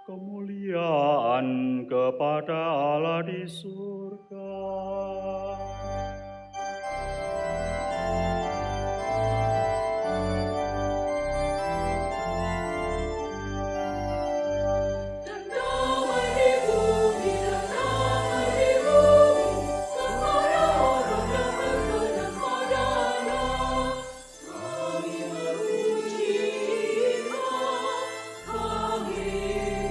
Kemuliaan kepada Allah di surga. Dan damai di bumi, dan damai di bumi, kepada orang yang berkenan padanya. Kami memuji Engkau, kami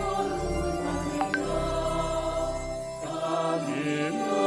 mengundang Engkau, kami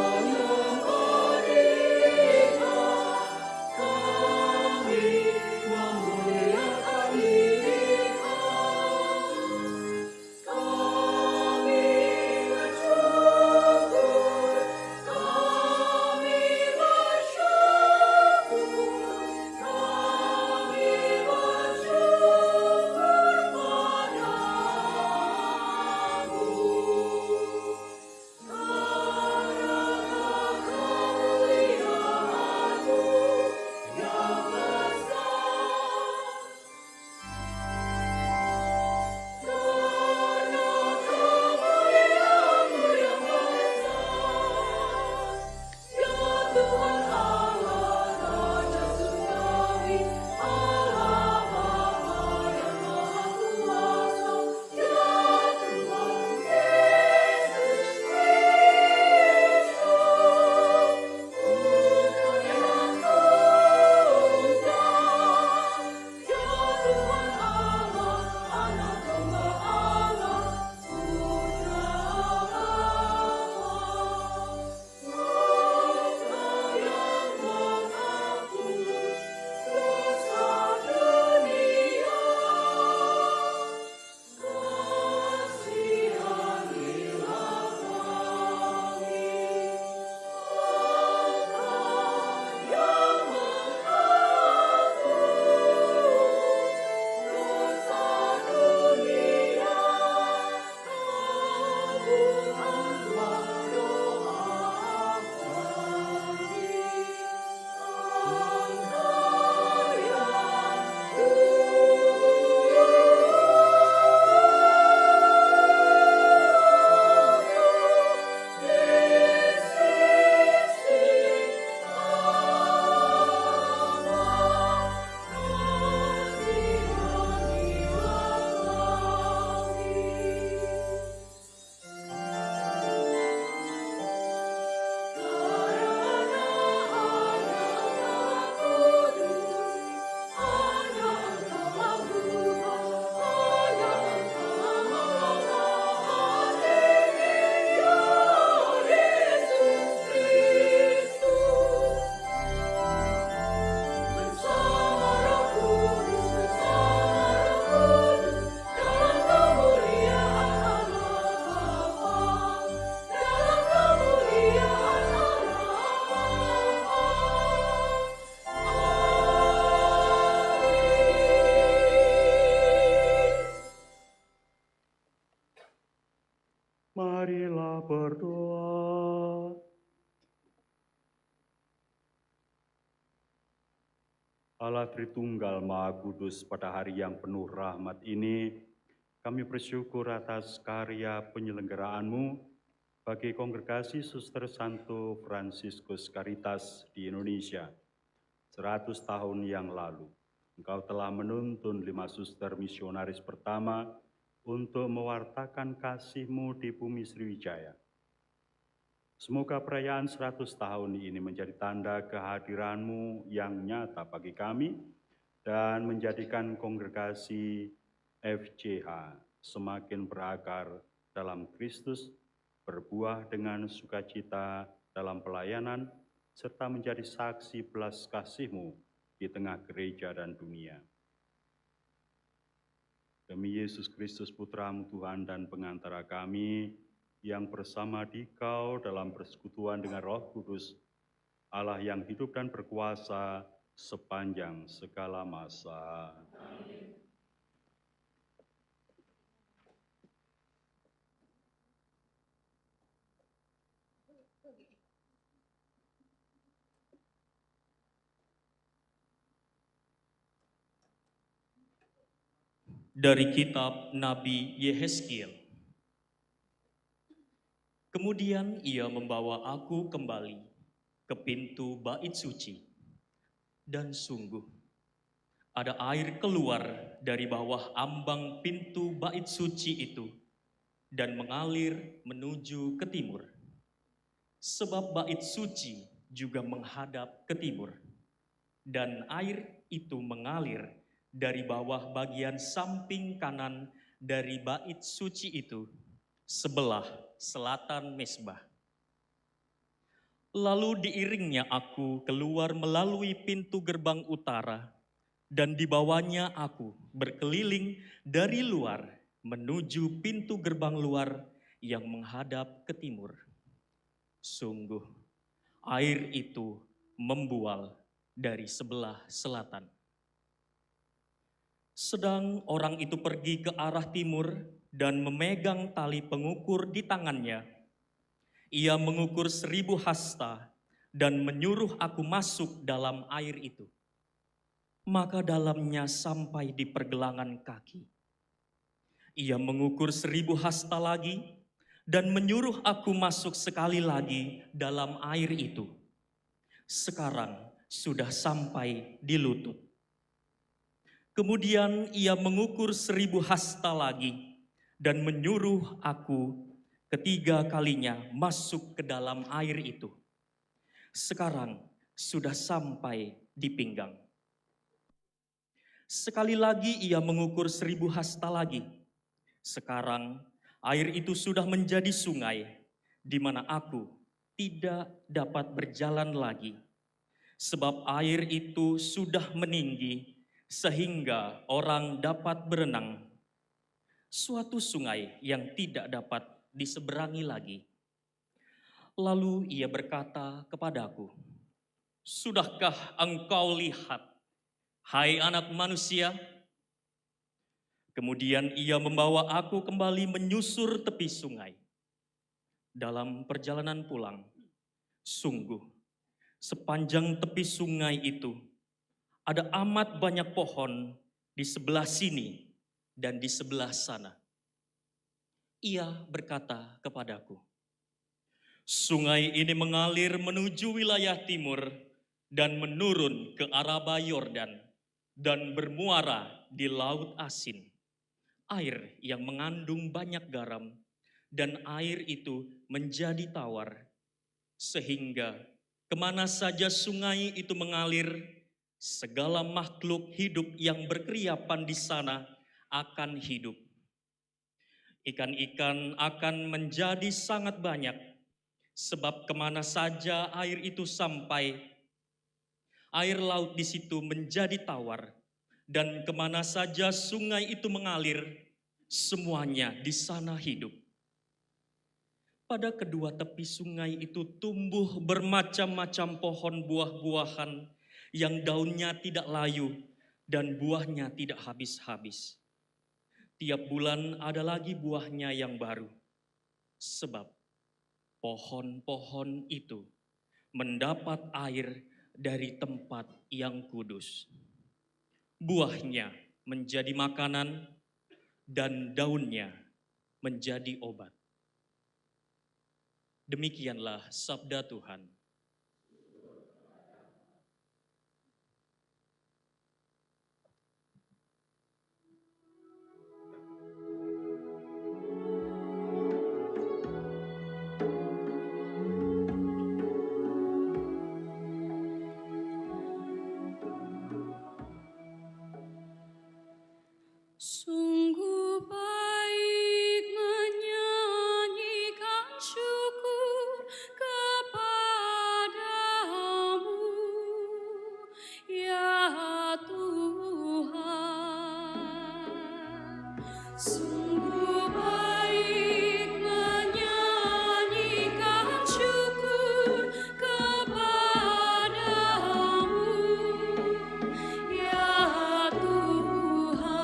Allah Tritunggal Maha Kudus, pada hari yang penuh rahmat ini, kami bersyukur atas karya penyelenggaraanmu bagi Kongregasi Suster Santo Fransiskus Caritas di Indonesia. 100 tahun yang lalu, Engkau telah menuntun 5 suster misionaris pertama untuk mewartakan kasih-Mu di bumi Sriwijaya. Semoga perayaan 100 tahun ini menjadi tanda kehadiran-Mu yang nyata bagi kami dan menjadikan kongregasi FCH semakin berakar dalam Kristus, berbuah dengan sukacita dalam pelayanan, serta menjadi saksi belas kasih-Mu di tengah gereja dan dunia. Demi Yesus Kristus Putra-Mu Tuhan dan pengantara kami, yang bersama Dikau dalam persekutuan dengan Roh Kudus, Allah yang hidup dan berkuasa sepanjang segala masa. Amin. Dari kitab Nabi Yehezkiel. Kemudian ia membawa aku kembali ke pintu bait suci, dan sungguh ada air keluar dari bawah ambang pintu bait suci itu dan mengalir menuju ke timur. Sebab bait suci juga menghadap ke timur, dan air itu mengalir dari bawah bagian samping kanan dari bait suci itu, sebelah selatan mezbah. Lalu diiringnya aku keluar melalui pintu gerbang utara, dan dibawanya aku berkeliling dari luar menuju pintu gerbang luar yang menghadap ke timur. Sungguh, air itu membual dari sebelah selatan. Sedang orang itu pergi ke arah timur dan memegang tali pengukur di tangannya. Ia mengukur 1000 hasta dan menyuruh aku masuk dalam air itu. Maka dalamnya sampai di pergelangan kaki. Ia mengukur 1000 hasta lagi dan menyuruh aku masuk sekali lagi dalam air itu. Sekarang sudah sampai di lutut. Kemudian ia mengukur 1000 hasta lagi dan menyuruh aku ketiga kalinya masuk ke dalam air itu. Sekarang sudah sampai di pinggang. Sekali lagi ia mengukur 1000 hasta lagi. Sekarang air itu sudah menjadi sungai, di mana aku tidak dapat berjalan lagi. Sebab air itu sudah meninggi, sehingga orang dapat berenang. Suatu sungai yang tidak dapat diseberangi lagi. Lalu ia berkata kepadaku, "Sudahkah engkau lihat, hai anak manusia?" Kemudian ia membawa aku kembali menyusur tepi sungai. Dalam perjalanan pulang, sungguh sepanjang tepi sungai itu ada amat banyak pohon di sebelah sini dan di sebelah sana. Ia berkata kepadaku, "Sungai ini mengalir menuju wilayah timur dan menurun ke Araba Yordan dan bermuara di Laut Asin, air yang mengandung banyak garam, dan air itu menjadi tawar, sehingga kemana saja sungai itu mengalir, segala makhluk hidup yang berkeriapan di sana akan hidup. Ikan-ikan akan menjadi sangat banyak, sebab kemana saja air itu sampai, air laut di situ menjadi tawar, dan kemana saja sungai itu mengalir, semuanya di sana hidup. Pada kedua tepi sungai itu tumbuh bermacam-macam pohon buah-buahan yang daunnya tidak layu dan buahnya tidak habis-habis. Tiap bulan ada lagi buahnya yang baru, sebab pohon-pohon itu mendapat air dari tempat yang kudus. buahnya menjadi makanan, dan daunnya menjadi obat. Demikianlah sabda Tuhan. Sungguh baik menyanyikan syukur kepadamu, ya Tuhan. Sungguh baik menyanyikan syukur kepadamu, ya Tuhan.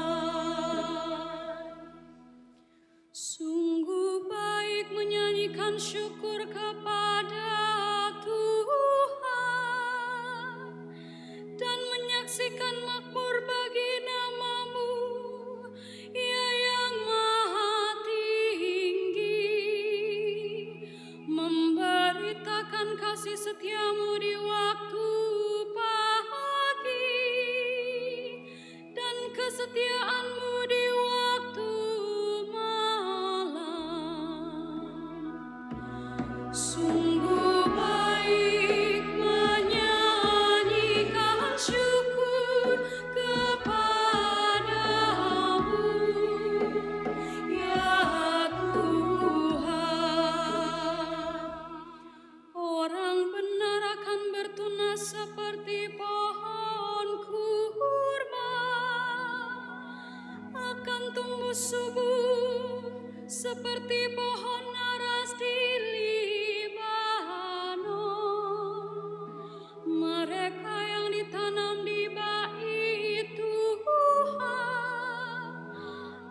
Sungguh baik menyanyikan syukur kepada Tuhan dan menyaksikan makmur bagi nama-Mu, Ya yang Maha Tinggi, memberitakan kasih setia-Mu di waktu pagi dan kesetiaan-Mu di waktu malam. Sungguh baik menyanyikan syukur kepadamu, ya Tuhan. Orang benar akan bertunas seperti pohon kurma, akan tumbuh subur seperti pohon naras di Libanon. Mereka yang ditanam di bait Tuhan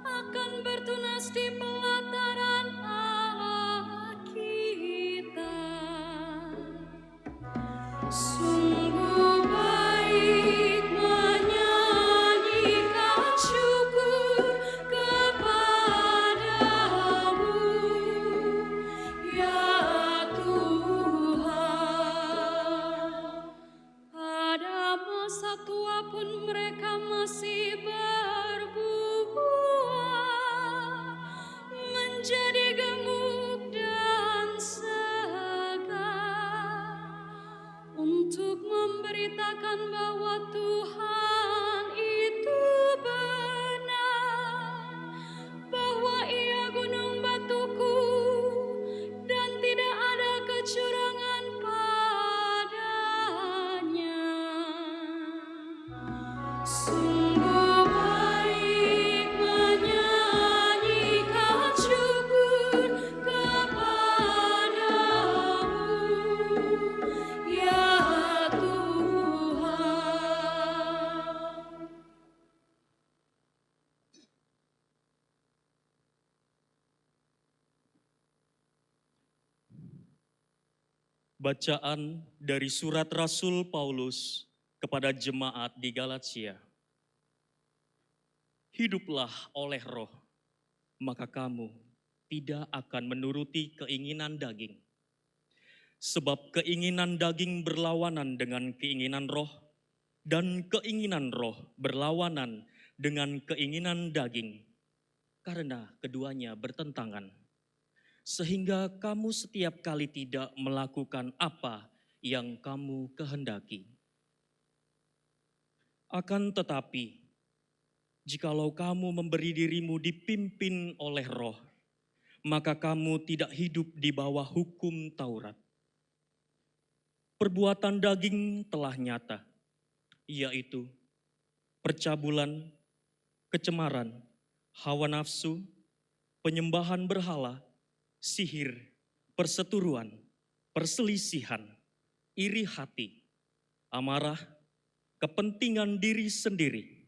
akan bertunas di pelataran Allah kita. Sungguh baik menyanyikan syukur kepadamu, ya Tuhan. Pada masa tua pun mereka masih berbuah, menjadi gemuk dan segar, untuk memberitakan bahwa Tuhan itu benar, bahwa Ia gunung batuku dan tidak ada kecurangan padanya. Sungguh baik menyanyikan syukur kepadamu, ya Tuhan. Bacaan dari surat Rasul Paulus kepada jemaat di Galatia. Hiduplah oleh roh, maka kamu tidak akan menuruti keinginan daging. Sebab keinginan daging berlawanan dengan keinginan roh, dan keinginan roh berlawanan dengan keinginan daging, karena keduanya bertentangan. Sehingga kamu setiap kali tidak melakukan apa yang kamu kehendaki. Akan tetapi, jikalau kamu memberi dirimu dipimpin oleh roh, maka kamu tidak hidup di bawah hukum Taurat. Perbuatan daging telah nyata, yaitu percabulan, kecemaran, hawa nafsu, penyembahan berhala, sihir, perseteruan, perselisihan, iri hati, amarah, kepentingan diri sendiri,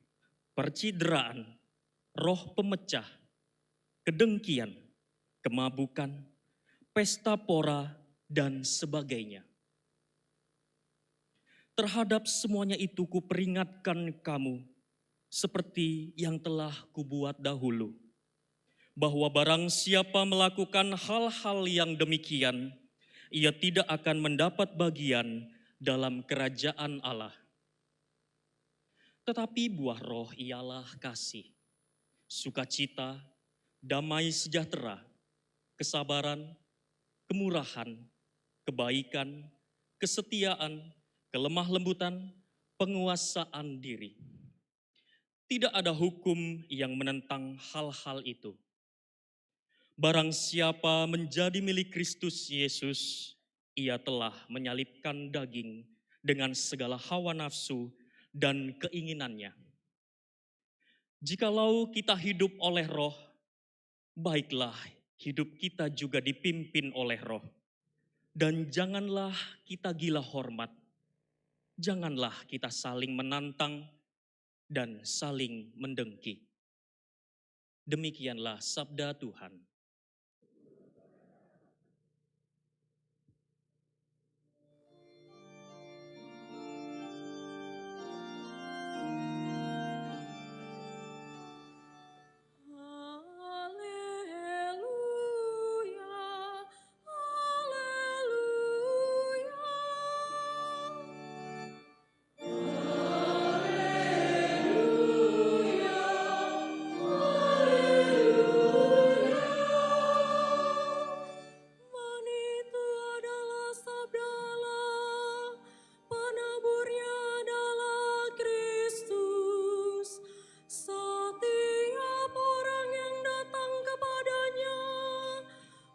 percideraan, roh pemecah, kedengkian, kemabukan, pesta pora, dan sebagainya. Terhadap semuanya itu kuperingatkan kamu, seperti yang telah kubuat dahulu, bahwa barang siapa melakukan hal-hal yang demikian, ia tidak akan mendapat bagian dalam kerajaan Allah. Tetapi buah roh ialah kasih, sukacita, damai sejahtera, kesabaran, kemurahan, kebaikan, kesetiaan, kelemah lembutan, penguasaan diri. Tidak ada hukum yang menentang hal-hal itu. Barang siapa menjadi milik Kristus Yesus, ia telah menyalibkan daging dengan segala hawa nafsu dan keinginannya. Jikalau kita hidup oleh roh, baiklah hidup kita juga dipimpin oleh roh. Dan janganlah kita gila hormat, janganlah kita saling menantang dan saling mendengki. Demikianlah sabda Tuhan. Haleluya, haleluya. Haleluya, haleluya. Man itu adalah sabda Allah, penaburnya adalah Kristus. Setiap orang yang datang kepadanya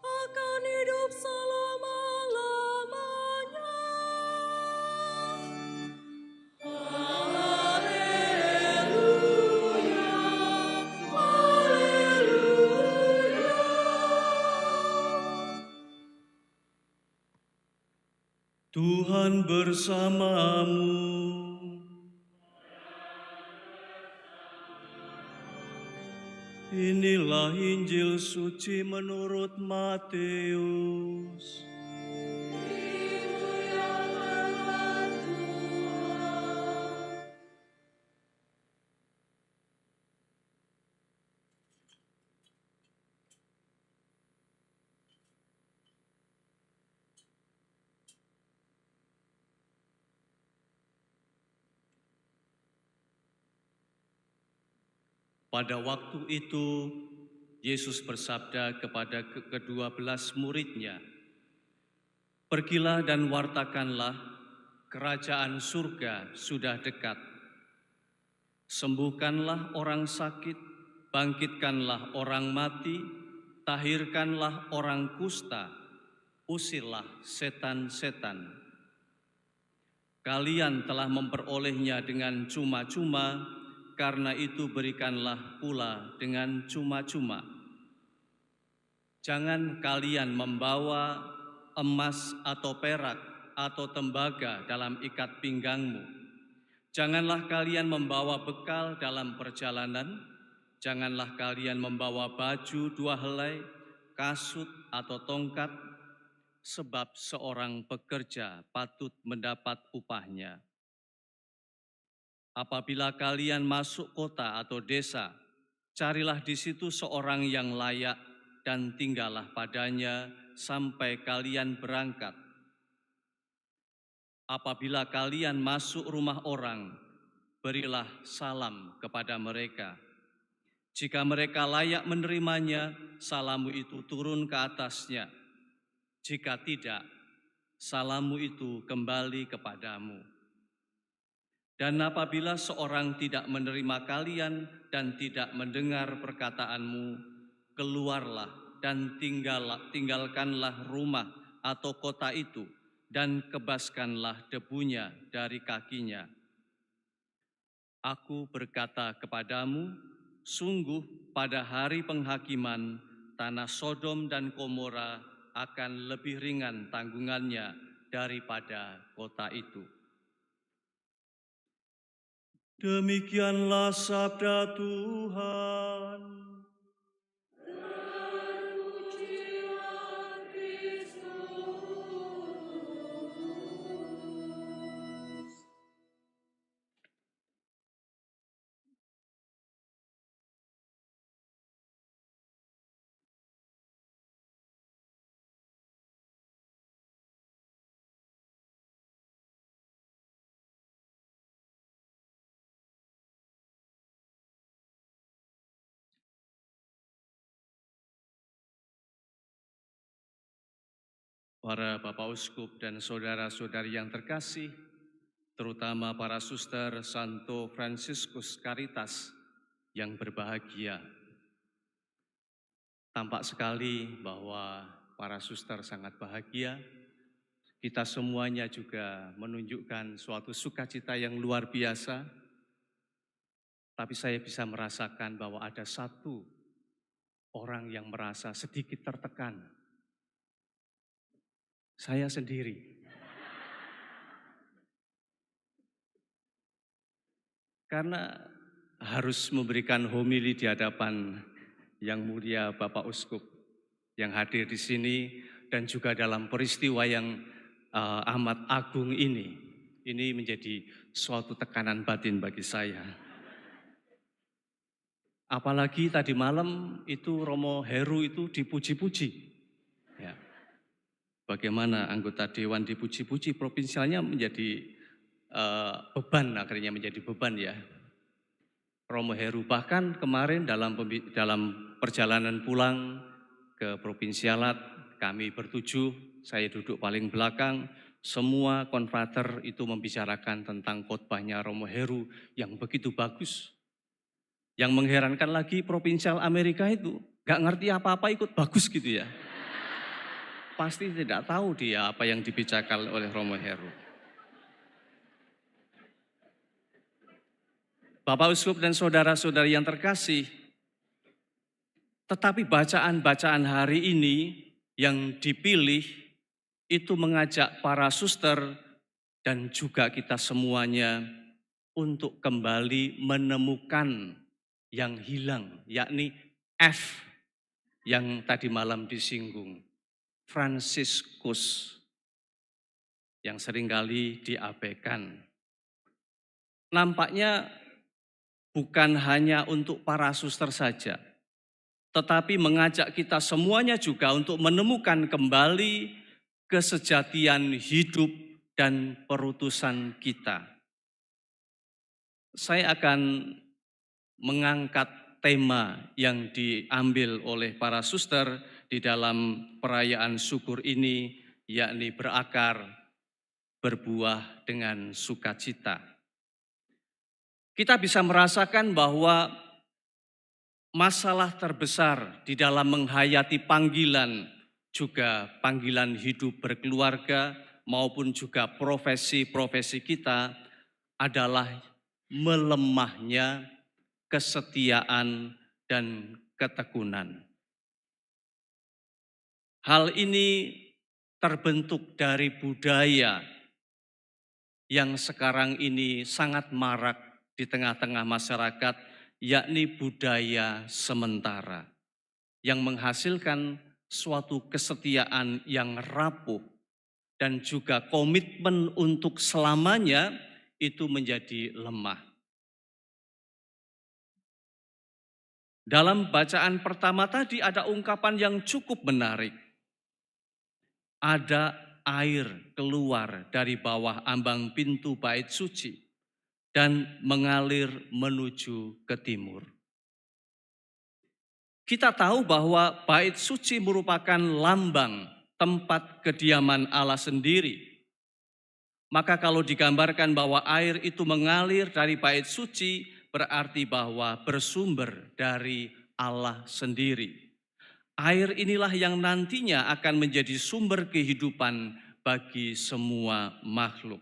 akan hidup selama-lamanya. Haleluya, haleluya. Tuhan bersamamu. Inilah Injil suci menurut Matius. Dimuliakanlah Tuhan. Pada waktu itu, Yesus bersabda kepada ke-12 muridnya, "Pergilah dan wartakanlah, kerajaan surga sudah dekat. Sembuhkanlah orang sakit, bangkitkanlah orang mati, tahirkanlah orang kusta, usirlah setan-setan. Kalian telah memperolehnya dengan cuma-cuma, karena itu berikanlah pula dengan cuma-cuma. Jangan kalian membawa emas atau perak atau tembaga dalam ikat pinggangmu. Janganlah kalian membawa bekal dalam perjalanan. Janganlah kalian membawa baju 2 helai, kasut atau tongkat, sebab seorang pekerja patut mendapat upahnya. Apabila kalian masuk kota atau desa, carilah di situ seorang yang layak dan tinggallah padanya sampai kalian berangkat. Apabila kalian masuk rumah orang, berilah salam kepada mereka. Jika mereka layak menerimanya, salammu itu turun ke atasnya. Jika tidak, salammu itu kembali kepadamu. Dan apabila seorang tidak menerima kalian dan tidak mendengar perkataanmu, keluarlah dan tinggalkanlah rumah atau kota itu dan kebaskanlah debunya dari kakinya. Aku berkata kepadamu, sungguh pada hari penghakiman, tanah Sodom dan Gomora akan lebih ringan tanggungannya daripada kota itu." Demikianlah sabda Tuhan. para Bapak Uskup dan saudara-saudari yang terkasih, terutama para suster Santo Franciscus Caritas yang berbahagia. Tampak sekali bahwa para suster sangat bahagia. Kita semuanya juga menunjukkan suatu sukacita yang luar biasa. Tapi saya bisa merasakan bahwa ada satu orang yang merasa sedikit tertekan. Saya sendiri. Karena harus memberikan homili di hadapan yang mulia Bapak Uskup yang hadir di sini dan juga dalam peristiwa yang amat agung ini menjadi suatu tekanan batin bagi saya. Apalagi tadi malam itu Romo Heru itu dipuji-puji. Ya. Bagaimana anggota dewan dipuji-puji, provinsialnya menjadi beban, akhirnya menjadi beban ya. Romo Heru bahkan kemarin dalam perjalanan pulang ke provinsialat, kami bertujuh, saya duduk paling belakang, semua konfrater itu membicarakan tentang khotbahnya Romo Heru yang begitu bagus. Yang mengherankan lagi provinsial Amerika itu gak ngerti apa-apa ikut bagus gitu ya. Pasti tidak tahu dia apa yang dibicarakan oleh Romo Heru. Bapak Uskup dan saudara-saudari yang terkasih, tetapi bacaan-bacaan hari ini yang dipilih itu mengajak para suster dan juga kita semuanya untuk kembali menemukan yang hilang, yakni F yang tadi malam disinggung, Franciscus, yang seringkali diabaikan. Nampaknya bukan hanya untuk para suster saja, tetapi mengajak kita semuanya juga untuk menemukan kembali kesejatian hidup dan perutusan kita. Saya akan mengangkat tema yang diambil oleh para suster di dalam perayaan syukur ini, yakni berakar, berbuah dengan sukacita. Kita bisa merasakan bahwa masalah terbesar di dalam menghayati panggilan, juga panggilan hidup berkeluarga maupun juga profesi-profesi kita adalah melemahnya kesetiaan dan ketekunan. Hal ini terbentuk dari budaya yang sekarang ini sangat marak di tengah-tengah masyarakat, yakni budaya sementara yang menghasilkan suatu kesetiaan yang rapuh dan juga komitmen untuk selamanya itu menjadi lemah. Dalam bacaan pertama tadi ada ungkapan yang cukup menarik. Ada air keluar dari bawah ambang pintu bait suci dan mengalir menuju ke timur. Kita tahu bahwa bait suci merupakan lambang tempat kediaman Allah sendiri. Maka kalau digambarkan bahwa air itu mengalir dari bait suci, berarti bahwa bersumber dari Allah sendiri. Air inilah yang nantinya akan menjadi sumber kehidupan bagi semua makhluk.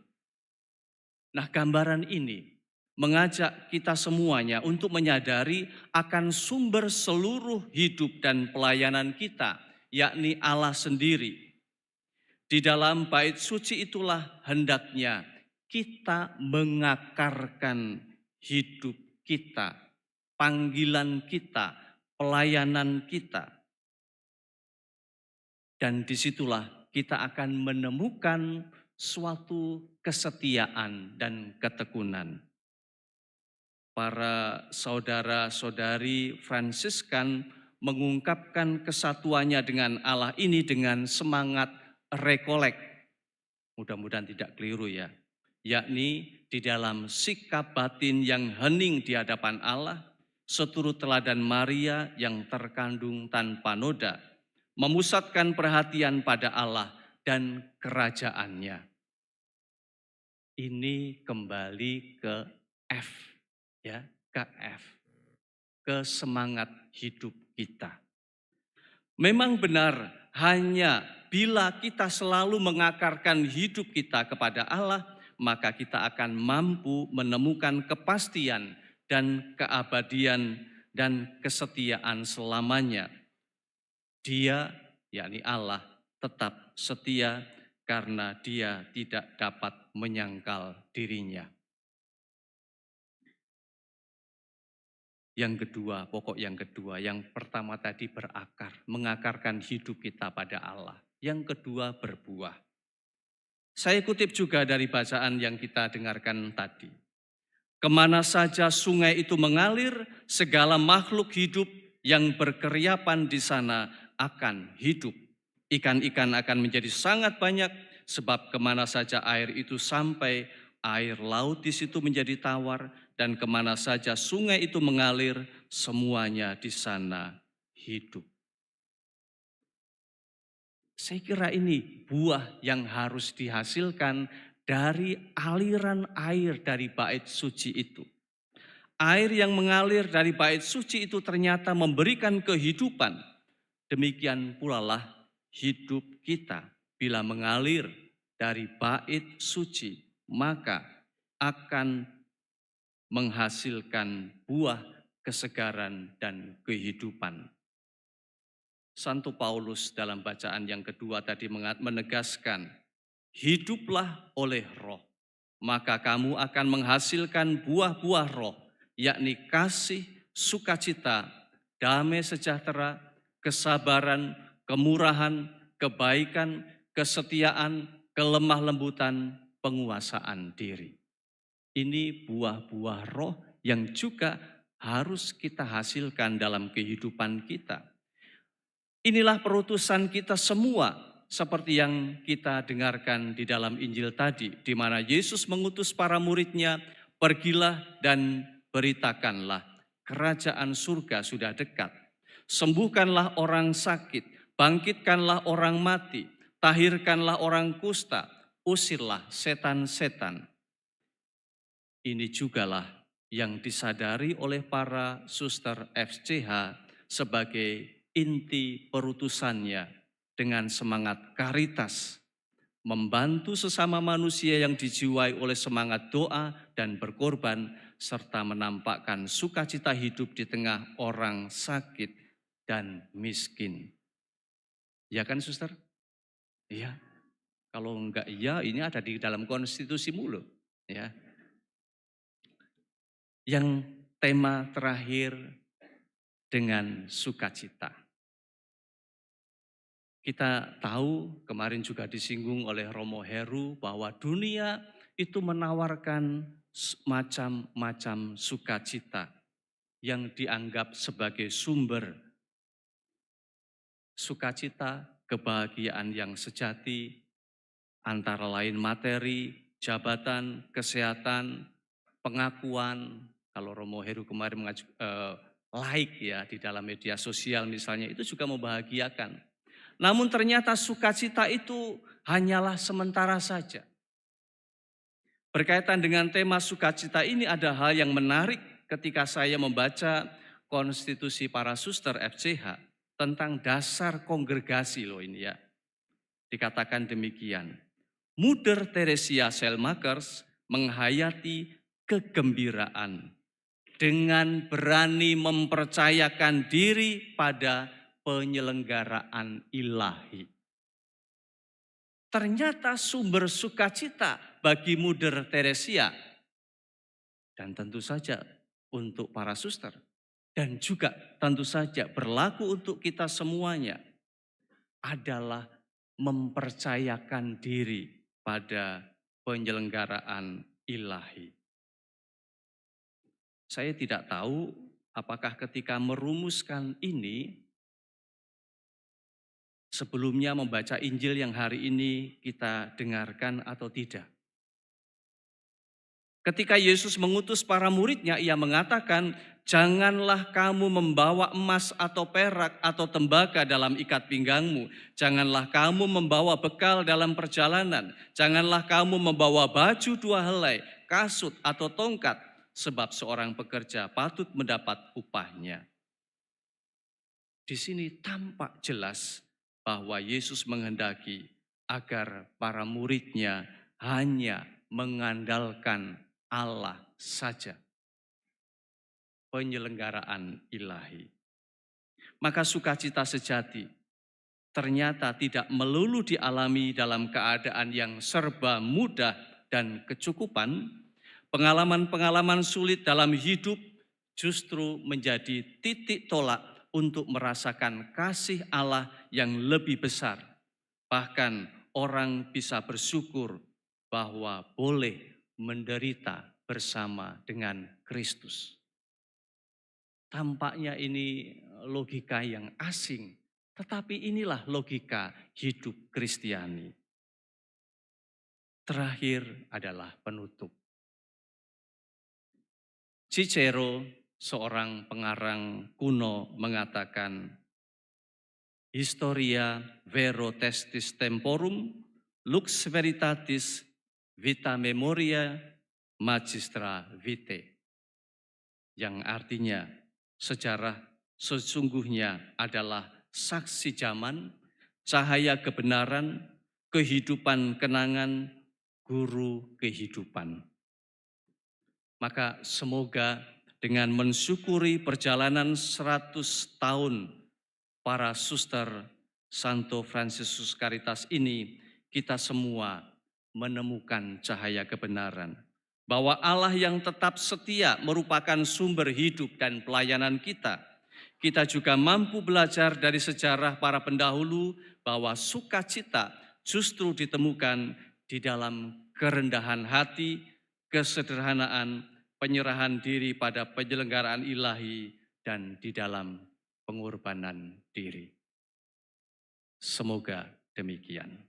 Nah, gambaran ini mengajak kita semuanya untuk menyadari akan sumber seluruh hidup dan pelayanan kita, yakni Allah sendiri. Di dalam bait suci itulah hendaknya kita mengakarkan hidup kita, panggilan kita, pelayanan kita. Dan disitulah kita akan menemukan suatu kesetiaan dan ketekunan. Para saudara-saudari Fransiskan mengungkapkan kesatuannya dengan Allah ini dengan semangat rekolek. Mudah-mudahan tidak keliru ya. Yakni di dalam sikap batin yang hening di hadapan Allah, seturut teladan Maria yang terkandung tanpa noda, memusatkan perhatian pada Allah dan kerajaannya. Ini kembali ke F, ya, ke F, ke semangat hidup kita. Memang benar, hanya bila kita selalu mengakarkan hidup kita kepada Allah, maka kita akan mampu menemukan kepastian dan keabadian dan kesetiaan selamanya. Dia, yakni Allah, tetap setia karena Dia tidak dapat menyangkal dirinya. Yang kedua, pokok yang kedua, yang pertama tadi berakar, mengakarkan hidup kita pada Allah. Yang kedua berbuah. Saya kutip juga dari bacaan yang kita dengarkan tadi. Kemana saja sungai itu mengalir, segala makhluk hidup yang berkeriapan di sana akan hidup. Ikan-ikan akan menjadi sangat banyak, sebab kemana saja air itu sampai, air laut di situ menjadi tawar, dan kemana saja sungai itu mengalir, semuanya di sana hidup. Saya kira ini buah yang harus dihasilkan dari aliran air dari bait suci itu. Air yang mengalir dari bait suci itu ternyata memberikan kehidupan. Demikian pula lah hidup kita bila mengalir dari bait suci, maka akan menghasilkan buah kesegaran dan kehidupan. Santo Paulus dalam bacaan yang kedua tadi menegaskan, hiduplah oleh roh, maka kamu akan menghasilkan buah-buah roh, yakni kasih, sukacita, damai sejahtera, kesabaran, kemurahan, kebaikan, kesetiaan, kelemah lembutan, penguasaan diri. Ini buah-buah roh yang juga harus kita hasilkan dalam kehidupan kita. Inilah perutusan kita semua, seperti yang kita dengarkan di dalam Injil tadi, di mana Yesus mengutus para murid-Nya, pergilah dan beritakanlah, kerajaan surga sudah dekat. Sembuhkanlah orang sakit, bangkitkanlah orang mati, tahirkanlah orang kusta, usirlah setan-setan. Ini jugalah yang disadari oleh para suster FCH sebagai inti perutusannya dengan semangat karitas, membantu sesama manusia yang dijiwai oleh semangat doa dan berkorban, serta menampakkan sukacita hidup di tengah orang sakit dan miskin. Ya kan, suster? Iya. Kalau enggak iya, ini ada di dalam konstitusimu loh. Ya. Yang tema terakhir dengan sukacita. Kita tahu kemarin juga disinggung oleh Romo Heru bahwa dunia itu menawarkan macam-macam sukacita yang dianggap sebagai sumber sukacita, kebahagiaan yang sejati, antara lain materi, jabatan, kesehatan, pengakuan. Kalau Romo Heru kemarin like ya di dalam media sosial misalnya, itu juga membahagiakan. Namun ternyata sukacita itu hanyalah sementara saja. Berkaitan dengan tema sukacita ini ada hal yang menarik ketika saya membaca konstitusi para suster FCH tentang dasar kongregasi loh ini ya. Dikatakan demikian, Moeder Theresia Selmakers menghayati kegembiraan dengan berani mempercayakan diri pada penyelenggaraan ilahi. Ternyata sumber sukacita bagi Moeder Theresia dan tentu saja untuk para suster dan juga tentu saja berlaku untuk kita semuanya adalah mempercayakan diri pada penyelenggaraan ilahi. Saya tidak tahu apakah ketika merumuskan ini, sebelumnya membaca Injil yang hari ini kita dengarkan atau tidak. Ketika Yesus mengutus para muridnya, ia mengatakan, janganlah kamu membawa emas atau perak atau tembaga dalam ikat pinggangmu. Janganlah kamu membawa bekal dalam perjalanan. Janganlah kamu membawa baju 2 helai, kasut atau tongkat, sebab seorang pekerja patut mendapat upahnya. Di sini tampak jelas bahwa Yesus menghendaki agar para muridnya hanya mengandalkan Allah saja. Penyelenggaraan ilahi. Maka sukacita sejati ternyata tidak melulu dialami dalam keadaan yang serba mudah dan kecukupan. Pengalaman-pengalaman sulit dalam hidup justru menjadi titik tolak untuk merasakan kasih Allah yang lebih besar. Bahkan orang bisa bersyukur bahwa boleh menderita bersama dengan Kristus. Tampaknya ini logika yang asing, tetapi inilah logika hidup Kristiani. Terakhir adalah penutup. Cicero, seorang pengarang kuno, mengatakan, Historia vero testis temporum, lux veritatis, vita memoria, magistra vitae. Yang artinya, sejarah sesungguhnya adalah saksi zaman, cahaya kebenaran, kehidupan kenangan, guru kehidupan. Maka semoga dengan mensyukuri perjalanan 100 tahun para suster Santo Fransiskus Caritas ini, kita semua menemukan cahaya kebenaran. Bahwa Allah yang tetap setia merupakan sumber hidup dan pelayanan kita. Kita juga mampu belajar dari sejarah para pendahulu bahwa sukacita justru ditemukan di dalam kerendahan hati, kesederhanaan, penyerahan diri pada penyelenggaraan ilahi, dan di dalam pengorbanan diri. Semoga demikian.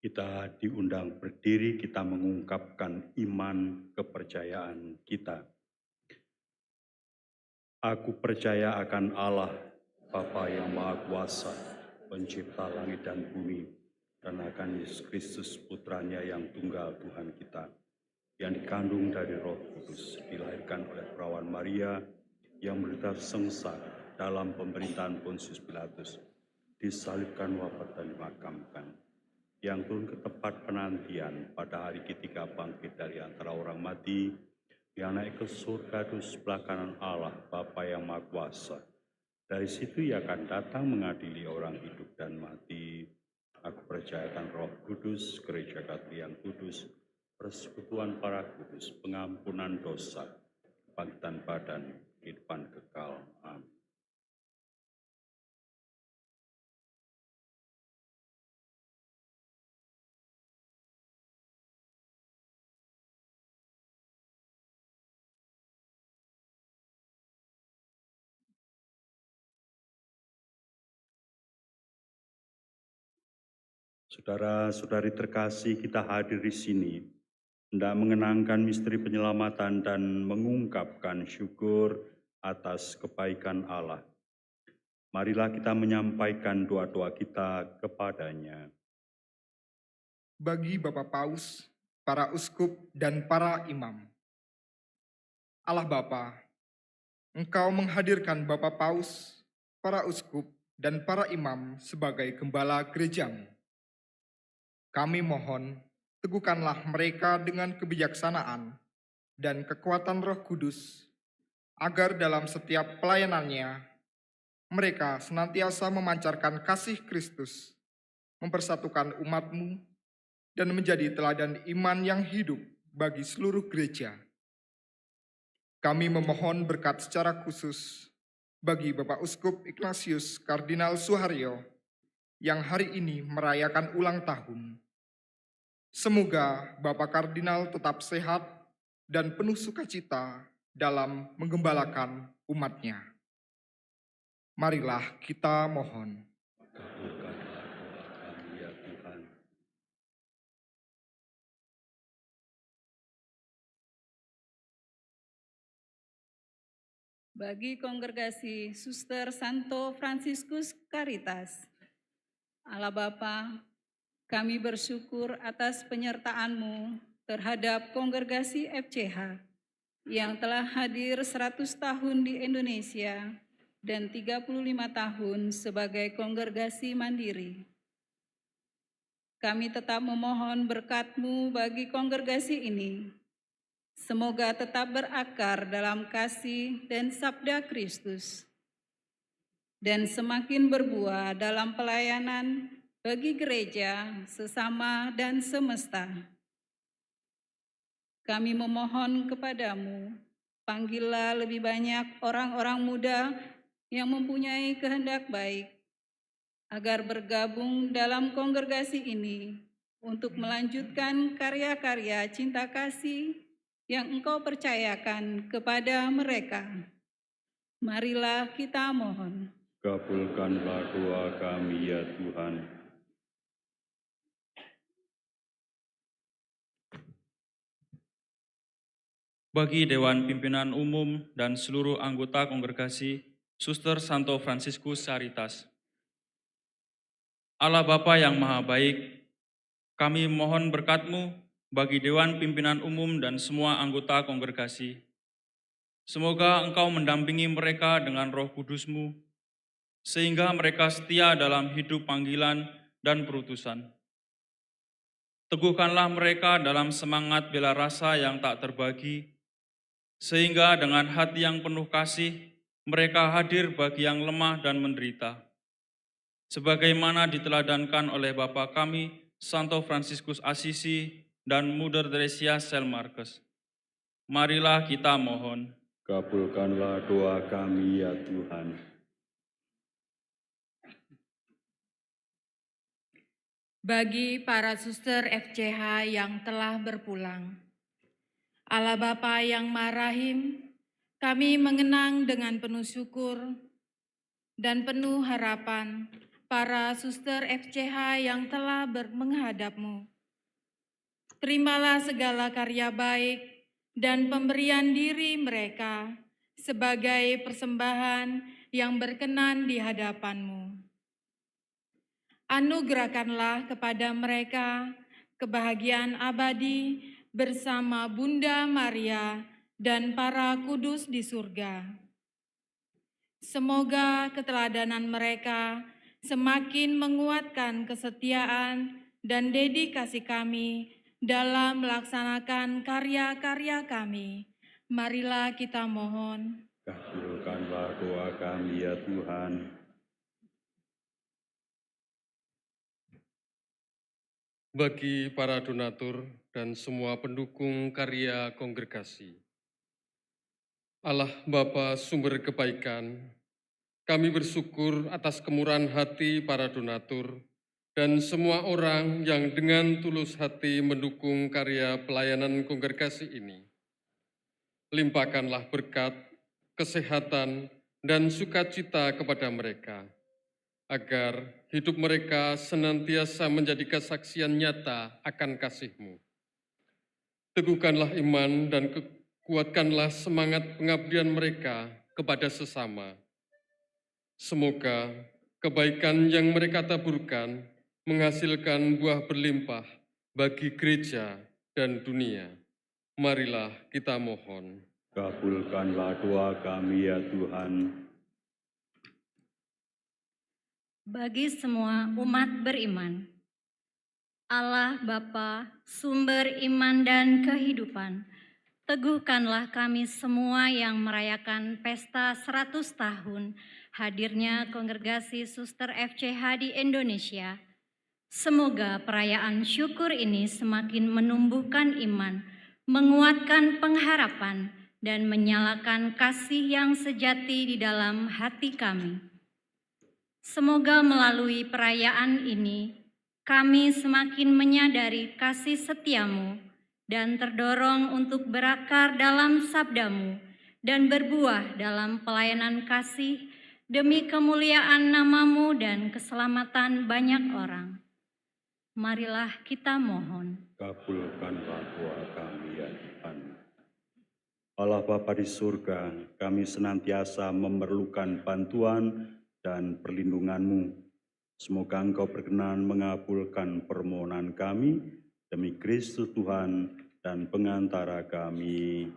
Kita diundang berdiri, kita mengungkapkan iman kepercayaan kita. Aku percaya akan Allah, Bapa yang Maha Kuasa, pencipta langit dan bumi, dan akan Yesus Kristus putranya yang tunggal Tuhan kita, yang dikandung dari Roh Kudus, dilahirkan oleh perawan Maria, yang menderita sengsara dalam pemerintahan Pontius Pilatus, disalibkan, wafat dan dimakamkan, yang turun ke tempat penantian pada hari ketiga bangkit dari antara orang mati, yang naik ke surga di sebelah kanan Allah, Bapa yang Maha Kuasa. Dari situ ia akan datang mengadili orang hidup dan mati. Aku percayakan Roh Kudus, Gereja Katolik yang kudus, persekutuan para kudus, pengampunan dosa, kebangkitan badan, kehidupan kekal. Amin. Saudara-saudari terkasih, kita hadir di sini hendak mengenangkan misteri penyelamatan dan mengungkapkan syukur atas kebaikan Allah. Marilah kita menyampaikan doa-doa kita kepadanya. Bagi Bapak Paus, para uskup, dan para imam. Allah Bapa, Engkau menghadirkan Bapak Paus, para uskup, dan para imam sebagai gembala gerejamu. Kami mohon, teguhkanlah mereka dengan kebijaksanaan dan kekuatan Roh Kudus, agar dalam setiap pelayanannya, mereka senantiasa memancarkan kasih Kristus, mempersatukan umat-Mu, dan menjadi teladan iman yang hidup bagi seluruh gereja. Kami memohon berkat secara khusus bagi Bapak Uskup Ignatius Kardinal Suharyo yang hari ini merayakan ulang tahun. Semoga Bapak Kardinal tetap sehat dan penuh sukacita dalam menggembalakan umatnya. Marilah kita mohon. Kabulkanlah doa kami ya Tuhan. Bagi Kongregasi Suster Santo Fransiskus Caritas, Allah Bapa, kami bersyukur atas penyertaan-Mu terhadap Kongregasi FCH yang telah hadir 100 tahun di Indonesia dan 35 tahun sebagai kongregasi mandiri. Kami tetap memohon berkat-Mu bagi kongregasi ini. Semoga tetap berakar dalam kasih dan sabda Kristus, dan semakin berbuah dalam pelayanan bagi gereja, sesama, dan semesta. Kami memohon kepadamu, panggillah lebih banyak orang-orang muda yang mempunyai kehendak baik, agar bergabung dalam kongregasi ini untuk melanjutkan karya-karya cinta kasih yang Engkau percayakan kepada mereka. Marilah kita mohon. Kabulkanlah doa kami ya Tuhan. Bagi Dewan Pimpinan Umum dan seluruh anggota Kongregasi Suster Santo Fransiskus Caritas, Allah Bapa yang Maha Baik, kami mohon berkat-Mu bagi Dewan Pimpinan Umum dan semua anggota kongregasi. Semoga Engkau mendampingi mereka dengan Roh Kudus-Mu, sehingga mereka setia dalam hidup panggilan dan perutusan. Teguhkanlah mereka dalam semangat bela rasa yang tak terbagi, sehingga dengan hati yang penuh kasih, mereka hadir bagi yang lemah dan menderita. Sebagaimana diteladankan oleh Bapa kami, Santo Fransiskus Assisi dan Mother Teresa Selmarkes. Marilah kita mohon. Kabulkanlah doa kami ya Tuhan. Bagi para suster FCH yang telah berpulang, Allah Bapa yang Maha Rahim, kami mengenang dengan penuh syukur dan penuh harapan para suster FCH yang telah menghadap-Mu. Terimalah segala karya baik dan pemberian diri mereka sebagai persembahan yang berkenan di hadapan-Mu. Anugerahkanlah kepada mereka kebahagiaan abadi bersama Bunda Maria dan para kudus di surga. Semoga keteladanan mereka semakin menguatkan kesetiaan dan dedikasi kami dalam melaksanakan karya-karya kami. Marilah kita mohon. Kabulkanlah doa kami ya Tuhan. Bagi para donatur dan semua pendukung karya kongregasi, Allah Bapa sumber kebaikan, kami bersyukur atas kemurahan hati para donatur dan semua orang yang dengan tulus hati mendukung karya pelayanan kongregasi ini. Limpahkanlah berkat, kesehatan, dan sukacita kepada mereka, agar hidup mereka senantiasa menjadi kesaksian nyata akan kasih-Mu. Teguhkanlah iman dan kuatkanlah semangat pengabdian mereka kepada sesama. Semoga kebaikan yang mereka taburkan menghasilkan buah berlimpah bagi gereja dan dunia. Marilah kita mohon. Kabulkanlah doa kami ya Tuhan. Bagi semua umat beriman, Allah Bapa, sumber iman dan kehidupan, teguhkanlah kami semua yang merayakan pesta 100 tahun hadirnya Kongregasi Suster FCH di Indonesia, Semoga perayaan syukur ini semakin menumbuhkan iman, menguatkan pengharapan, dan menyalakan kasih yang sejati di dalam hati kami. Semoga melalui perayaan ini, kami semakin menyadari kasih setiamu dan terdorong untuk berakar dalam sabdamu dan berbuah dalam pelayanan kasih demi kemuliaan namamu dan keselamatan banyak orang. Marilah kita mohon. Kabulkanlah doa kami ya Tuhan. Allah Bapa di surga, kami senantiasa memerlukan bantuan dan perlindungan-Mu. Semoga Engkau berkenan mengabulkan permohonan kami demi Kristus Tuhan dan pengantara kami.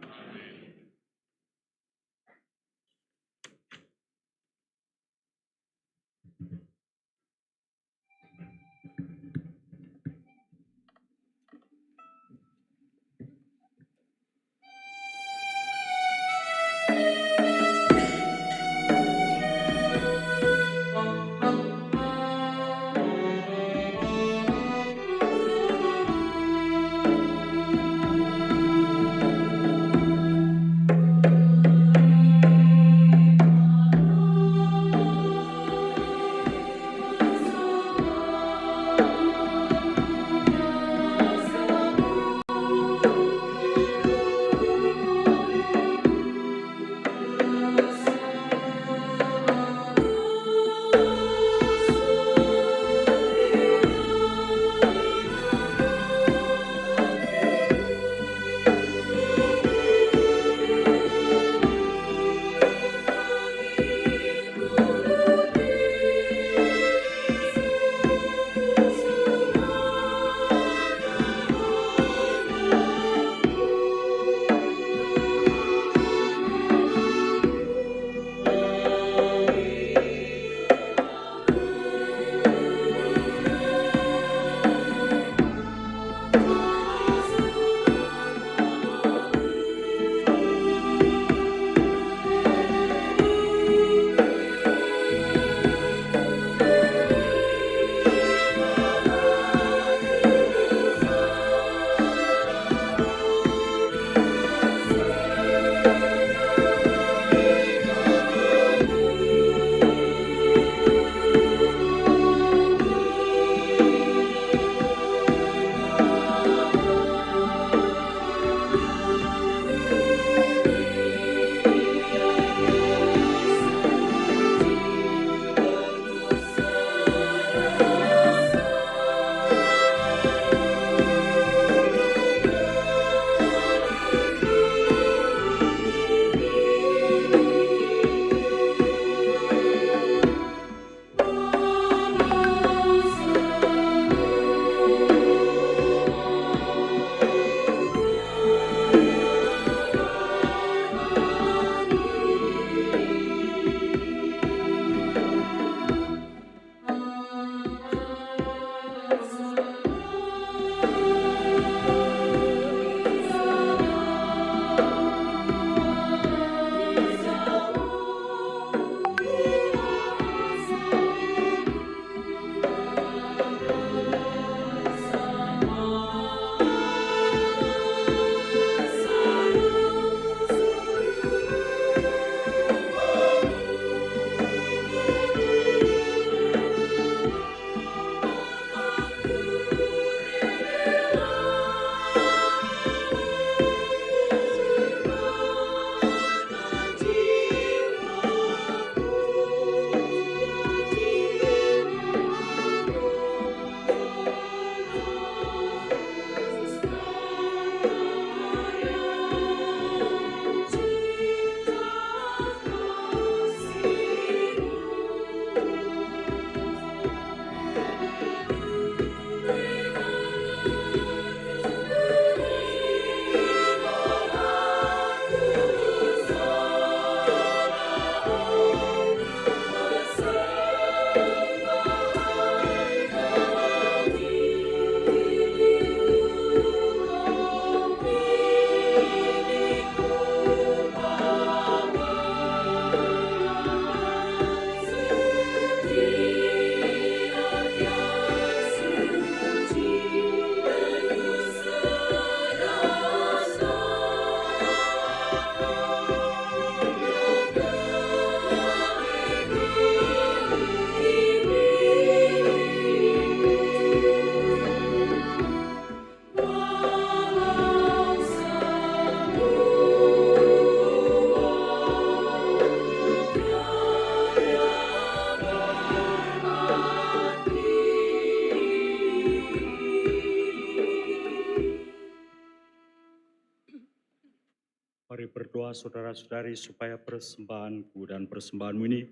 Mari berdoa saudara-saudari supaya persembahanku dan persembahanmu ini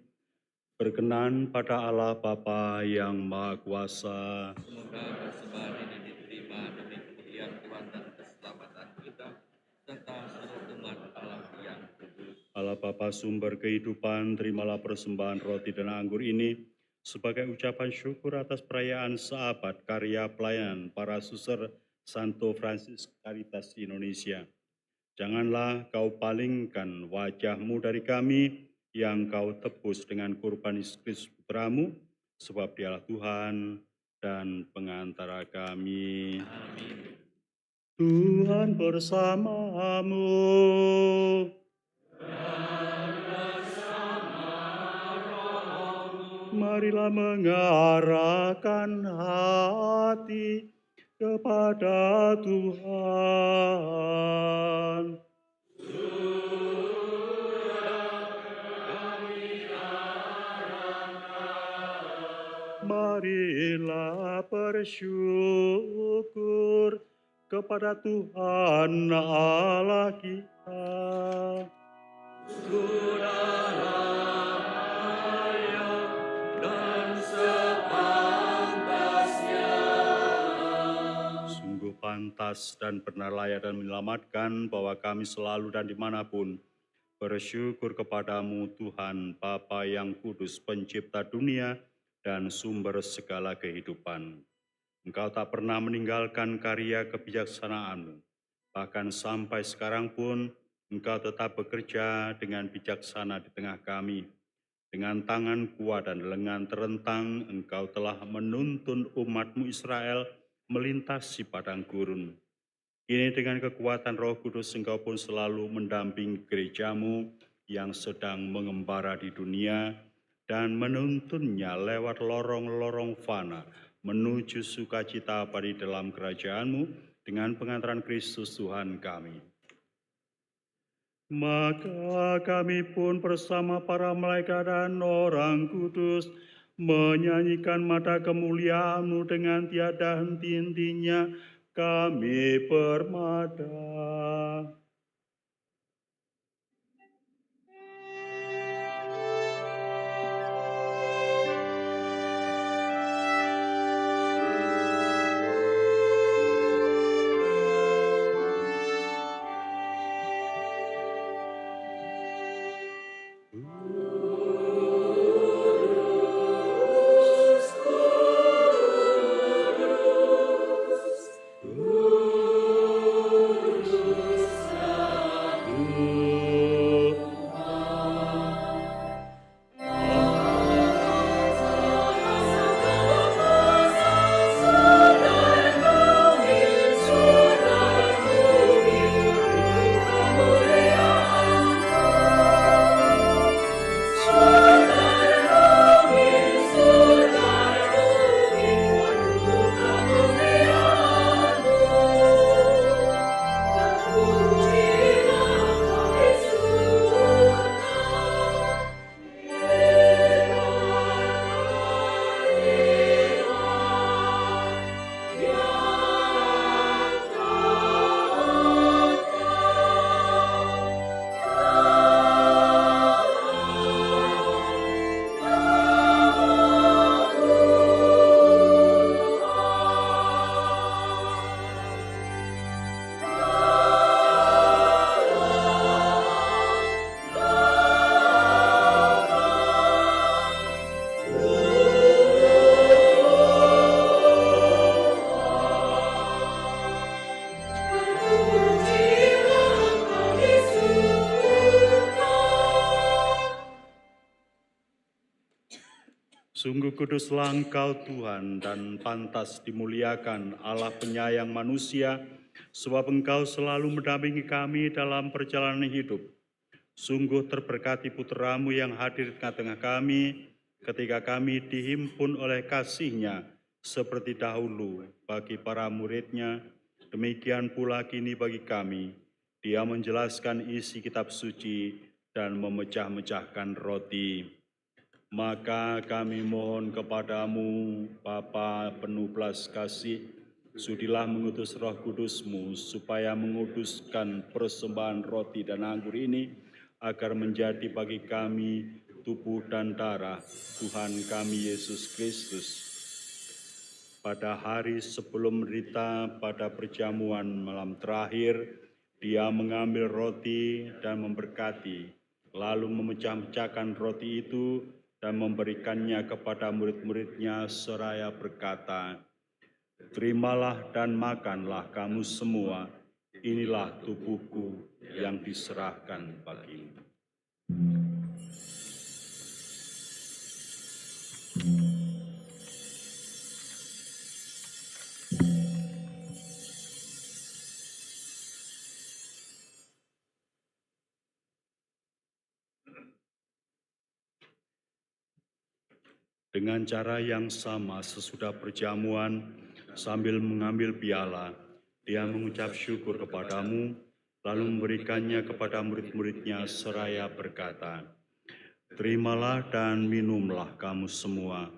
berkenan pada Allah Bapa yang Maha Kuasa. Semoga persembahan ini diterima demi kemuliaan Tuhan dan keselamatan kita, serta seluruh umat Allah yang kudus. Allah Bapa sumber kehidupan, terimalah persembahan roti dan anggur ini sebagai ucapan syukur atas perayaan seabad karya pelayanan para suster Santo Francis Caritas Indonesia. Janganlah kau palingkan wajahmu dari kami yang kau tebus dengan kurban Kristus Putramu, sebab dialah Tuhan dan pengantara kami. Amin. Tuhan bersamamu. Marilah mengarahkan hati kepada Tuhan. Marilah bersyukur kepada Tuhan Allah kita. Sungguh pantas dan benar layak dan menyelamatkan bahwa kami selalu dan dimanapun bersyukur kepadamu Tuhan Bapa yang kudus, pencipta dunia dan sumber segala kehidupan. Engkau tak pernah meninggalkan karya kebijaksanaanmu. Bahkan sampai sekarang pun Engkau tetap bekerja dengan bijaksana di tengah kami. Dengan tangan kuat dan lengan terentang, Engkau telah menuntun umat-Mu Israel melintasi padang gurun. Kini dengan kekuatan Roh Kudus Engkau pun selalu mendampingi gereja-Mu yang sedang mengembara di dunia dan menuntunnya lewat lorong-lorong fana menuju sukacita abadi dalam kerajaan-Mu dengan pengantaran Kristus Tuhan kami. Maka kami pun bersama para malaikat dan orang kudus menyanyikan mata kemuliaan-Mu dengan tiada henti-hentinya kami permada. Sungguh kuduslah Engkau Tuhan dan pantas dimuliakan Allah penyayang manusia, sebab Engkau selalu mendampingi kami dalam perjalanan hidup. Sungguh terberkati putra-Mu yang hadir di tengah-tengah kami, ketika kami dihimpun oleh kasih-Nya, seperti dahulu bagi para murid-Nya, demikian pula kini bagi kami. Dia menjelaskan isi kitab suci dan memecah-mecahkan roti. Maka kami mohon kepadamu, Bapa penuh belas kasih, Sudilah mengutus Roh Kudus-Mu supaya menguduskan persembahan roti dan anggur ini agar menjadi bagi kami tubuh dan darah Tuhan kami Yesus Kristus. Pada hari sebelum menderita pada perjamuan malam terakhir, Dia mengambil roti dan memberkati, lalu memecah-mecahkan roti itu dan memberikannya kepada murid-muridnya seraya berkata, "Terimalah dan makanlah kamu semua, inilah tubuhku yang diserahkan bagimu." Dengan cara yang sama sesudah perjamuan, sambil mengambil piala, Dia mengucap syukur kepadamu, lalu memberikannya kepada murid-muridnya seraya berkata, "Terimalah dan minumlah kamu semua,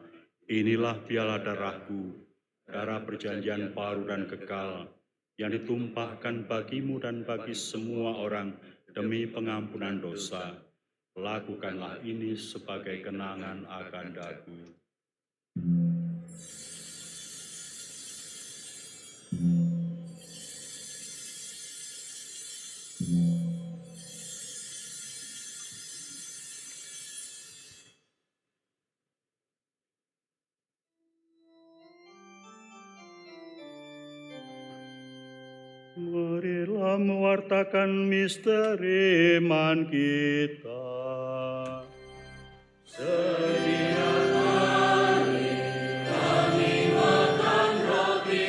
inilah piala darahku, darah perjanjian baru dan kekal, yang ditumpahkan bagimu dan bagi semua orang demi pengampunan dosa. Lakukanlah ini sebagai kenangan akan daku." Marilah mewartakan misteri iman kita. Setiap hari kami makan roti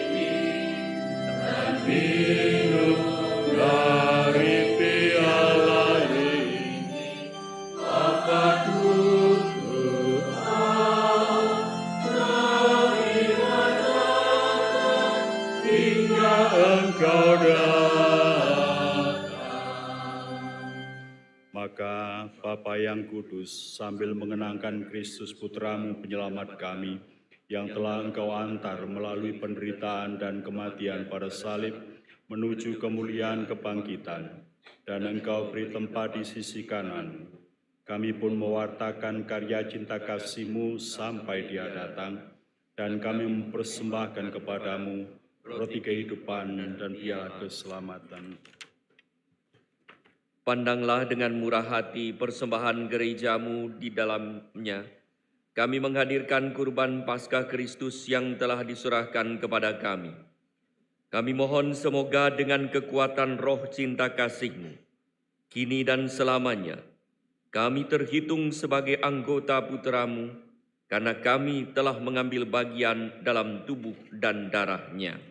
ini dan minum dari piala ini, apa tubuh hingga Engkau datang. Maka Bapa yang kudus, sambil mengenangkan Kristus Putramu penyelamat kami, yang telah Engkau antar melalui penderitaan dan kematian pada salib menuju kemuliaan kebangkitan, dan Engkau beri tempat di sisi kanan, kami pun mewartakan karya cinta kasih-Mu sampai Dia datang, dan kami mempersembahkan kepadamu roti kehidupan dan piala keselamatan. Pandanglah dengan murah hati persembahan gereja-Mu di dalamnya. Kami menghadirkan kurban Paskah Kristus yang telah diserahkan kepada kami. Kami mohon semoga dengan kekuatan roh cinta kasih-Mu, kini dan selamanya, kami terhitung sebagai anggota putra-Mu, karena kami telah mengambil bagian dalam tubuh dan darah-Nya.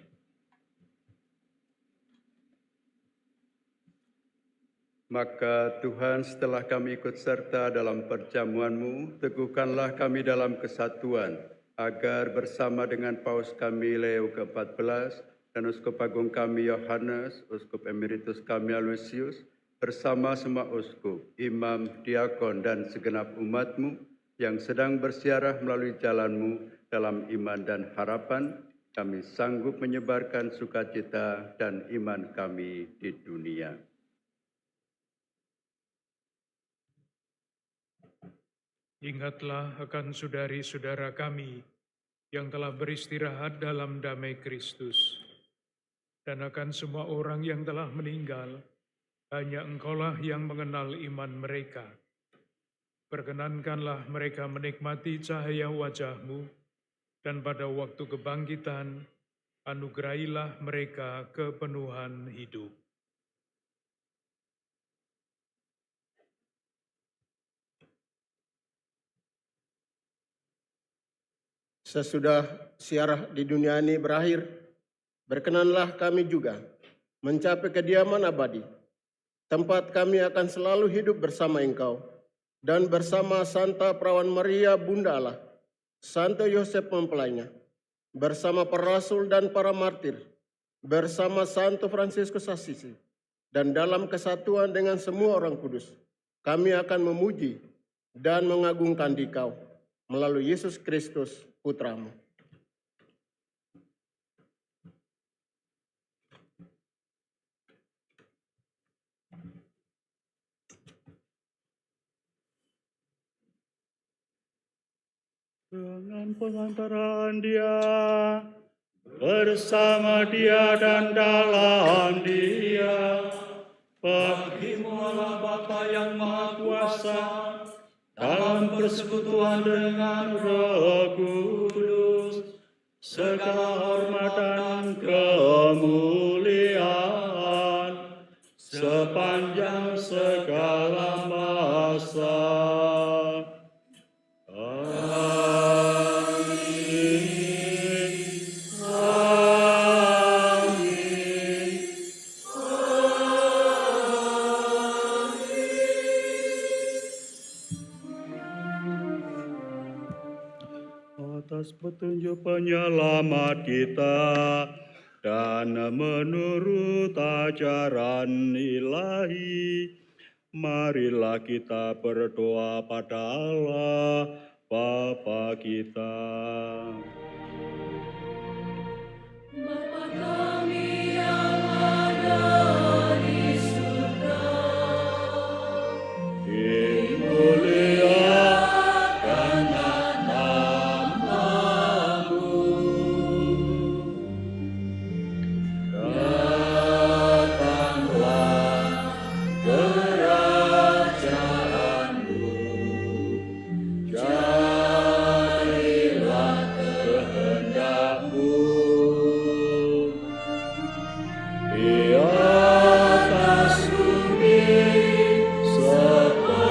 Maka Tuhan, setelah kami ikut serta dalam perjamuan-Mu, teguhkanlah kami dalam kesatuan, agar bersama dengan Paus kami Leo ke-14 dan Uskup Agung kami Yohanes, Uskup Emeritus kami Aloysius, bersama semua uskup, imam, diakon, dan segenap umat-Mu yang sedang bersiarah melalui jalan-Mu dalam iman dan harapan, kami sanggup menyebarkan sukacita dan iman kami di dunia. Ingatlah akan saudari-saudara kami yang telah beristirahat dalam damai Kristus, dan akan semua orang yang telah meninggal, hanya Engkaulah yang mengenal iman mereka. Perkenankanlah mereka menikmati cahaya wajah-Mu, dan pada waktu kebangkitan, anugerahilah mereka kepenuhan hidup. Sesudah siarah di dunia ini berakhir, berkenanlah kami juga mencapai kediaman abadi. Tempat kami akan selalu hidup bersama Engkau dan bersama Santa Perawan Maria Bunda Allah, Santo Yosef mempelainya, bersama para rasul dan para martir, bersama Santo Fransiskus Assisi, dan dalam kesatuan dengan semua orang kudus. Kami akan memuji dan mengagungkan Dikau melalui Yesus Kristus, Putra-Mu. Dengan pengantaran Dia, bersama Dia dan dalam Dia, bagimu Allah Bapa yang Maha Kuasa, dalam persekutuan dengan Roh Kudus, segala hormat dan kemuliaan sepanjang segala masa. Atas petunjuk penyelamat kita dan menurut ajaran ilahi, marilah kita berdoa pada Allah Bapa kita. Bapa kami yang ada di surga, dimuliakanlah namamu, datanglah kerajaanmu, jadilah kehendakmu di atas bumi seperti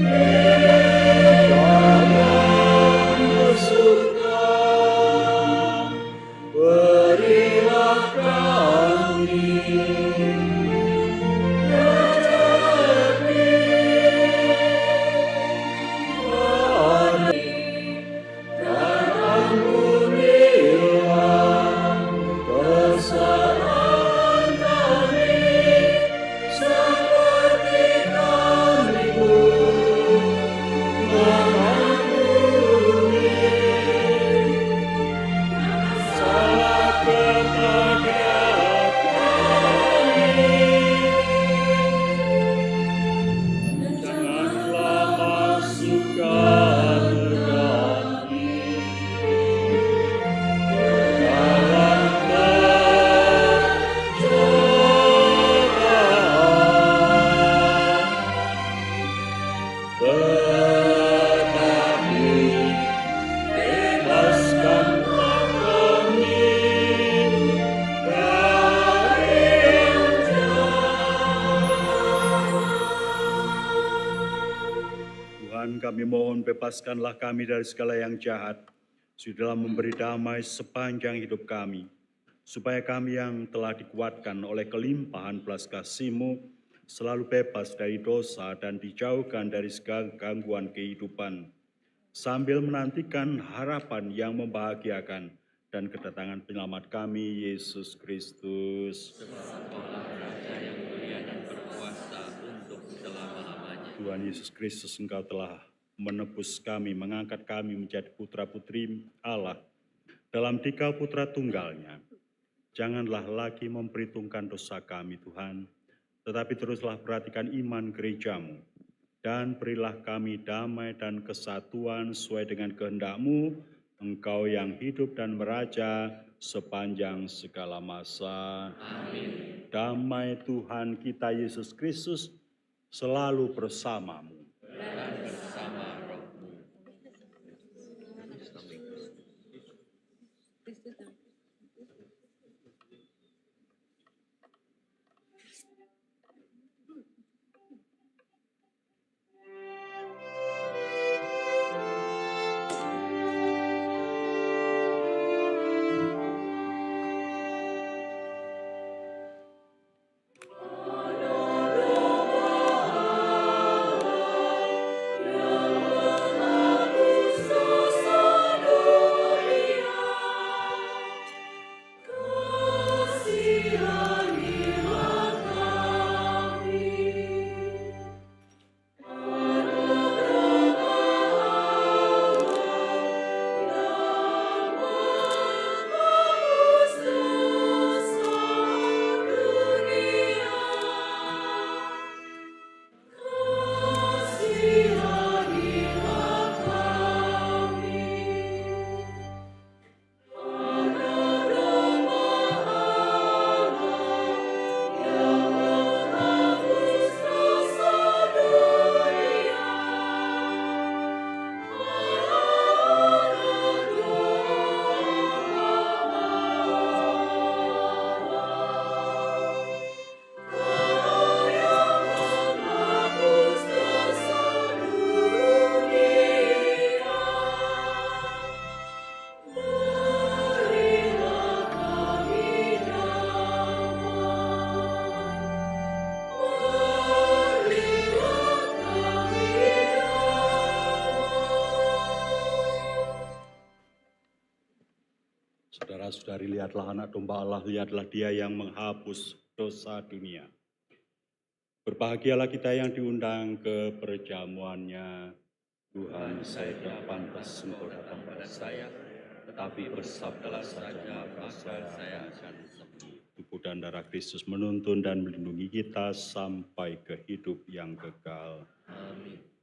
di dalam surga. Berilah kami rezeki dan ampunilah kesalahan kami seperti kami pun mengampuni salah kepada kami. Janganlah masukkan kami dalam pencobaan, tetapi bebaskanlah kami dari yang Tuhan, kami mohon bebaskanlah kami dari segala yang jahat, sudah memberi damai sepanjang hidup kami, supaya kami yang telah dikuatkan oleh kelimpahan belas kasih-Mu selalu bebas dari dosa dan dijauhkan dari segala gangguan kehidupan, sambil menantikan harapan yang membahagiakan dan kedatangan penyelamat kami, Yesus Kristus. Tuhan Yesus Kristus, Engkau telah menebus kami, mengangkat kami menjadi putra-putri Allah dalam Dikau Putra Tunggalnya. Janganlah lagi memperhitungkan dosa kami, Tuhan, tetapi teruslah perhatikan iman gereja-Mu, dan berilah kami damai dan kesatuan sesuai dengan kehendak-Mu, Engkau yang hidup dan meraja sepanjang segala masa. Amin. Damai Tuhan kita Yesus Kristus selalu bersamamu. Dan bersama rohmu. Saudara-saudari, lihatlah anak domba Allah, lihatlah dia yang menghapus dosa dunia. Berbahagialah kita yang diundang ke perjamuannya. Tuhan, saya tidak pantas engkau datang pada saya, tetapi bersabdalah saja maka saya akan sembuh. Tubuh dan darah Kristus menuntun dan melindungi kita sampai ke hidup yang kekal. Amin.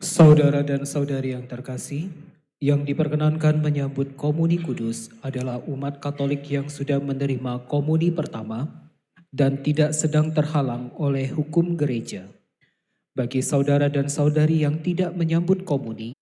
Saudara dan saudari yang terkasih, yang diperkenankan menyambut komuni kudus adalah umat Katolik yang sudah menerima komuni pertama dan tidak sedang terhalang oleh hukum gereja. Bagi saudara dan saudari yang tidak menyambut komuni,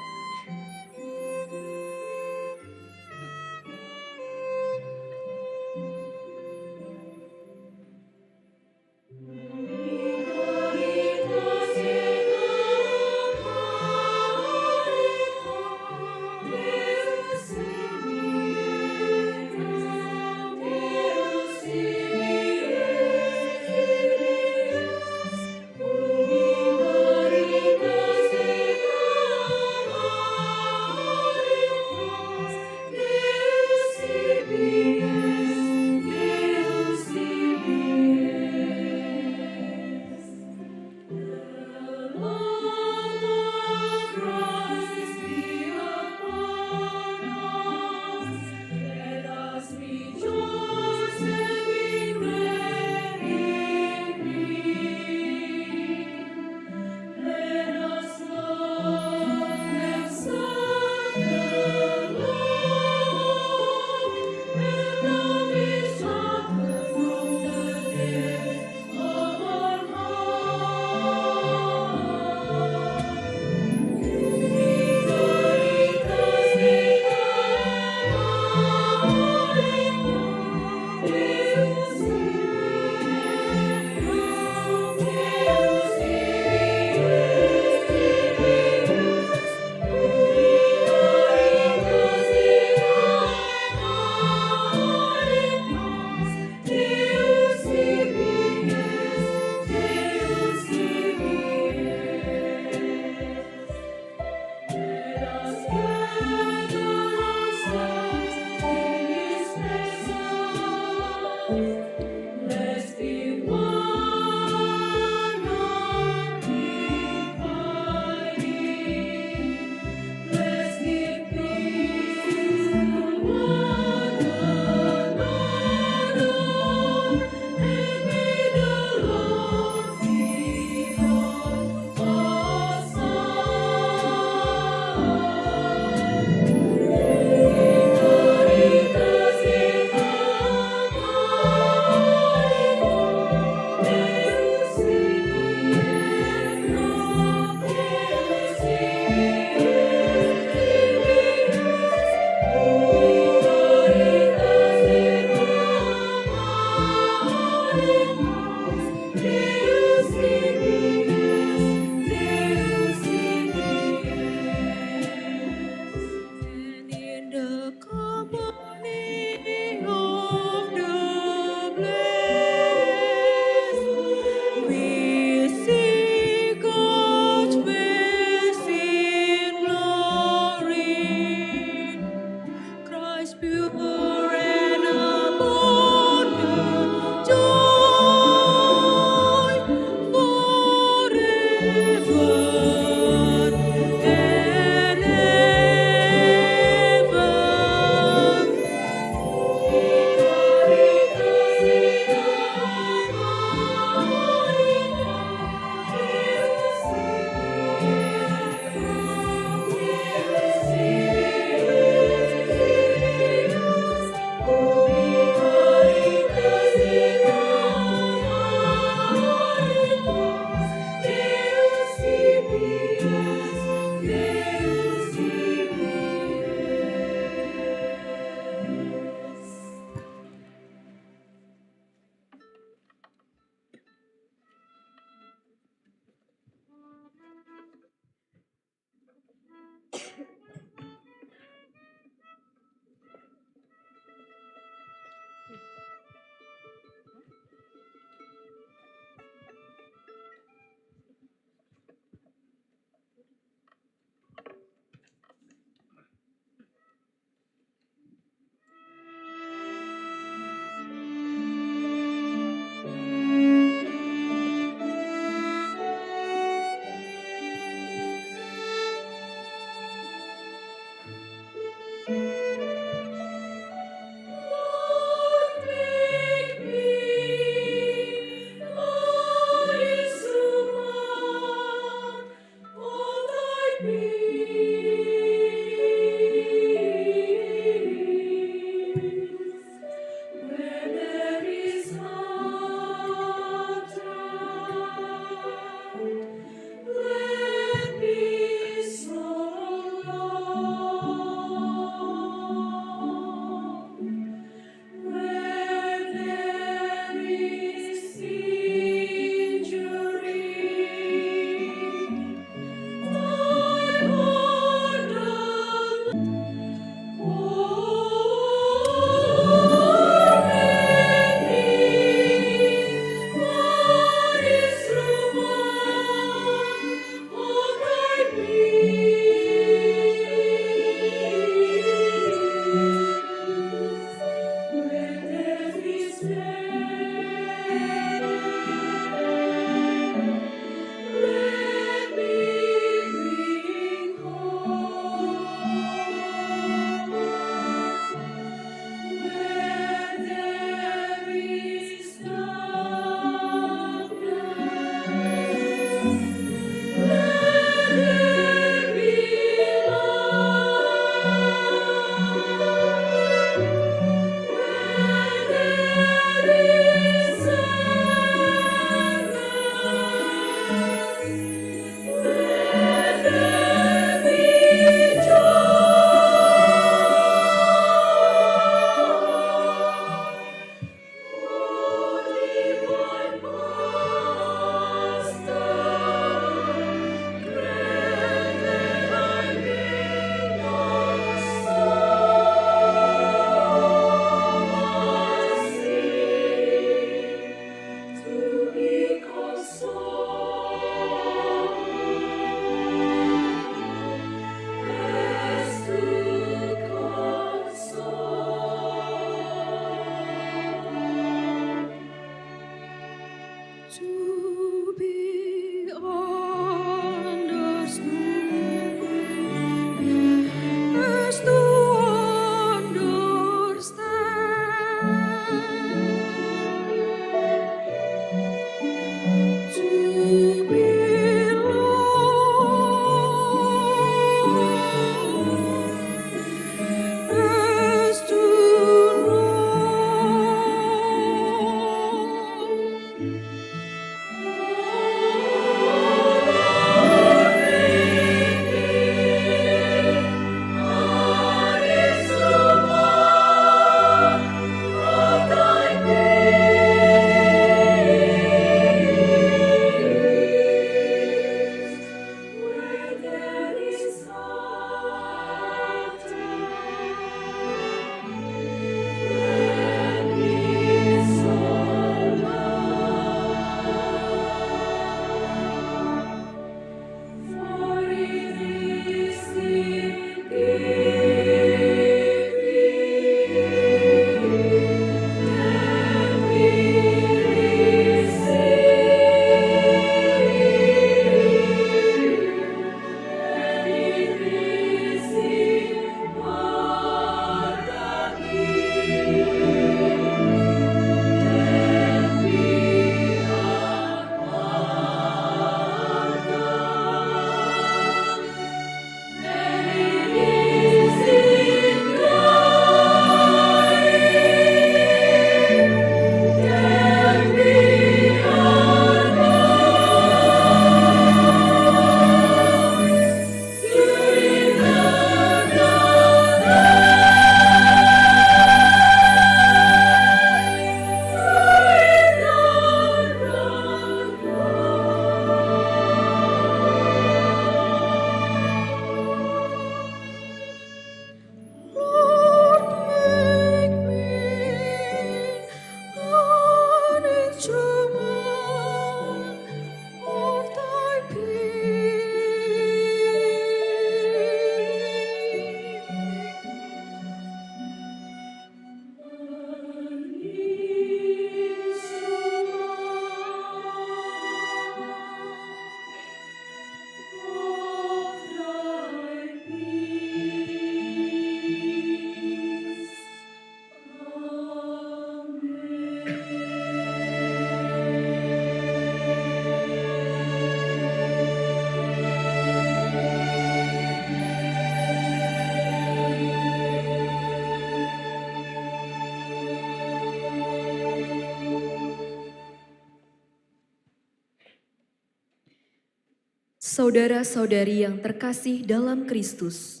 Saudara-saudari yang terkasih dalam Kristus,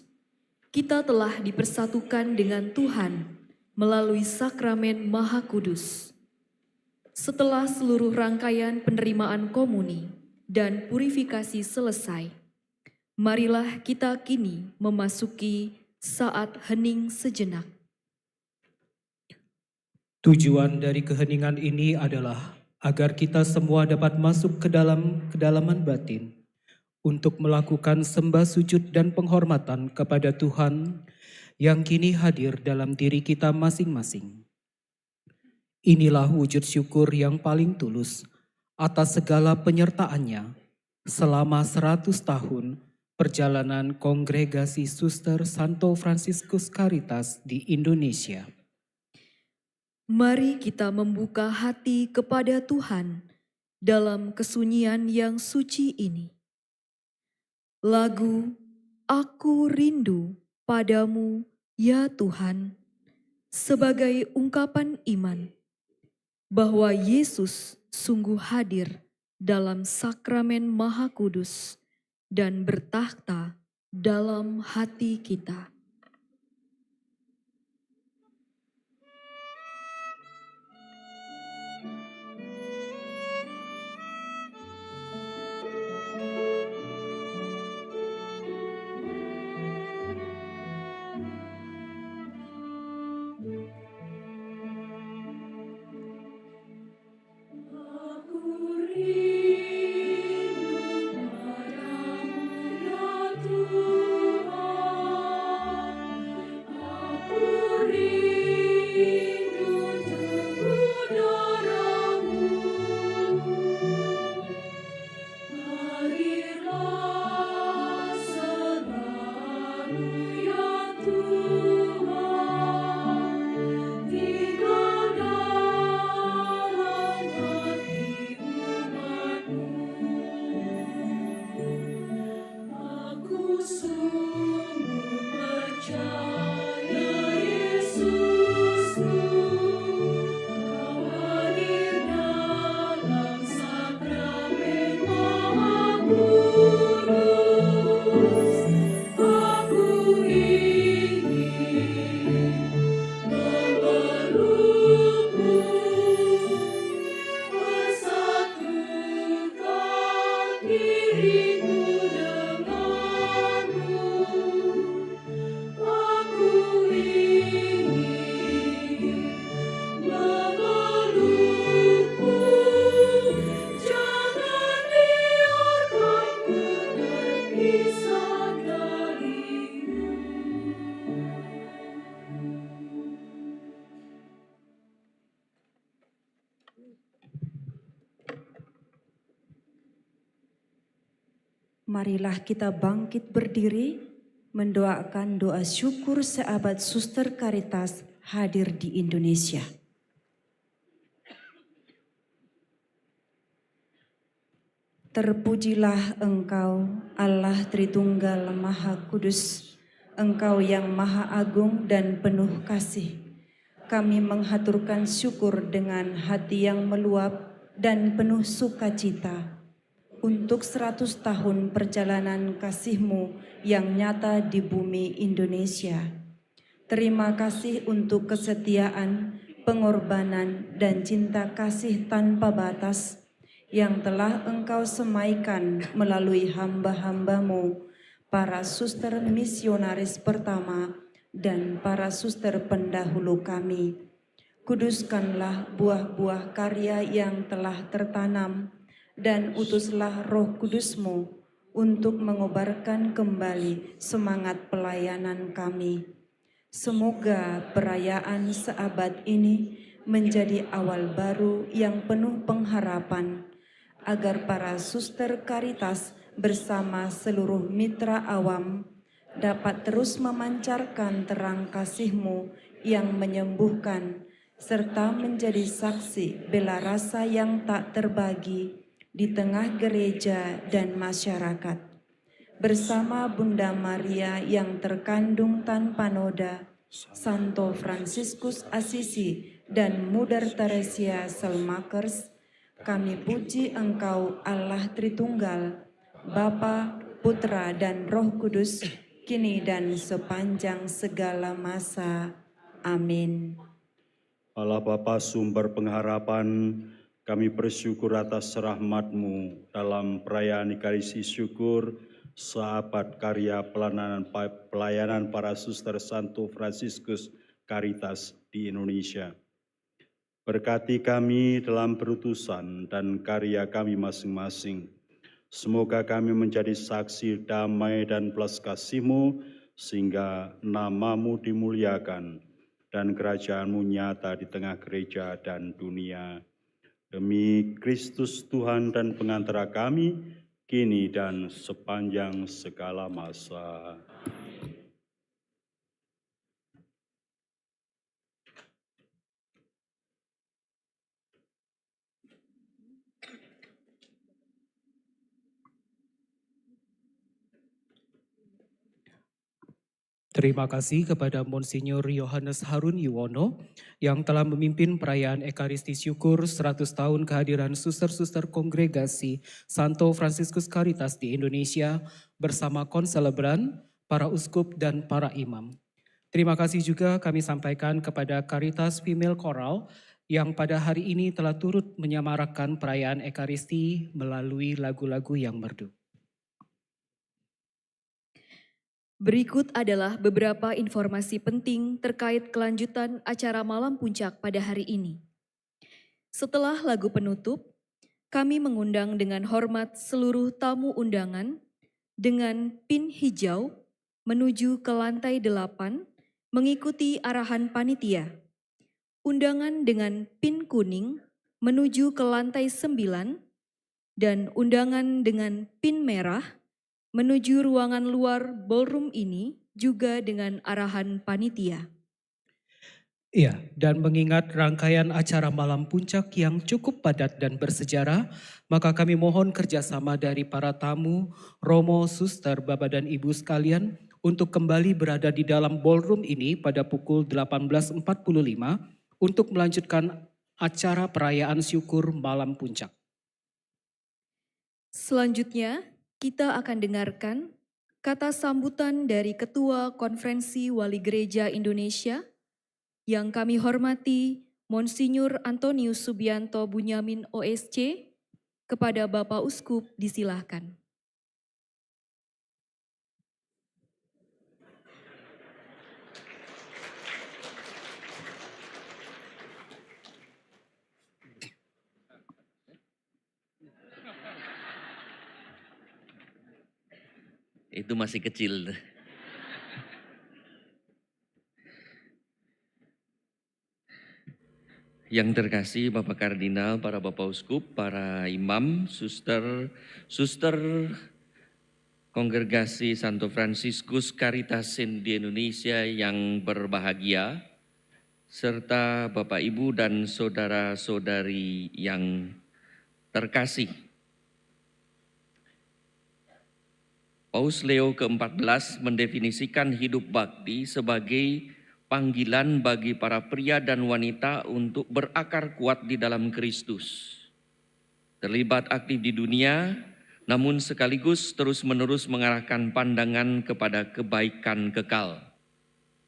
kita telah dipersatukan dengan Tuhan melalui sakramen Maha Kudus. Setelah seluruh rangkaian penerimaan komuni dan purifikasi selesai, marilah kita kini memasuki saat hening sejenak. Tujuan dari keheningan ini adalah agar kita semua dapat masuk ke dalam kedalaman batin untuk melakukan sembah sujud dan penghormatan kepada Tuhan yang kini hadir dalam diri kita masing-masing. Inilah wujud syukur yang paling tulus atas segala penyertaannya selama 100 tahun perjalanan Kongregasi Suster Santo Franciscus Caritas di Indonesia. Mari kita membuka hati kepada Tuhan dalam kesunyian yang suci ini. Lagu Aku Rindu Padamu, ya Tuhan, sebagai ungkapan iman bahwa Yesus sungguh hadir dalam sakramen Maha Kudus dan bertakhta dalam hati kita. Marilah kita bangkit berdiri, mendoakan doa syukur seabad Suster Caritas hadir di Indonesia. Terpujilah Engkau, Allah Tritunggal Maha Kudus, Engkau yang Maha Agung dan penuh kasih. Kami menghaturkan syukur dengan hati yang meluap dan penuh sukacita untuk 100 tahun perjalanan kasih-Mu yang nyata di bumi Indonesia. Terima kasih untuk kesetiaan, pengorbanan, dan cinta kasih tanpa batas yang telah Engkau semaikan melalui hamba-hamba-Mu, para suster misionaris pertama dan para suster pendahulu kami. Kuduskanlah buah-buah karya yang telah tertanam, dan utuslah Roh Kudus-Mu untuk mengobarkan kembali semangat pelayanan kami. Semoga perayaan seabad ini menjadi awal baru yang penuh pengharapan, agar para suster Caritas bersama seluruh mitra awam dapat terus memancarkan terang kasih-Mu yang menyembuhkan, serta menjadi saksi bela rasa yang tak terbagi di tengah gereja dan masyarakat. Bersama Bunda Maria yang terkandung tanpa noda, Santo Franciscus Assisi dan Mother Teresa Selmakers, kami puji Engkau Allah Tritunggal, Bapa, Putra, dan Roh Kudus, kini dan sepanjang segala masa. Amin. Allah Bapa sumber pengharapan, kami bersyukur atas rahmat-Mu dalam perayaan Ekaristi Syukur seabad karya pelayanan para suster Santo Fransiskus Caritas di Indonesia. Berkati kami dalam berutusan dan karya kami masing-masing. Semoga kami menjadi saksi damai dan belas kasih-Mu sehingga nama-Mu dimuliakan dan kerajaan-Mu nyata di tengah gereja dan dunia. Demi Kristus Tuhan dan pengantara kami, kini dan sepanjang segala masa. Terima kasih kepada Monsinyur Yohanes Harun Yuwono yang telah memimpin perayaan Ekaristi Syukur 100 tahun kehadiran suster-suster kongregasi Santo Fransiskus Caritas di Indonesia bersama konselebran, para uskup, dan para imam. Terima kasih juga kami sampaikan kepada Caritas Female Choral yang pada hari ini telah turut menyemarakan perayaan Ekaristi melalui lagu-lagu yang merdu. Berikut adalah beberapa informasi penting terkait kelanjutan acara Malam Puncak pada hari ini. Setelah lagu penutup, kami mengundang dengan hormat seluruh tamu undangan dengan pin hijau menuju ke lantai 8 mengikuti arahan panitia. Undangan dengan pin kuning menuju ke lantai 9 dan undangan dengan pin merah menuju ruangan luar ballroom ini juga dengan arahan panitia. Iya, dan mengingat rangkaian acara Malam Puncak yang cukup padat dan bersejarah, maka kami mohon kerjasama dari para tamu, romo, suster, bapak dan ibu sekalian untuk kembali berada di dalam ballroom ini pada pukul 18.45 untuk melanjutkan acara perayaan syukur Malam Puncak. Selanjutnya, kita akan dengarkan kata sambutan dari Ketua Konferensi Wali Gereja Indonesia yang kami hormati Monsinyur Antonius Subianto Bunyamin OSC. Kepada Bapak Uskup disilahkan. Itu masih kecil. Yang terkasih Bapak Kardinal, para Bapak Uskup, para imam, suster kongregasi Santo Fransiskus Caritas di Indonesia yang berbahagia, serta Bapak Ibu dan saudara-saudari yang terkasih. Paus Leo ke-14 mendefinisikan hidup bakti sebagai panggilan bagi para pria dan wanita untuk berakar kuat di dalam Kristus. Terlibat aktif di dunia, namun sekaligus terus-menerus mengarahkan pandangan kepada kebaikan kekal.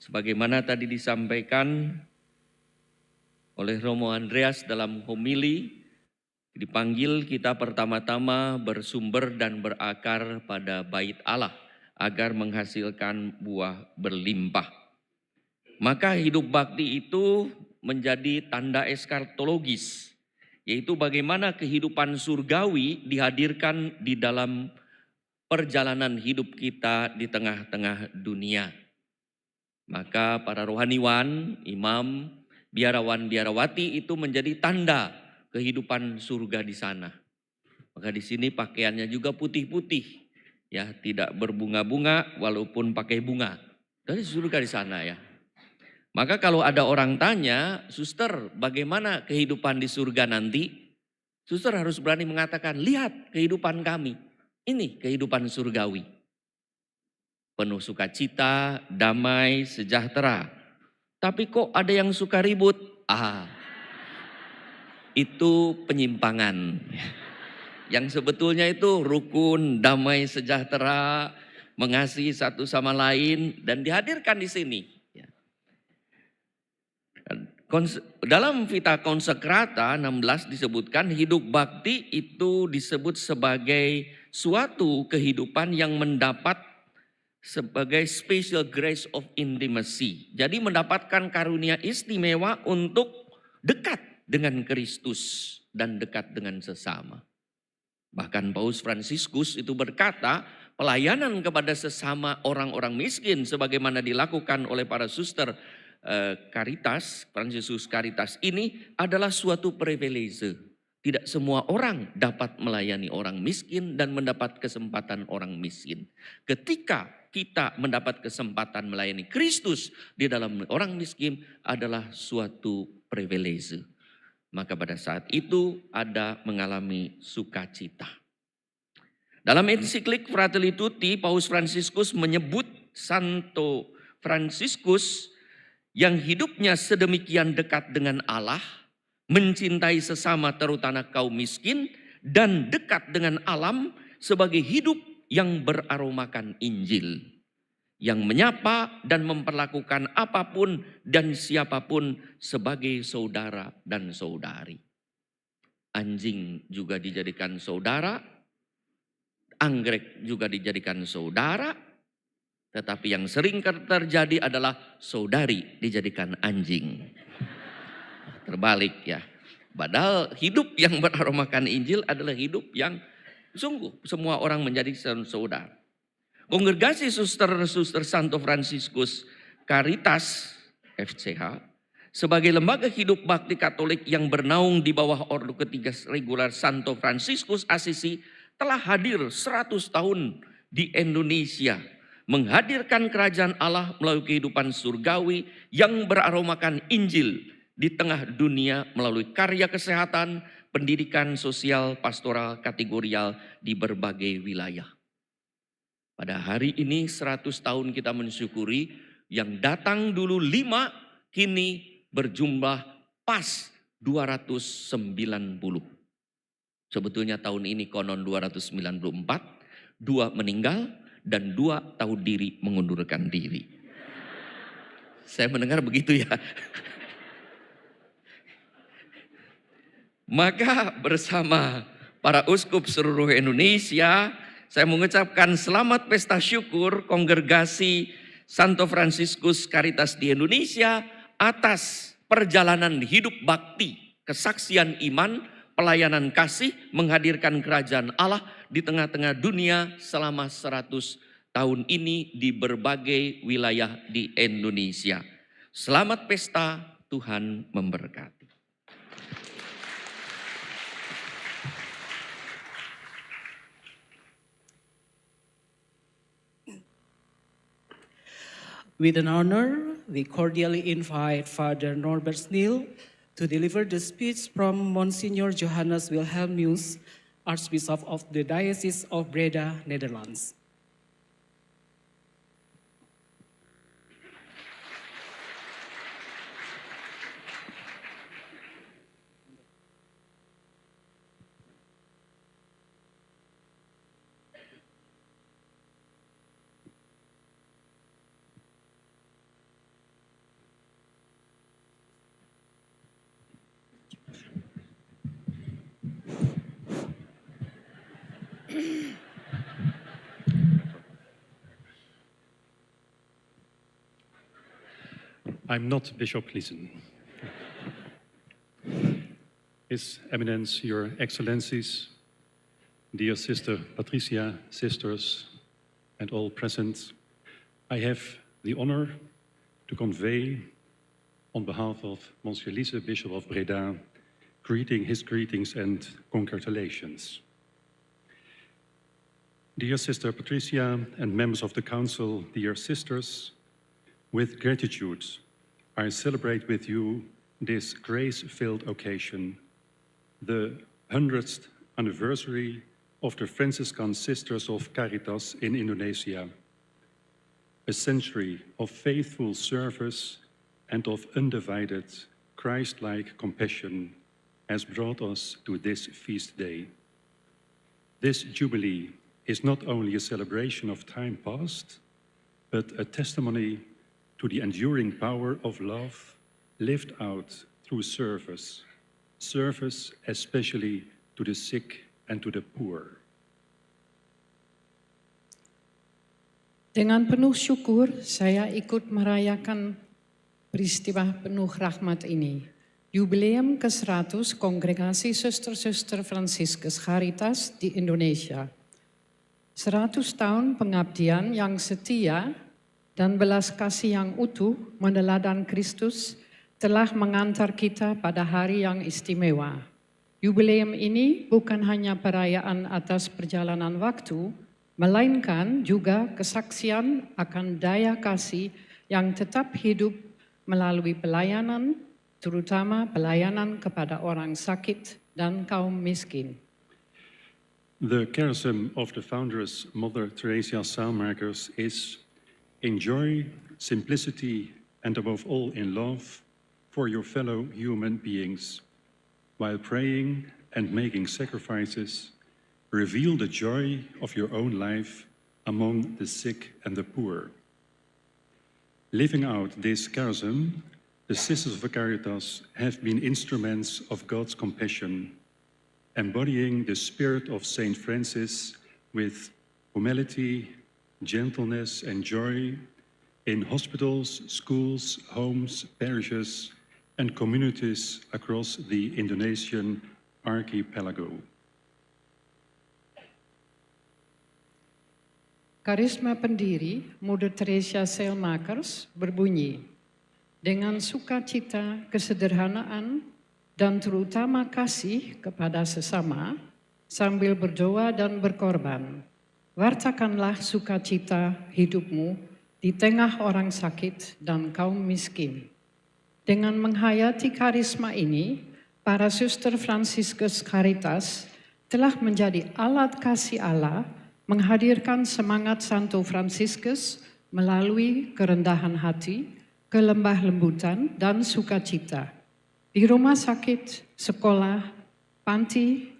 Sebagaimana tadi disampaikan oleh Romo Andreas dalam homili, dipanggil kita pertama-tama bersumber dan berakar pada bait Allah agar menghasilkan buah berlimpah. Maka hidup bakti itu menjadi tanda eskatologis, yaitu bagaimana kehidupan surgawi dihadirkan di dalam perjalanan hidup kita di tengah-tengah dunia. Maka para rohaniwan, imam, biarawan, biarawati itu menjadi tanda kehidupan surga di sana. Maka di sini pakaiannya juga putih-putih, ya, tidak berbunga-bunga walaupun pakai bunga. Dari surga di sana ya. Maka kalau ada orang tanya, suster, bagaimana kehidupan di surga nanti? Suster harus berani mengatakan, lihat kehidupan kami. Ini kehidupan surgawi. Penuh sukacita, damai, sejahtera. Tapi kok ada yang suka ribut? Itu penyimpangan. yang sebetulnya itu rukun, damai, sejahtera, mengasihi satu sama lain, dan dihadirkan di sini. Dalam Vita Consecrata 16 disebutkan hidup bakti itu disebut sebagai suatu kehidupan yang mendapat sebagai special grace of intimacy. Jadi mendapatkan karunia istimewa untuk dekat dengan Kristus dan dekat dengan sesama. Bahkan Paus Fransiskus itu berkata, pelayanan kepada sesama orang-orang miskin sebagaimana dilakukan oleh para suster Caritas, Fransiskus Caritas ini adalah suatu privilege. Tidak semua orang dapat melayani orang miskin dan mendapat kesempatan orang miskin. Ketika kita mendapat kesempatan melayani Kristus di dalam orang miskin adalah suatu privilege. Maka pada saat itu ada mengalami sukacita. Dalam ensiklik Fratelli Tutti, Paus Fransiskus menyebut Santo Fransiskus yang hidupnya sedemikian dekat dengan Allah, mencintai sesama terutama kaum miskin, dan dekat dengan alam sebagai hidup yang beraromakan Injil. Yang menyapa dan memperlakukan apapun dan siapapun sebagai saudara dan saudari. Anjing juga dijadikan saudara, anggrek juga dijadikan saudara, tetapi yang sering terjadi adalah saudari dijadikan anjing. Terbalik ya. Padahal hidup yang beraromakan Injil adalah hidup yang sungguh semua orang menjadi saudara. Kongregasi Suster-Suster Santo Fransiskus Caritas FCH sebagai lembaga hidup bakti Katolik yang bernaung di bawah Ordo Ketiga Regular Santo Fransiskus Assisi telah hadir 100 tahun di Indonesia, menghadirkan kerajaan Allah melalui kehidupan surgawi yang beraromakan Injil di tengah dunia melalui karya kesehatan, pendidikan sosial, pastoral, kategorial di berbagai wilayah. Pada hari ini 100 tahun kita mensyukuri yang datang dulu 5 kini berjumlah pas 290. Sebetulnya tahun ini konon 294, 2 meninggal dan 2 tahu diri mengundurkan diri. Saya mendengar begitu ya. Maka bersama para uskup seluruh Indonesia, saya mengucapkan selamat pesta syukur Kongregasi Santo Fransiskus Caritas di Indonesia atas perjalanan hidup bakti, kesaksian iman, pelayanan kasih, menghadirkan kerajaan Allah di tengah-tengah dunia selama 100 tahun ini di berbagai wilayah di Indonesia. Selamat pesta, Tuhan memberkati. With an honor, we cordially invite Father Norbert Sneel to deliver the speech from Monsignor Johannes Wilhelmus, Archbishop of the Diocese of Breda, Netherlands. I'm not Bishop Gleason. His Eminence, Your Excellencies, dear Sister Patricia, sisters, and all present, I have the honor to convey, on behalf of Monsieur Lise, Bishop of Breda, his greetings and congratulations. Dear Sister Patricia and members of the Council, dear sisters, with gratitude, I celebrate with you this grace-filled occasion, the 100th anniversary of the Franciscan Sisters of Caritas in Indonesia. A century of faithful service and of undivided, Christ-like compassion has brought us to this feast day. This Jubilee is not only a celebration of time past, but a testimony to the enduring power of love lived out through service, service especially to the sick and to the poor. Dengan penuh syukur, saya ikut merayakan peristiwa penuh rahmat ini. Jubileum ke-100 Kongregasi Suster-Suster Fransiskus Caritas di Indonesia. 100 tahun pengabdian yang setia dan belas kasih yang utuh meneladani Kristus telah mengantar kita pada hari yang istimewa. Jubileum ini bukan hanya perayaan atas perjalanan waktu, melainkan juga kesaksian akan daya kasih yang tetap hidup melalui pelayanan, terutama pelayanan kepada orang sakit dan kaum miskin. The charism of the foundress, Mother Teresa Salmakers, is in joy, simplicity, and above all in love for your fellow human beings, while praying and making sacrifices, reveal the joy of your own life among the sick and the poor. Living out this charism, the Sisters of Caritas have been instruments of God's compassion, embodying the spirit of Saint Francis with humility, gentleness, and joy in hospitals, schools, homes, parishes, and communities across the Indonesian archipelago. Karisma pendiri Mother Teresa Salmakers berbunyi, dengan sukacita, kesederhanaan, dan terutama kasih kepada sesama, sambil berdoa dan berkorban, wartakanlah sukacita hidupmu di tengah orang sakit dan kaum miskin. Dengan menghayati karisma ini, para suster Fransiskus Caritas telah menjadi alat kasih Allah menghadirkan semangat Santo Fransiskus melalui kerendahan hati, kelembah lembutan, dan sukacita. Di rumah sakit, sekolah, panti,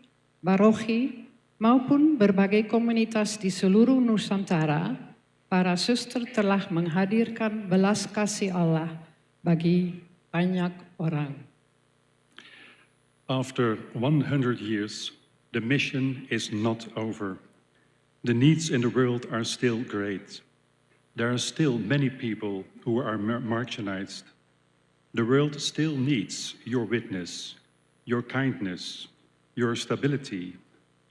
barohi, maupun berbagai komunitas di seluruh Nusantara, para suster telah menghadirkan belas kasih Allah bagi banyak orang. After 100 years, the mission is not over. The needs in the world are still great. There are still many people who are marginalized. The world still needs your witness, your kindness, your stability,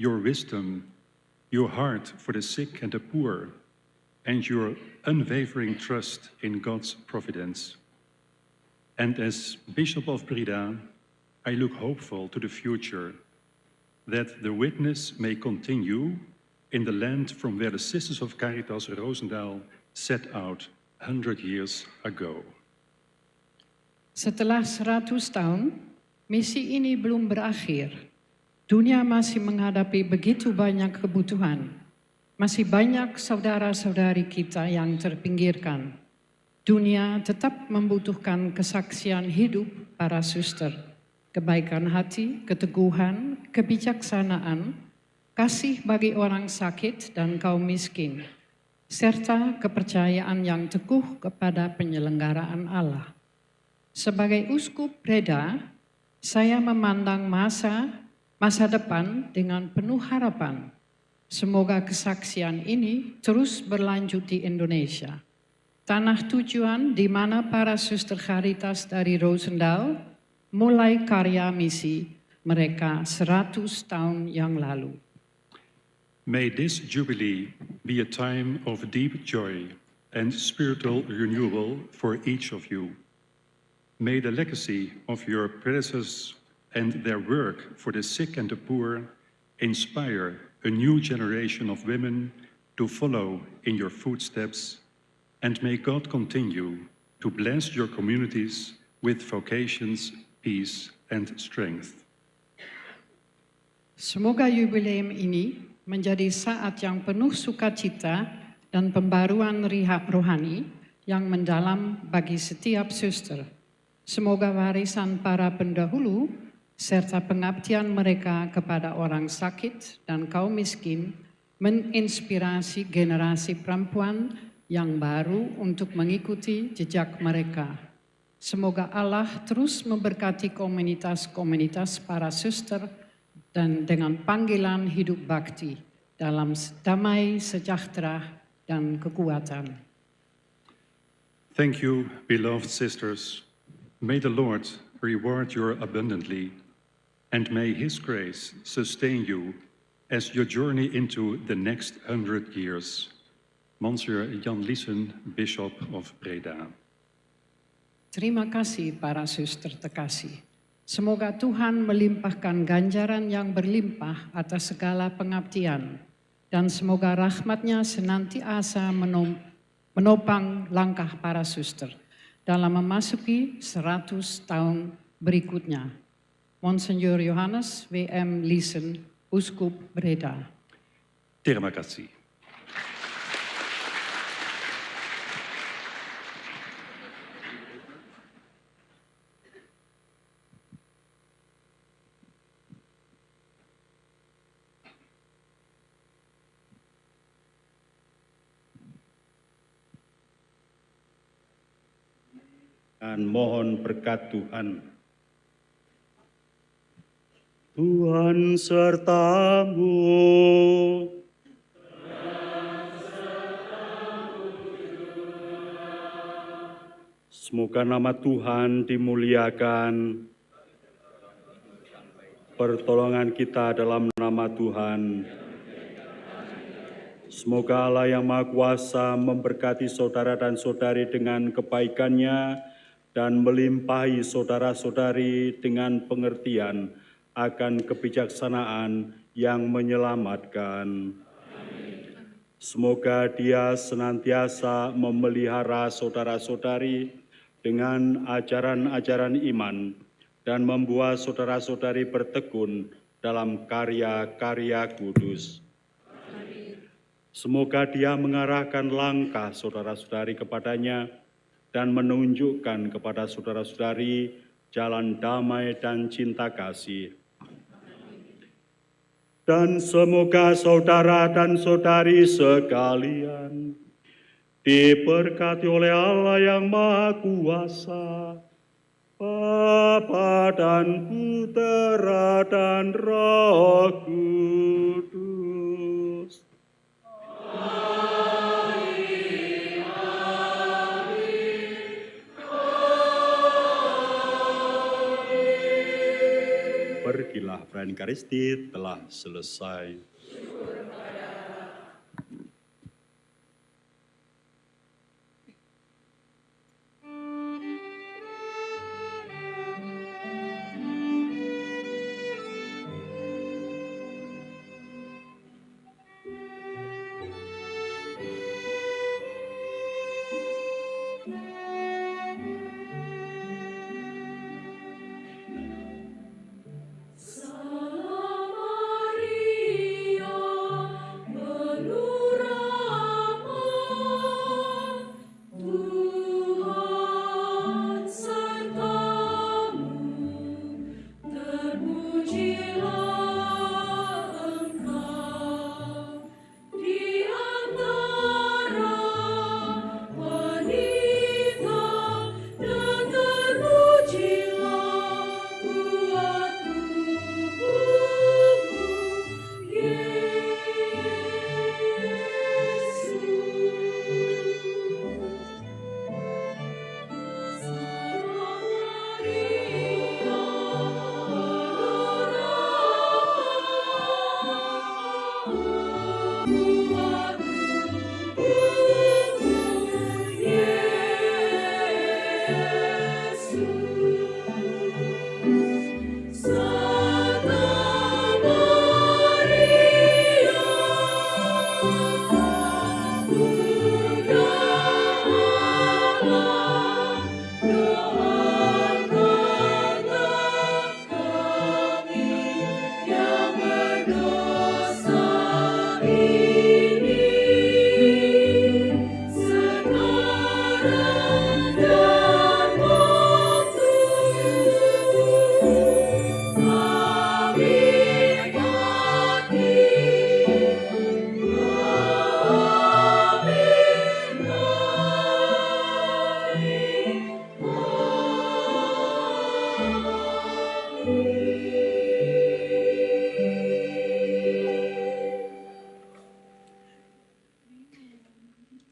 your wisdom, your heart for the sick and the poor, and your unwavering trust in God's providence. And as Bishop of Breda, I look hopeful to the future, that the witness may continue in the land from where the Sisters of Caritas Roosendaal set out 100 years ago. Setelah 100 tahun, misi ini belum berakhir. Dunia masih menghadapi begitu banyak kebutuhan. Masih banyak saudara-saudari kita yang terpinggirkan. Dunia tetap membutuhkan kesaksian hidup para suster, kebaikan hati, keteguhan, kebijaksanaan, kasih bagi orang sakit dan kaum miskin, serta kepercayaan yang teguh kepada penyelenggaraan Allah. Sebagai Uskup Breda, saya memandang masa depan dengan penuh harapan. Semoga kesaksian ini terus berlanjut di Indonesia, tanah tujuan di mana para suster Caritas dari Roosendaal mulai karya misi mereka 100 tahun yang lalu. May this Jubilee be a time of deep joy and spiritual renewal for each of you. May the legacy of your predecessors and their work for the sick and the poor inspire a new generation of women to follow in your footsteps, and may God continue to bless your communities with vocations, peace, and strength. Semoga jubileum ini menjadi saat yang penuh sukacita dan pembaruan rohani yang mendalam bagi setiap suster. Semoga warisan para pendahulu serta pengabdian mereka kepada orang sakit dan kaum miskin, menginspirasi generasi perempuan yang baru untuk mengikuti jejak mereka. Semoga Allah terus memberkati komunitas-komunitas para suster dan dengan panggilan hidup bakti dalam damai, sejahtera, dan kekuatan. Thank you, beloved sisters. May the Lord reward you abundantly, and may His grace sustain you as you journey into the next 100 years. Monsieur Jan Liesen, Bishop of Breda. Terima kasih para suster terkasih. Semoga Tuhan melimpahkan ganjaran yang berlimpah atas segala pengabdian, dan semoga rahmat-Nya senantiasa menopang langkah para suster dalam memasuki 100 tahun berikutnya. Monsignor Johannes W.M. Liesen, Uskup Breda. Terima kasih. Dan mohon berkat Tuhan. Tuhan sertamu. Semoga nama Tuhan dimuliakan. Pertolongan kita dalam nama Tuhan. Semoga Allah yang Maha Kuasa memberkati saudara dan saudari dengan kebaikan-Nya dan melimpahi saudara-saudari dengan pengertian akan kebijaksanaan yang menyelamatkan. Semoga Dia senantiasa memelihara saudara-saudari dengan ajaran-ajaran iman dan membuat saudara-saudari bertekun dalam karya-karya kudus. Semoga Dia mengarahkan langkah saudara-saudari kepadanya dan menunjukkan kepada saudara-saudari jalan damai dan cinta kasih. Dan semoga saudara dan saudari sekalian diberkati oleh Allah yang Maha Kuasa, Bapa dan Putera dan Roh Kudus. Pergilah, perayaan Ekaristi telah selesai. Salam Maria.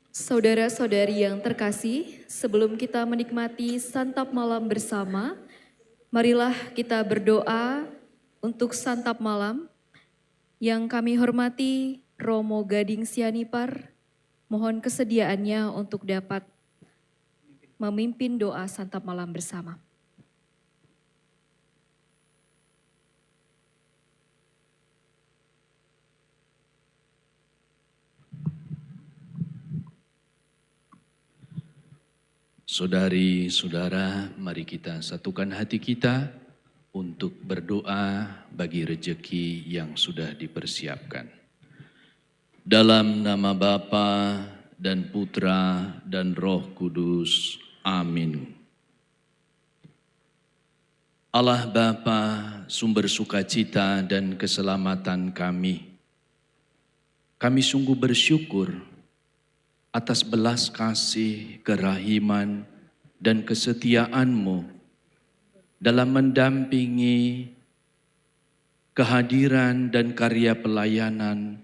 Saudara-saudari yang terkasih, sebelum kita menikmati santap malam bersama, marilah kita berdoa untuk santap malam. Yang kami hormati Romo Gading Sianipar, mohon kesediaannya untuk dapat memimpin doa santap malam bersama. Saudari-saudara, mari kita satukan hati kita untuk berdoa bagi rejeki yang sudah dipersiapkan. Dalam nama Bapa dan Putra dan Roh Kudus. Amin. Allah Bapa, sumber sukacita dan keselamatan kami sungguh bersyukur atas belas kasih, kerahiman, dan kesetiaan-Mu dalam mendampingi kehadiran dan karya pelayanan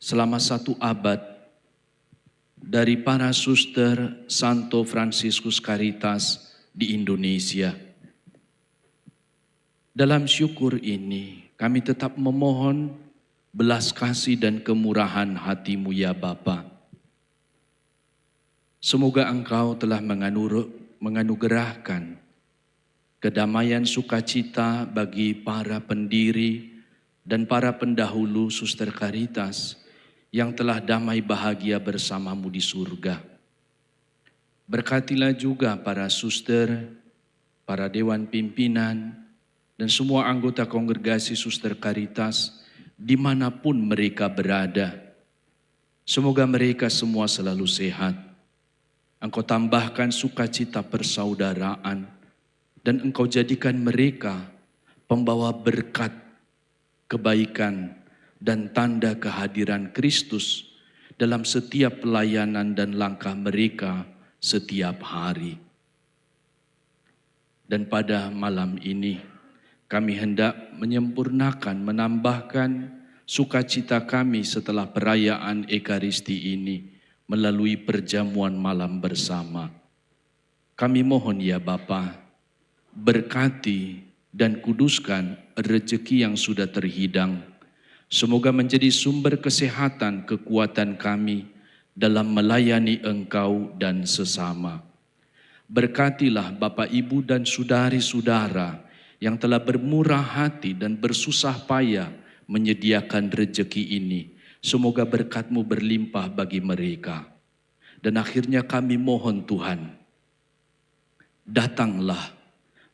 selama 1 abad dari para suster Santo Fransiskus Caritas di Indonesia. Dalam syukur ini, kami tetap memohon belas kasih dan kemurahan hati-Mu ya Bapa. Semoga Engkau telah menganugerahkan kedamaian sukacita bagi para pendiri dan para pendahulu Suster Caritas yang telah damai bahagia bersama-Mu di surga. Berkatilah juga para suster, para dewan pimpinan, dan semua anggota kongregasi Suster Caritas dimanapun mereka berada. Semoga mereka semua selalu sehat. Engkau tambahkan sukacita persaudaraan, dan Engkau jadikan mereka pembawa berkat, kebaikan, dan tanda kehadiran Kristus dalam setiap pelayanan dan langkah mereka setiap hari. Dan pada malam ini, kami hendak menyempurnakan, menambahkan sukacita kami setelah perayaan Ekaristi ini melalui perjamuan malam bersama. Kami mohon ya Bapa, berkati dan kuduskan rezeki yang sudah terhidang. Semoga menjadi sumber kesehatan, kekuatan kami dalam melayani Engkau dan sesama. Berkatilah Bapak, Ibu, dan saudari-saudara yang telah bermurah hati dan bersusah payah menyediakan rezeki ini. Semoga berkat-Mu berlimpah bagi mereka. Dan akhirnya kami mohon Tuhan, datanglah,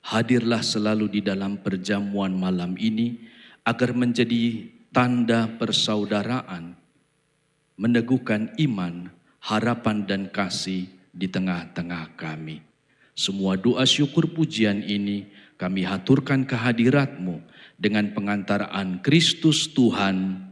hadirlah selalu di dalam perjamuan malam ini, agar menjadi tanda persaudaraan, meneguhkan iman, harapan dan kasih di tengah-tengah kami. Semua doa syukur pujian ini kami haturkan kehadirat-Mu dengan pengantaraan Kristus Tuhan,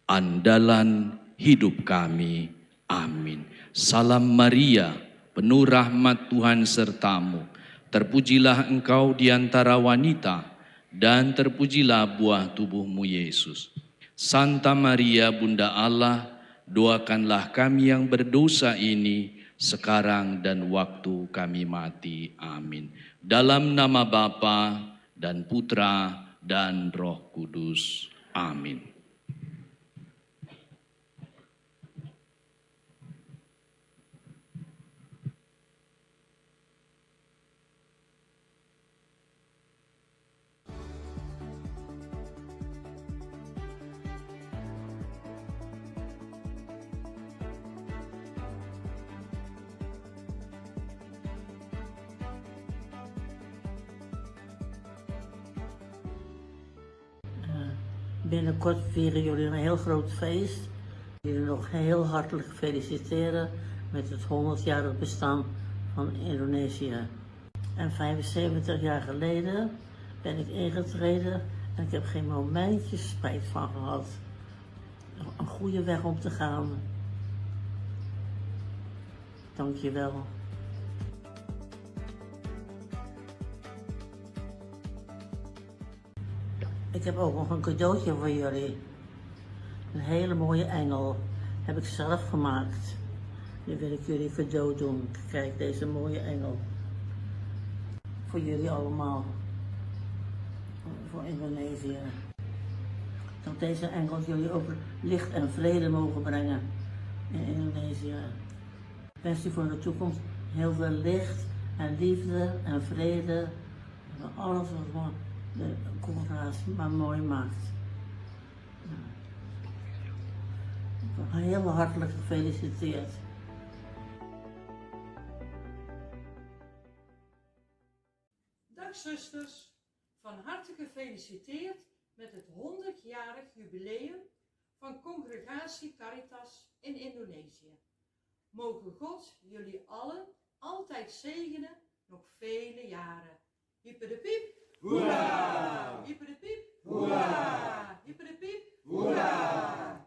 andalan hidup kami. Amin. Salam Maria, penuh rahmat Tuhan serta-Mu. Terpujilah Engkau di antara wanita, dan terpujilah buah tubuh-Mu Yesus. Santa Maria Bunda Allah, doakanlah kami yang berdosa ini, sekarang dan waktu kami mati. Amin. Dalam nama Bapa dan Putra dan Roh Kudus. Amin. Binnenkort vieren jullie een heel groot feest. Jullie nog heel hartelijk feliciteren met het 100-jarig bestaan van Indonesië. En 75 jaar geleden ben ik ingetreden en ik heb geen momentje spijt van gehad. Een goede weg om te gaan. Dank je wel. Ik heb ook nog een cadeautje voor jullie. Een hele mooie engel. Heb ik zelf gemaakt. Die wil ik jullie cadeau doen. Kijk, deze mooie engel. Voor jullie allemaal. Voor Indonesië. Dat deze engel jullie ook licht en vrede mogen brengen in Indonesië. Ik wens u voor de toekomst heel veel licht en liefde en vrede. En alles wat de coöperatie maar mooi maakt. Heel hartelijk gefeliciteerd. Dag zusters, van harte gefeliciteerd met het 100-jarig jubileum van Congregatie Caritas in Indonesië. Mogen God jullie allen altijd zegenen, nog vele jaren. Hyper de piep! Hoera! Hyper de piep! Hoera! Hyper de piep! Hoera!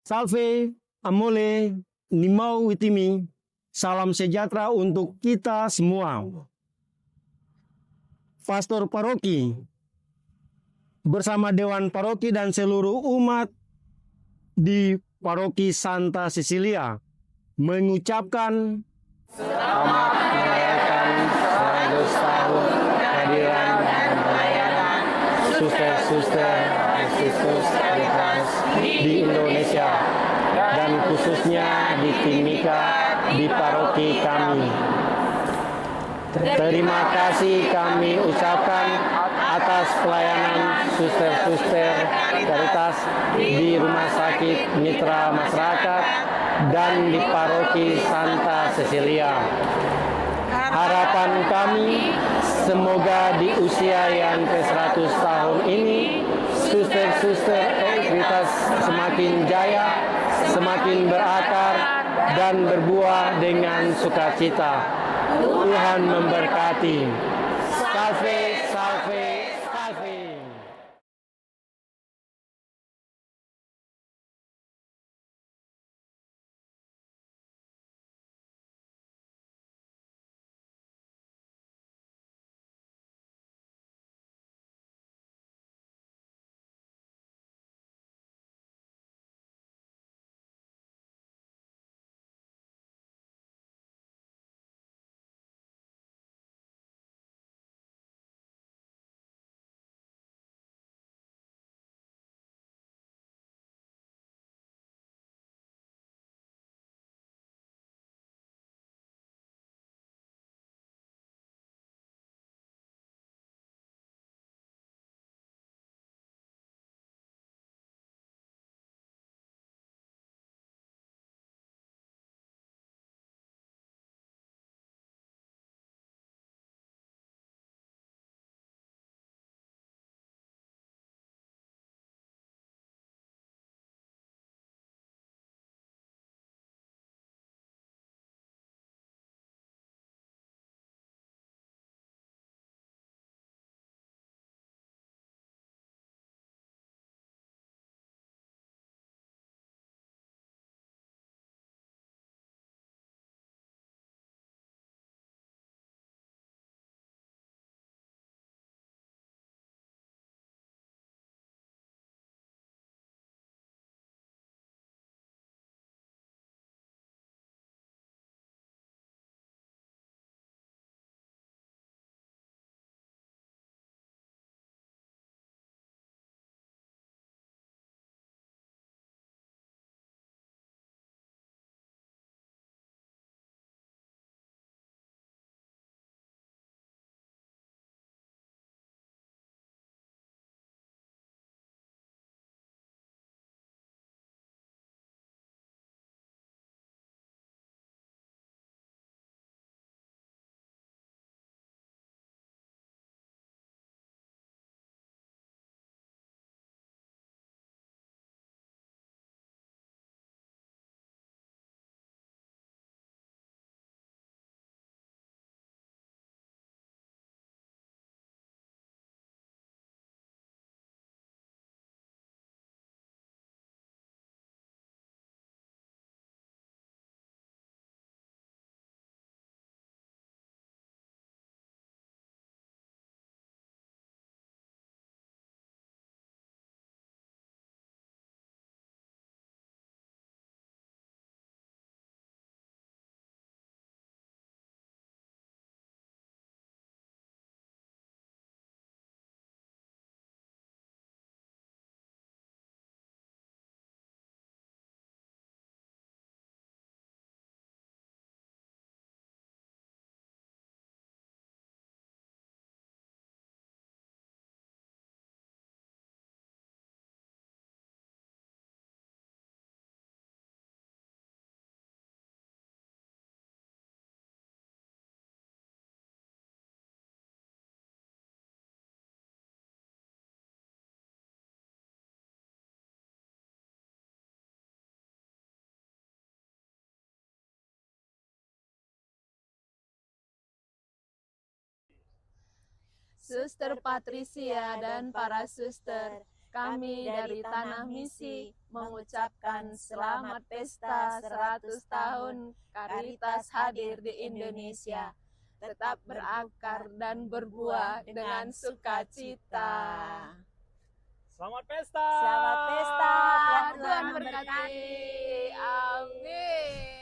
Salve, amole, nimau witimi, salam sejahtera untuk kita semua. Pastor Paroki bersama Dewan Paroki dan seluruh umat di Paroki Santa Cecilia mengucapkan selamat merayakan 100 tahun kehadiran dan pelayanan suster-suster Kristus Caritas di Indonesia dan khususnya di Timika di paroki kami. Terima kasih kami ucapkan atas pelayanan suster-suster Caritas di Rumah Sakit Mitra Masyarakat dan di Paroki Santa Cecilia. Harapan kami semoga di usia yang ke-100 tahun ini suster-suster Caritas semakin jaya, semakin berakar dan berbuah dengan sukacita. Tuhan memberkati. Salve, salve, salve. Suster Patricia dan para suster, kami dari Tanah Misi mengucapkan selamat pesta 100 tahun Caritas hadir di Indonesia. Tetap berakar dan berbuah dengan sukacita. Selamat pesta! Selamat pesta! Tuhan berkati. Amin.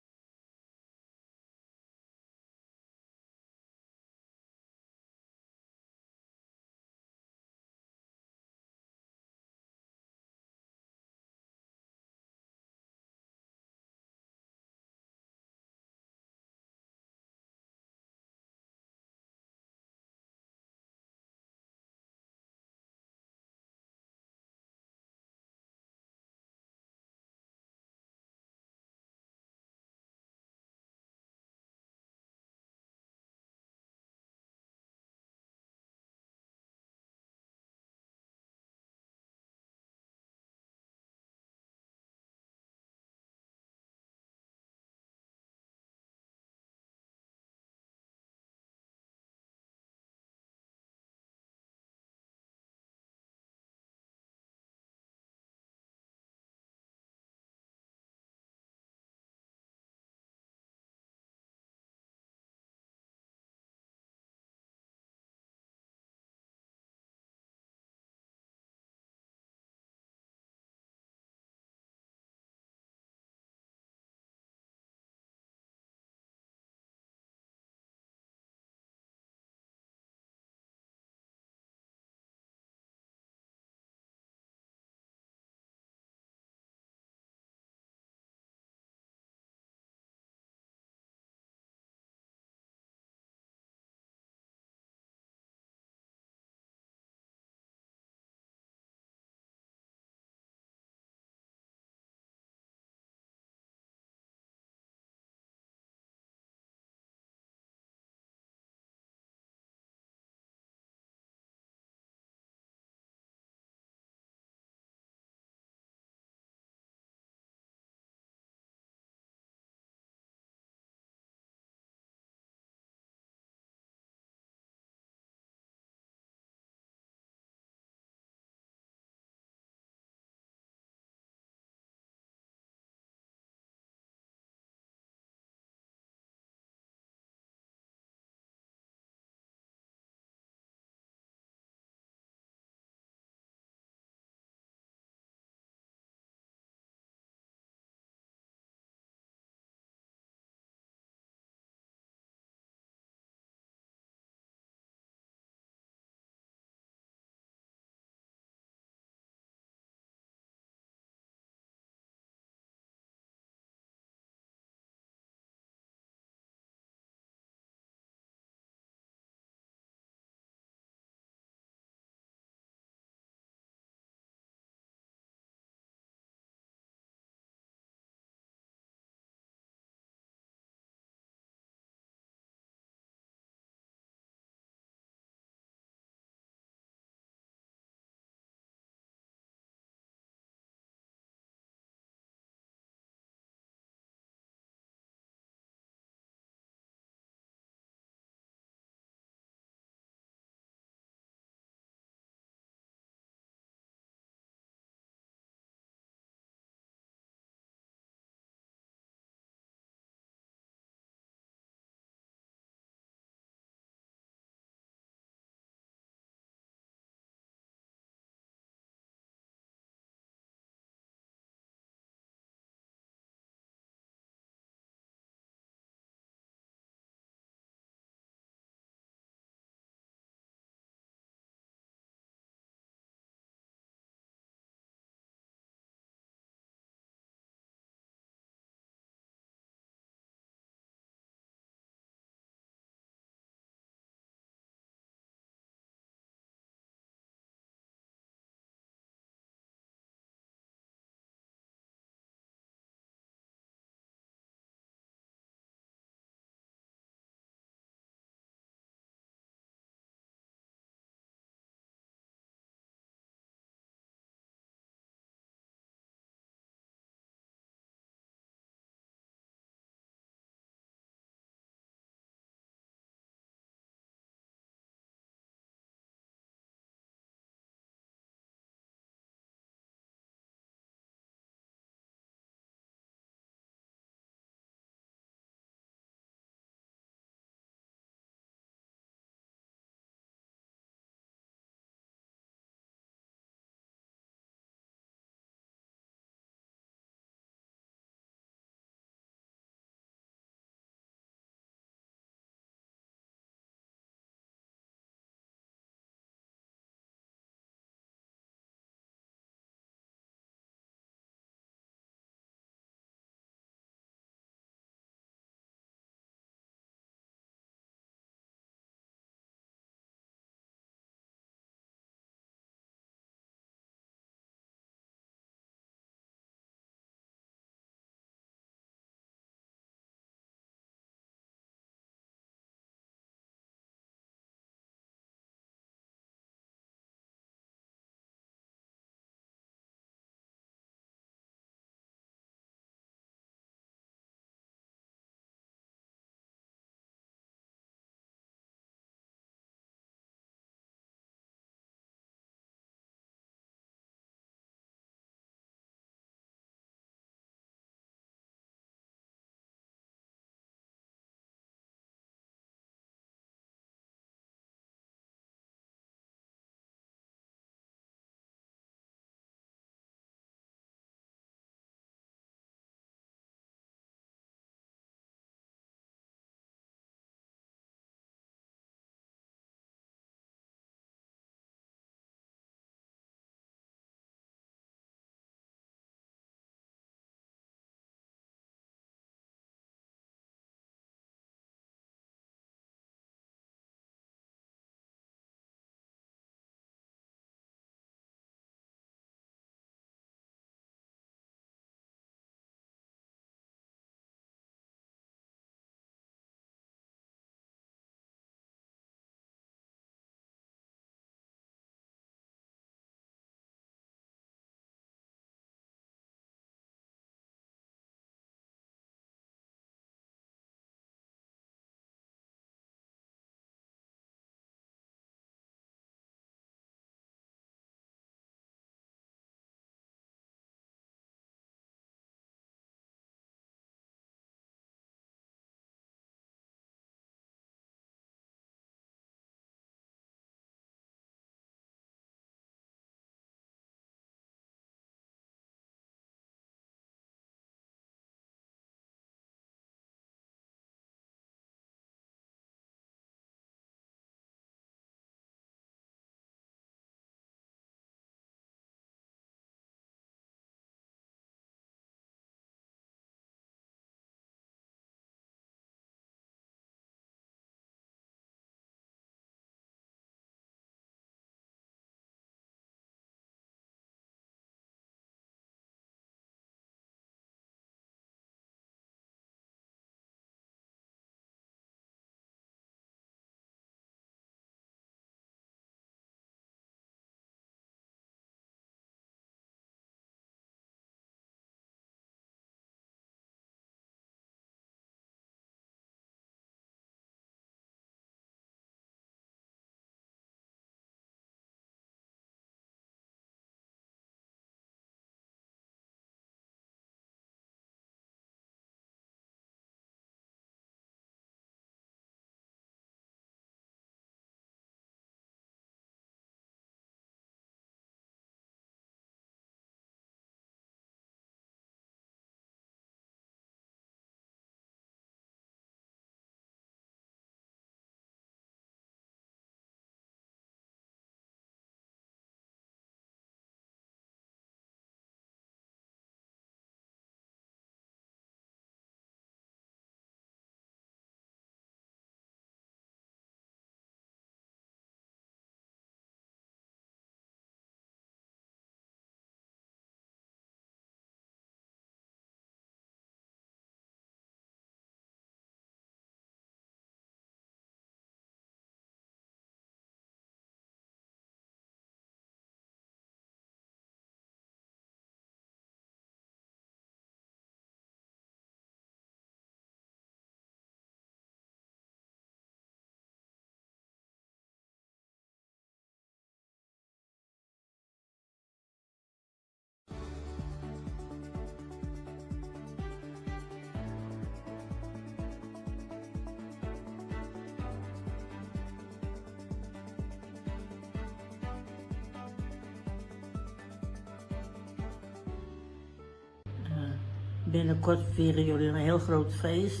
Binnenkort vieren jullie een heel groot feest.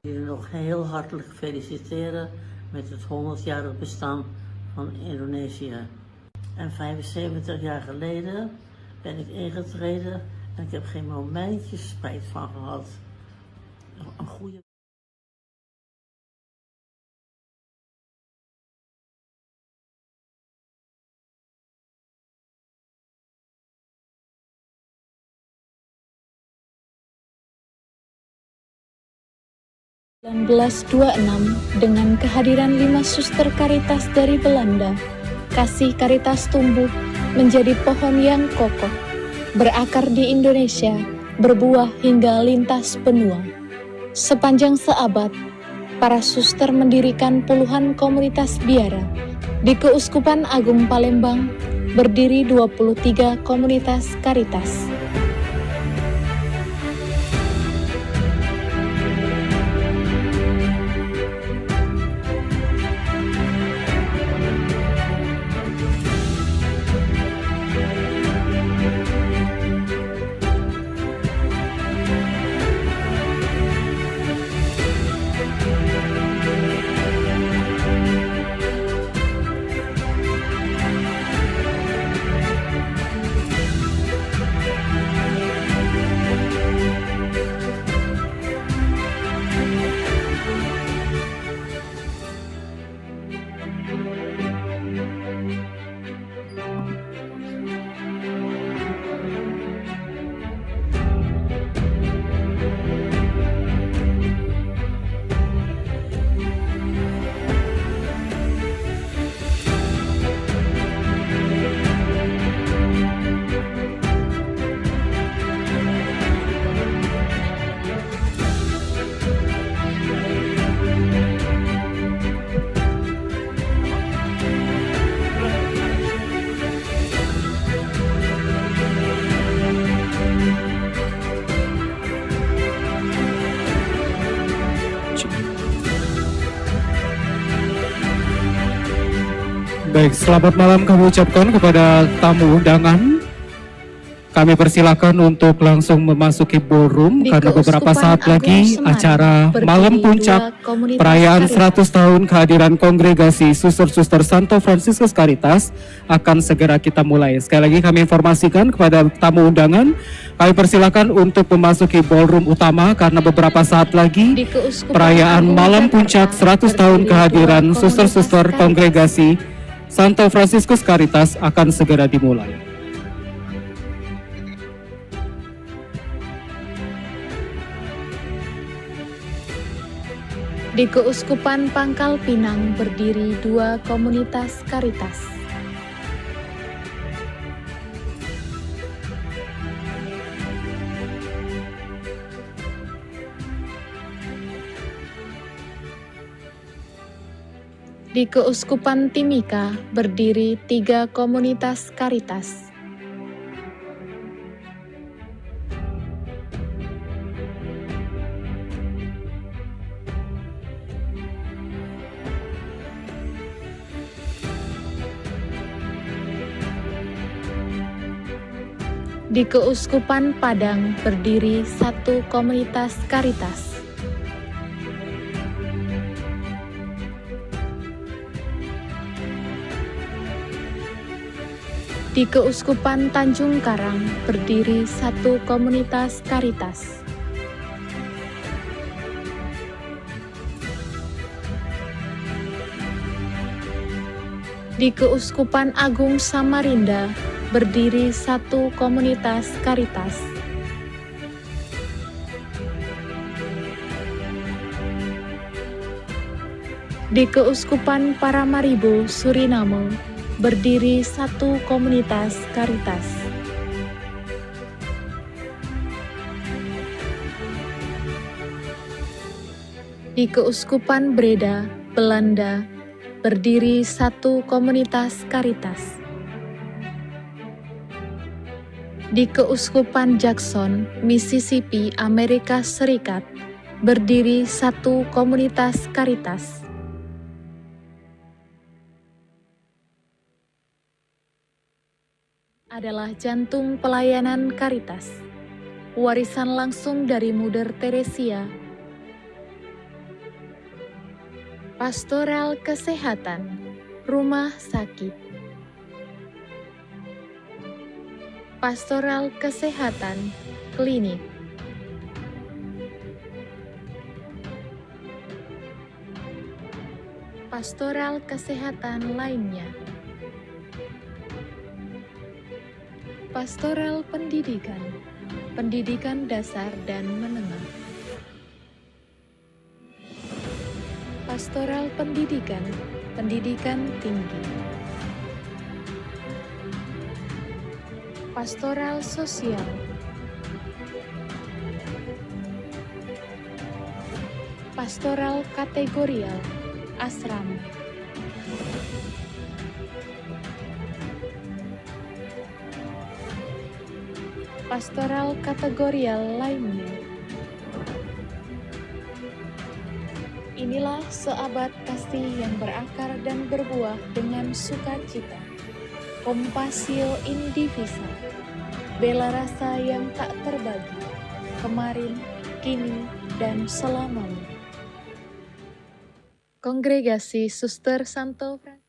Jullie nog heel hartelijk feliciteren met het 100-jarig bestaan van Indonesië. En 75 jaar geleden ben ik ingetreden en ik heb geen momentje spijt van gehad. Een goede... dengan kehadiran 5 suster Caritas dari Belanda, kasih Caritas tumbuh menjadi pohon yang kokoh, berakar di Indonesia, berbuah hingga lintas benua. Sepanjang seabad, para suster mendirikan puluhan komunitas biara. Di Keuskupan Agung Palembang, berdiri 23 komunitas Caritas. Baik, selamat malam kami ucapkan kepada tamu undangan. Kami persilakan untuk langsung memasuki ballroom karena beberapa saat lagi acara Malam Puncak perayaan 100 tahun kehadiran Kongregasi Suster-Suster Santo Franciscus Caritas akan segera kita mulai. Sekali lagi kami informasikan kepada tamu undangan, kami persilakan untuk memasuki ballroom utama karena beberapa saat lagi perayaan Malam Puncak 100 tahun kehadiran Suster-Suster Kongregasi Santo Franciscus Caritas akan segera dimulai. Di Keuskupan Pangkal Pinang berdiri 2 komunitas Caritas. Di Keuskupan Timika berdiri 3 komunitas Caritas. Di Keuskupan Padang berdiri 1 komunitas Caritas. Di Keuskupan Tanjung Karang berdiri 1 komunitas Caritas. Di Keuskupan Agung Samarinda berdiri 1 komunitas Caritas. Di Keuskupan Paramaribo, Suriname, berdiri 1 komunitas Caritas. Di Keuskupan Breda, Belanda, berdiri 1 komunitas Caritas. Di Keuskupan Jackson, Mississippi, Amerika Serikat, berdiri 1 komunitas Caritas. Adalah jantung pelayanan Caritas. warisan langsung dari Mother Teresa. Pastoral kesehatan, rumah sakit. Pastoral kesehatan, klinik. Pastoral kesehatan lainnya. Pastoral pendidikan, pendidikan dasar dan menengah. Pastoral pendidikan, pendidikan tinggi. Pastoral sosial. Pastoral kategorial, asrama. Pastoral kategorial lainnya. Inilah seabad kasih yang berakar dan berbuah dengan sukacita. Compasio in divisa, bela rasa yang tak terbagi, kemarin, kini, dan selamanya. Kongregasi Suster Santo Franciscus.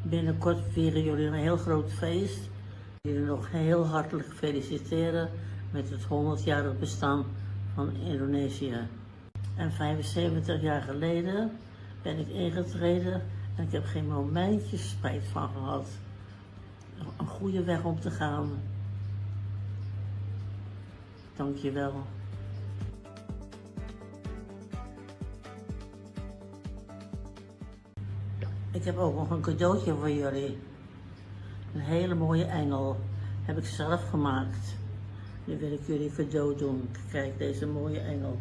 Binnenkort vieren jullie een heel groot feest. Jullie nog heel hartelijk feliciteren met het 100-jarig bestaan van Indonesië. En 75 jaar geleden ben ik ingetreden en ik heb geen momentje spijt van gehad. Een goede weg om te gaan. Dank je wel. Ik heb ook nog een cadeautje voor jullie. Een hele mooie engel. Heb ik zelf gemaakt. Nu wil ik jullie cadeau doen. Kijk, deze mooie engel.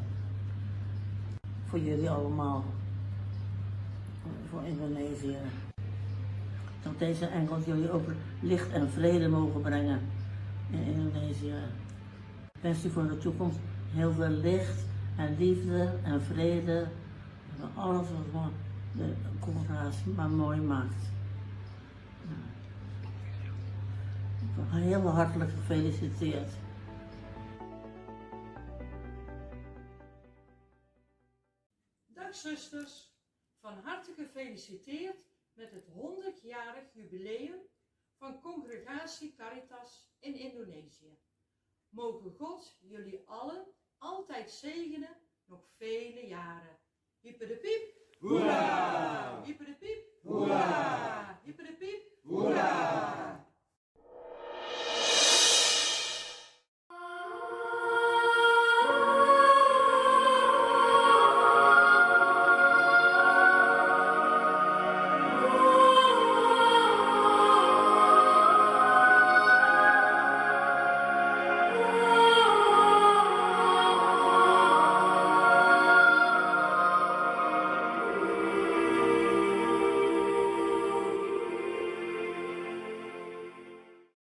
Voor jullie allemaal. Voor Indonesië. Dat deze engel jullie ook licht en vrede mogen brengen in Indonesië. Ik wens u voor de toekomst heel veel licht en liefde en vrede. En alles wat de coöperatie maar mooi maakt. Heel hartelijk gefeliciteerd. Dag zusters, van harte gefeliciteerd met het 100-jarig jubileum van Congregatie Caritas in Indonesië. Mogen God jullie allen altijd zegenen, nog vele jaren. Hyper de piep! Hoera! Hyper de piep! Hoera! Hyper de piep! Hoera!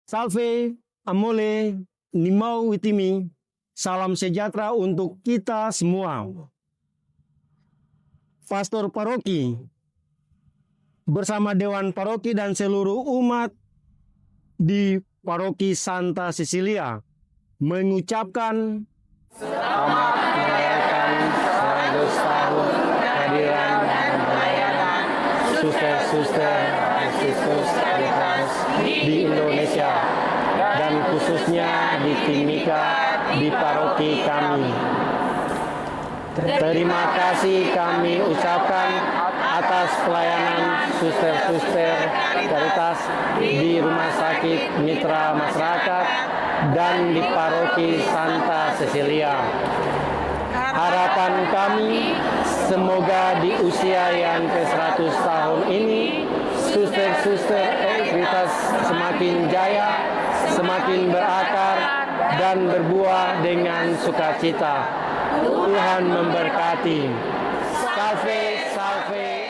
Salve, amole, nimau witimi, salam sejahtera untuk kita semua. Pastor Paroki bersama Dewan Paroki dan seluruh umat di Paroki Santa Cecilia mengucapkan selamat merayakan 100 tahun kehadiran dan pelayanan suster-suster Kristus Caritas di Indonesia dan khususnya di Timika di paroki kami. Terima kasih kami ucapkan atas pelayanan suster-suster Caritas di Rumah Sakit Mitra Masyarakat dan di Paroki Santa Cecilia. Harapan kami semoga di usia yang ke-100 tahun ini suster-suster Caritas semakin jaya, semakin berakar dan berbuah dengan sukacita. Tuhan memberkati. Salve, salve.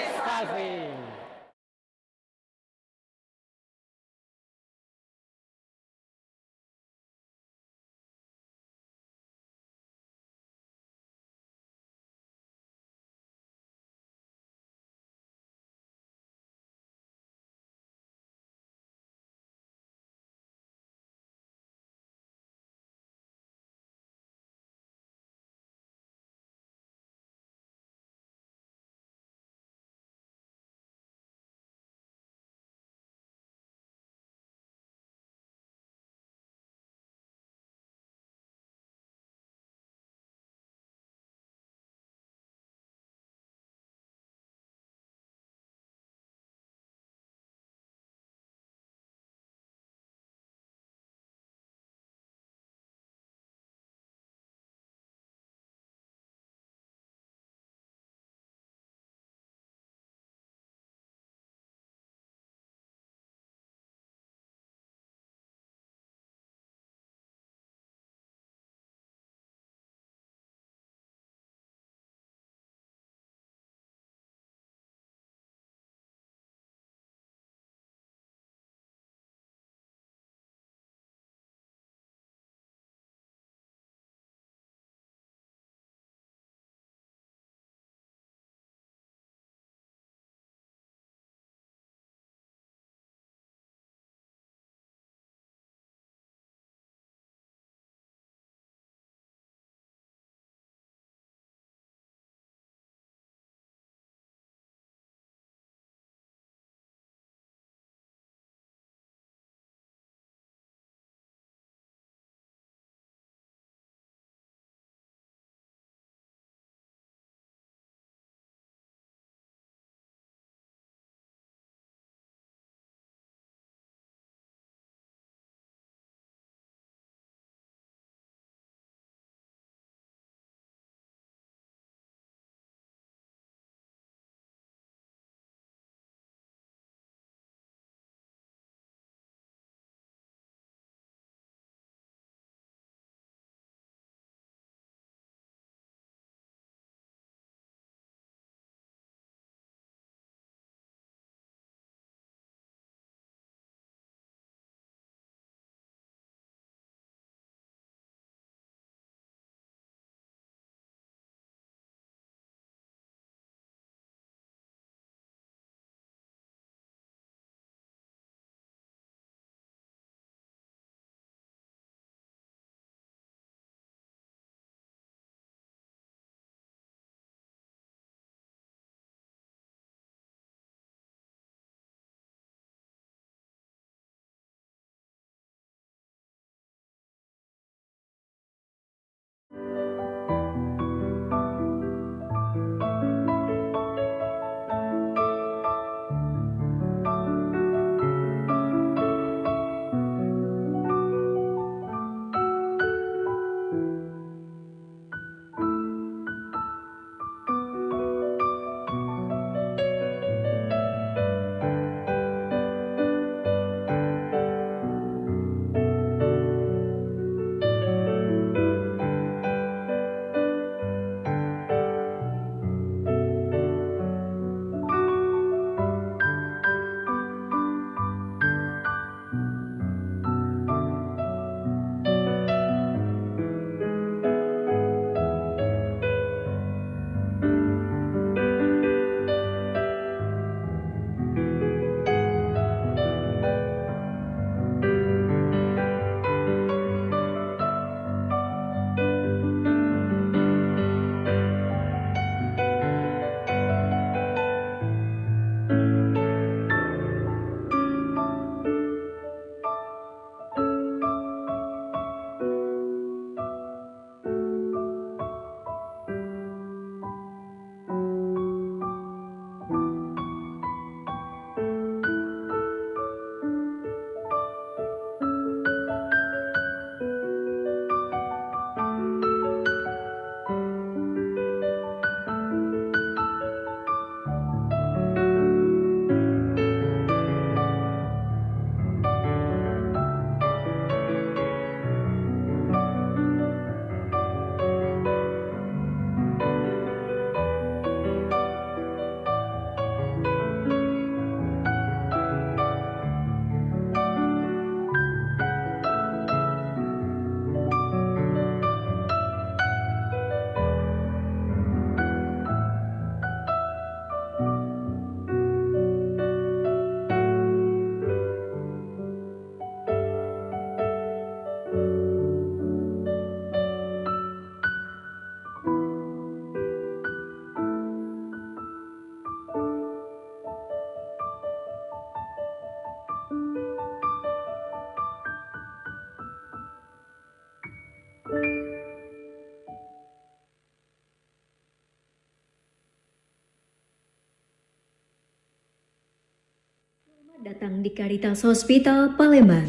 Datang di Caritas Hospital Palembang.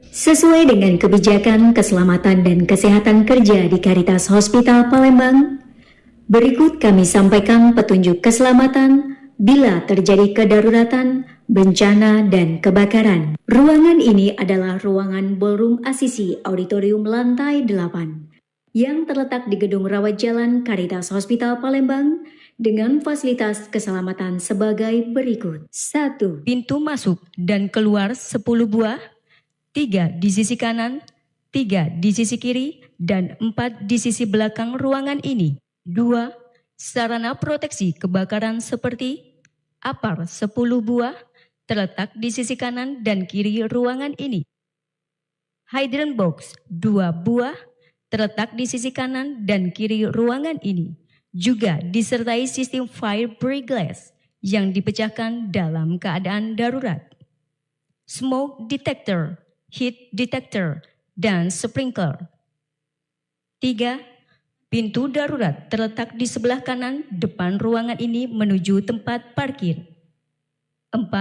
Sesuai dengan kebijakan keselamatan dan kesehatan kerja di Caritas Hospital Palembang, berikut kami sampaikan petunjuk keselamatan bila terjadi kedaruratan, bencana, dan kebakaran. Ruangan ini adalah ruangan Ballroom Asisi Auditorium lantai 8 yang terletak di Gedung Rawat Jalan Caritas Hospital Palembang dengan fasilitas keselamatan sebagai berikut. 1. Pintu masuk dan keluar 10 buah, 3 di sisi kanan, 3 di sisi kiri, dan 4 di sisi belakang ruangan ini. 2. Sarana proteksi kebakaran seperti APAR 10 buah terletak di sisi kanan dan kiri ruangan ini. Hydrant box 2 buah terletak di sisi kanan dan kiri ruangan ini. Juga disertai sistem fire break glass yang dipecahkan dalam keadaan darurat. Smoke detector, heat detector, dan sprinkler. 3. Pintu darurat terletak di sebelah kanan depan ruangan ini menuju tempat parkir. 4.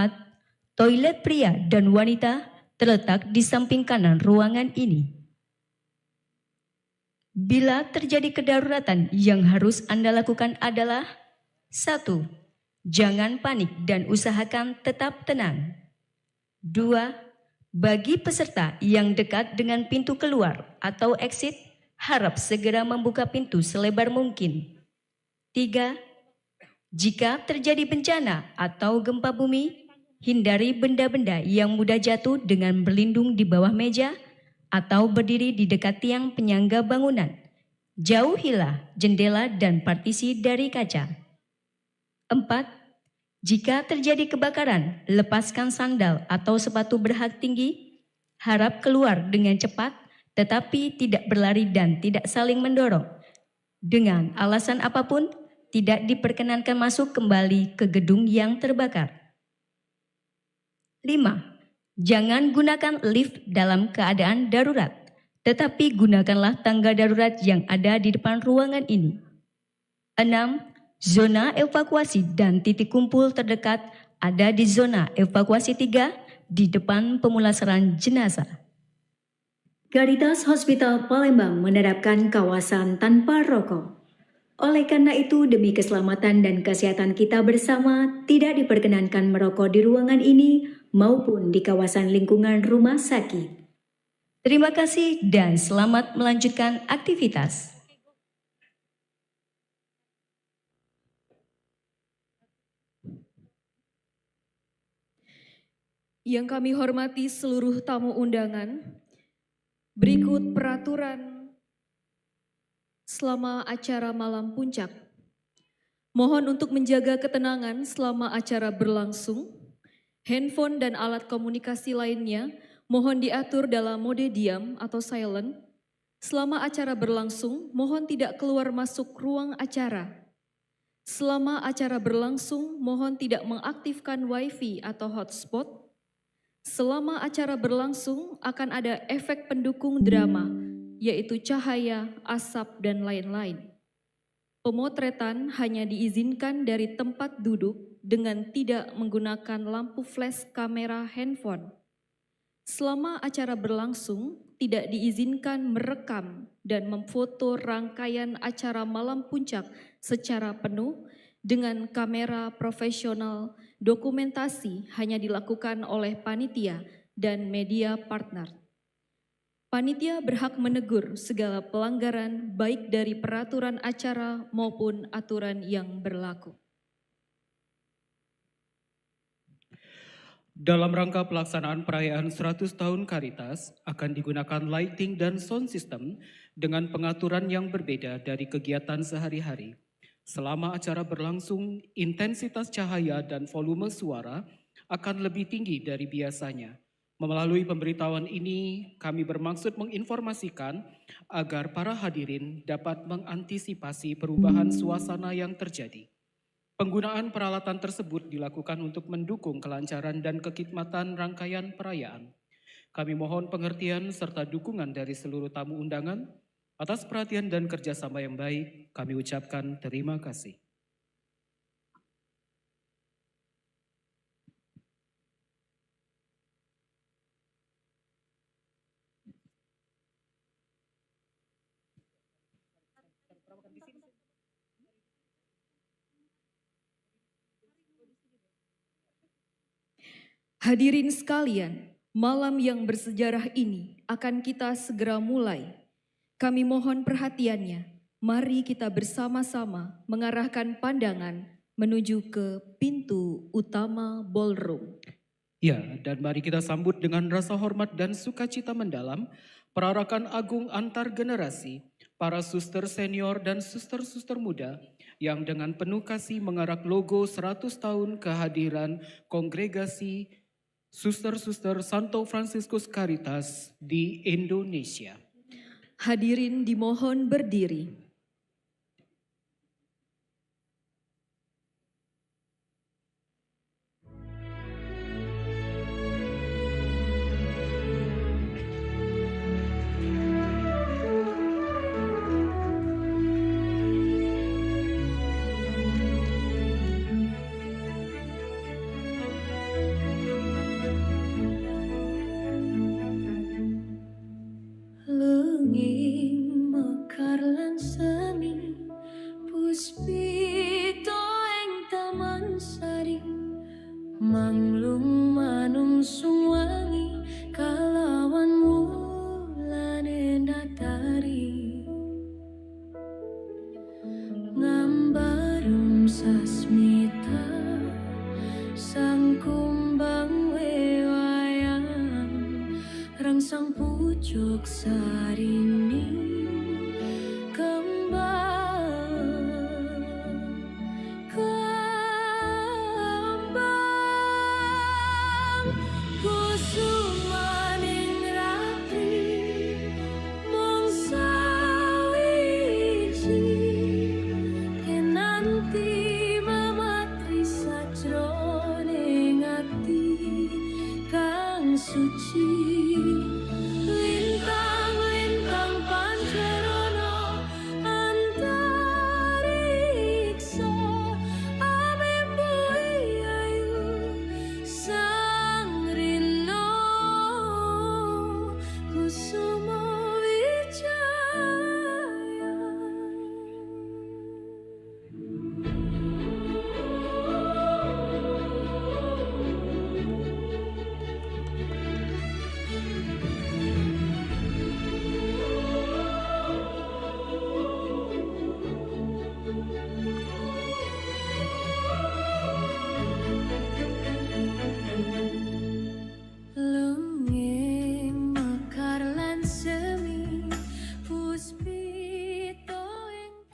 Toilet pria dan wanita terletak di samping kanan ruangan ini. Bila terjadi kedaruratan yang harus Anda lakukan adalah 1. Jangan panik dan usahakan tetap tenang. 2. Bagi peserta yang dekat dengan pintu keluar atau exit, harap segera membuka pintu selebar mungkin. 3. Jika terjadi bencana atau gempa bumi, hindari benda-benda yang mudah jatuh dengan berlindung di bawah meja atau berdiri di dekat tiang penyangga bangunan. Jauhilah jendela dan partisi dari kaca. 4. Jika terjadi kebakaran, lepaskan sandal atau sepatu berhak tinggi. Harap keluar dengan cepat, tetapi tidak berlari dan tidak saling mendorong. Dengan alasan apapun, tidak diperkenankan masuk kembali ke gedung yang terbakar. 5. Jangan gunakan lift dalam keadaan darurat, tetapi gunakanlah tangga darurat yang ada di depan ruangan ini. 6. Zona evakuasi dan titik kumpul terdekat ada di zona evakuasi 3 di depan pemulasaran jenazah. Caritas Hospital Palembang menerapkan kawasan tanpa rokok. Oleh karena itu, demi keselamatan dan kesehatan kita bersama, tidak diperkenankan merokok di ruangan ini maupun di kawasan lingkungan rumah sakit. Terima kasih dan selamat melanjutkan aktivitas. Yang kami hormati seluruh tamu undangan, berikut peraturan selama acara malam puncak. Mohon untuk menjaga ketenangan selama acara berlangsung. Handphone dan alat komunikasi lainnya mohon diatur dalam mode diam atau silent. Selama acara berlangsung, mohon tidak keluar masuk ruang acara. Selama acara berlangsung, mohon tidak mengaktifkan wifi atau hotspot. Selama acara berlangsung akan ada efek pendukung drama, yaitu cahaya, asap, dan lain-lain. Pemotretan hanya diizinkan dari tempat duduk dengan tidak menggunakan lampu flash kamera handphone. Selama acara berlangsung, tidak diizinkan merekam dan memfoto rangkaian acara malam puncak secara penuh dengan kamera profesional. Dokumentasi hanya dilakukan oleh panitia dan media partner. Panitia berhak menegur segala pelanggaran baik dari peraturan acara maupun aturan yang berlaku. Dalam rangka pelaksanaan perayaan 100 tahun Caritas akan digunakan lighting dan sound system dengan pengaturan yang berbeda dari kegiatan sehari-hari. Selama acara berlangsung, intensitas cahaya dan volume suara akan lebih tinggi dari biasanya. Melalui pemberitahuan ini, kami bermaksud menginformasikan agar para hadirin dapat mengantisipasi perubahan suasana yang terjadi. Penggunaan peralatan tersebut dilakukan untuk mendukung kelancaran dan kekhidmatan rangkaian perayaan. Kami mohon pengertian serta dukungan dari seluruh tamu undangan. Atas perhatian dan kerjasama yang baik, kami ucapkan terima kasih. Hadirin sekalian, malam yang bersejarah ini akan kita segera mulai. Kami mohon perhatiannya. Mari kita bersama-sama mengarahkan pandangan menuju ke pintu utama ballroom. Ya, dan mari kita sambut dengan rasa hormat dan sukacita mendalam perarakan agung antar generasi, para suster senior dan suster-suster muda yang dengan penuh kasih mengarak logo 100 tahun kehadiran kongregasi suster-suster Santo Franciscus Caritas di Indonesia. Hadirin dimohon berdiri. Lenging mekar lan semi puspito ing taman sari manglung manungsung wangi kalawan wulan endatari ngambarum sasmita sang kumbang wewayang rangsang pucuk sarini kembang kusumaning ratri mung sawiji kenanti mamatri sajroning ati kang suci. Lintang-lintang pancarono antariksa amembuhi ayu sang rino kusuma wijaya. Lenging mekar lan semi puspito ing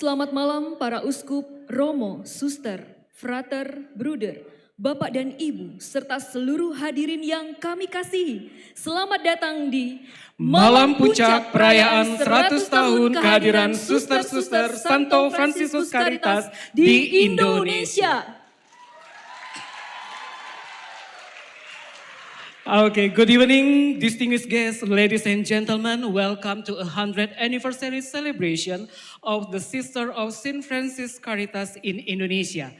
Selamat malam para uskup, romo, suster, frater, bruder, bapak dan ibu, serta seluruh hadirin yang kami kasihi. Selamat datang di Malam Puncak Perayaan 100 Tahun Kehadiran Suster-Suster Santo Franciscus Caritas di Indonesia. Okay, good evening, distinguished guests, ladies and gentlemen. Welcome to a 100th anniversary celebration of the Sister of St. Francis Caritas in Indonesia.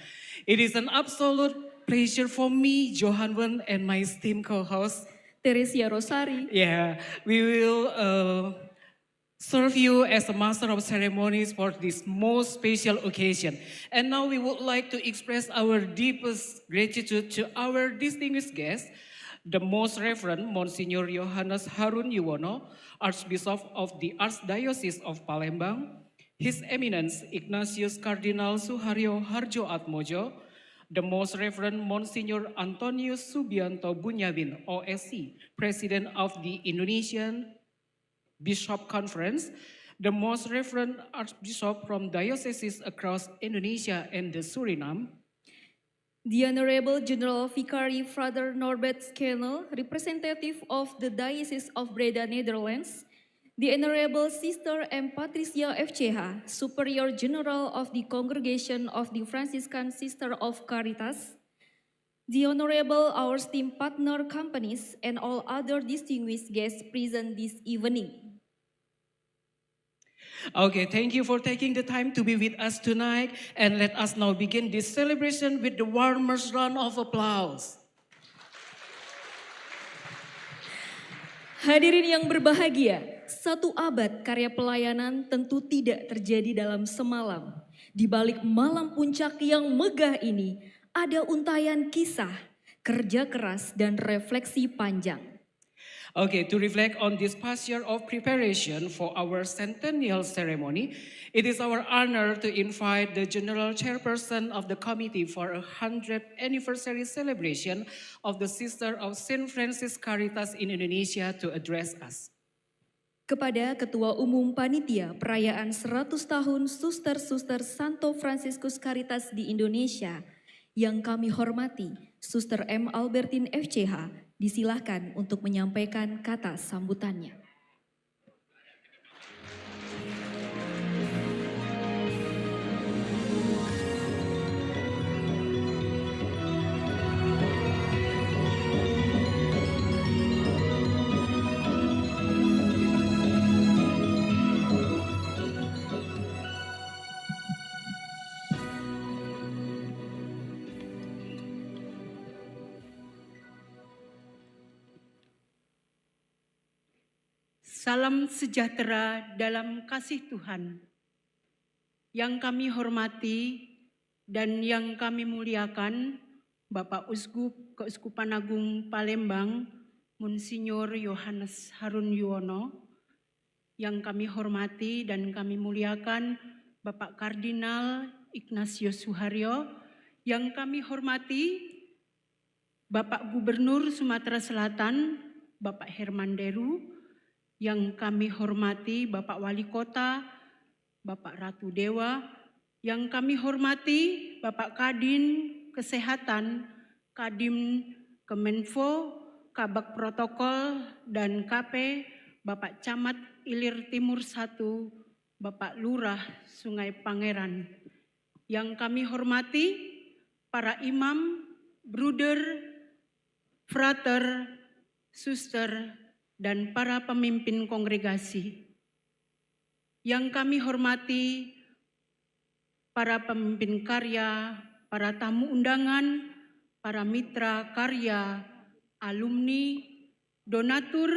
It is an absolute pleasure for me, Johan Wen, and my esteemed co-host, Teresia Rosari. Yeah, we will serve you as a master of ceremonies for this most special occasion. And now we would like to express our deepest gratitude to our distinguished guests, the Most Reverend Monsignor Yohanes Harun Yuwono, Archbishop of the Archdiocese of Palembang, His Eminence Ignatius Cardinal Suharyo Harjo Atmojo, the Most Reverend Monsignor Antonius Subianto Bunyawin, OSC, President of the Indonesian Bishop Conference, the Most Reverend Archbishop from dioceses across Indonesia and the Suriname, The Honorable General Vicary Father Norbert Scannell, representative of the Diocese of Breda, Netherlands, the Honorable Sister M. Patricia FCH, Superior General of the Congregation of the Franciscan Sister of Caritas, the Honorable our esteemed partner companies, and all other distinguished guests present this evening. Okay, thank you for taking the time to be with us tonight, and let us now begin this celebration with the warmest round of applause. Hadirin yang berbahagia, 1 abad karya pelayanan tentu tidak terjadi dalam semalam. Di balik malam puncak yang megah ini, ada untayan kisah, kerja keras, dan refleksi panjang. Okay, to reflect on this past year of preparation for our centennial ceremony, it is our honor to invite the General Chairperson of the Committee for a 100th anniversary celebration of the Sister of St. Francis Caritas in Indonesia to address us. Kepada Ketua Umum Panitia Perayaan 100 tahun Suster-Suster Santo Franciscus Caritas di Indonesia, yang kami hormati, Suster M. Albertine FCH, disilahkan untuk menyampaikan kata sambutannya. Salam sejahtera dalam kasih Tuhan. Yang kami hormati dan yang kami muliakan, Bapak Uskup Keuskupan Agung Palembang, Monsinyur Yohanes Harun Yuwono. Yang kami hormati dan kami muliakan, Bapak Kardinal Ignatius Suharyo. Yang kami hormati, Bapak Gubernur Sumatera Selatan, Bapak Herman Deru. Yang kami hormati Bapak Wali Kota, Bapak Ratu Dewa. Yang kami hormati Bapak Kadin Kesehatan, Kadim Kemenfo, Kabak Protokol dan KP, Bapak Camat Ilir Timur 1, Bapak Lurah Sungai Pangeran. Yang kami hormati para imam, bruder, frater, suster, dan para pemimpin kongregasi. Yang kami hormati para pemimpin karya, para tamu undangan, para mitra karya, alumni, donatur,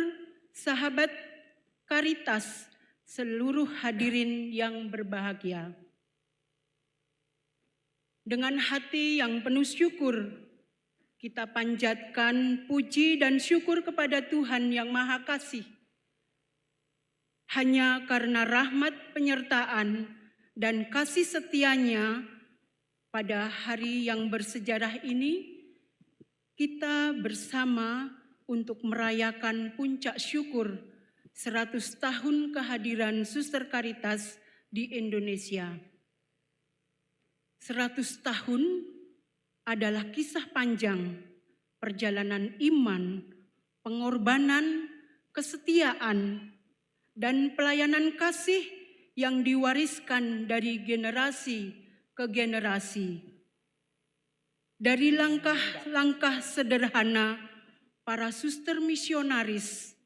sahabat Caritas, seluruh hadirin yang berbahagia. Dengan hati yang penuh syukur, kita panjatkan puji dan syukur kepada Tuhan yang Maha Kasih. Hanya karena rahmat penyertaan dan kasih setianya pada hari yang bersejarah ini, kita bersama untuk merayakan puncak syukur 100 tahun kehadiran Suster Caritas di Indonesia. 100 tahun adalah kisah panjang perjalanan iman, pengorbanan, kesetiaan, dan pelayanan kasih yang diwariskan dari generasi ke generasi. Dari langkah-langkah sederhana para suster misionaris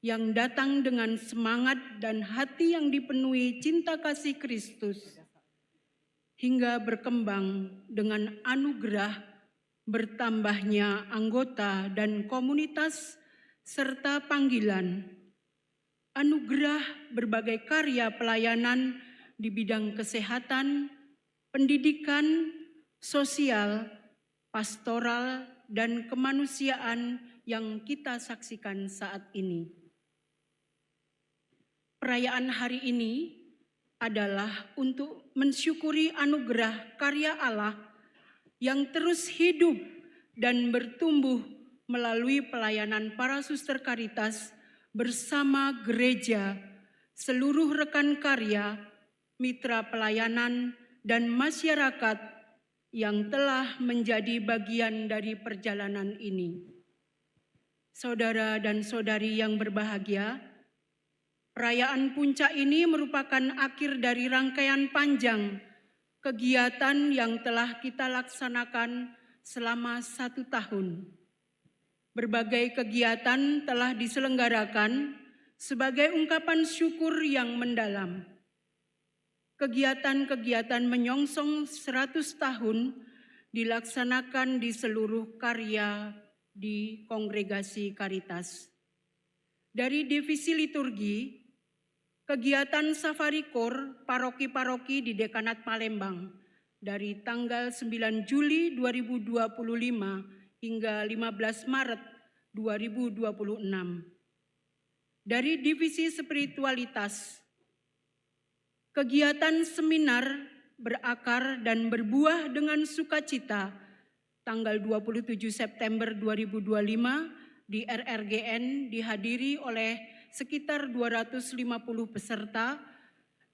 yang datang dengan semangat dan hati yang dipenuhi cinta kasih Kristus, hingga berkembang dengan anugerah bertambahnya anggota dan komunitas serta panggilan. Anugerah berbagai karya pelayanan di bidang kesehatan, pendidikan, sosial, pastoral, dan kemanusiaan yang kita saksikan saat ini. Perayaan hari ini adalah untuk mensyukuri anugerah karya Allah yang terus hidup dan bertumbuh melalui pelayanan para suster Caritas bersama gereja, seluruh rekan karya, mitra pelayanan, dan masyarakat yang telah menjadi bagian dari perjalanan ini. Saudara dan saudari yang berbahagia, perayaan Puncak ini merupakan akhir dari rangkaian panjang kegiatan yang telah kita laksanakan selama 1 tahun. Berbagai kegiatan telah diselenggarakan sebagai ungkapan syukur yang mendalam. Kegiatan-kegiatan menyongsong 100 tahun dilaksanakan di seluruh karya di Kongregasi Caritas. Dari divisi liturgi, kegiatan Safari Kor paroki-paroki di Dekanat Palembang dari tanggal 9 Juli 2025 hingga 15 Maret 2026. Dari divisi spiritualitas, kegiatan seminar berakar dan berbuah dengan sukacita tanggal 27 September 2025 di RRGN dihadiri oleh sekitar 250 peserta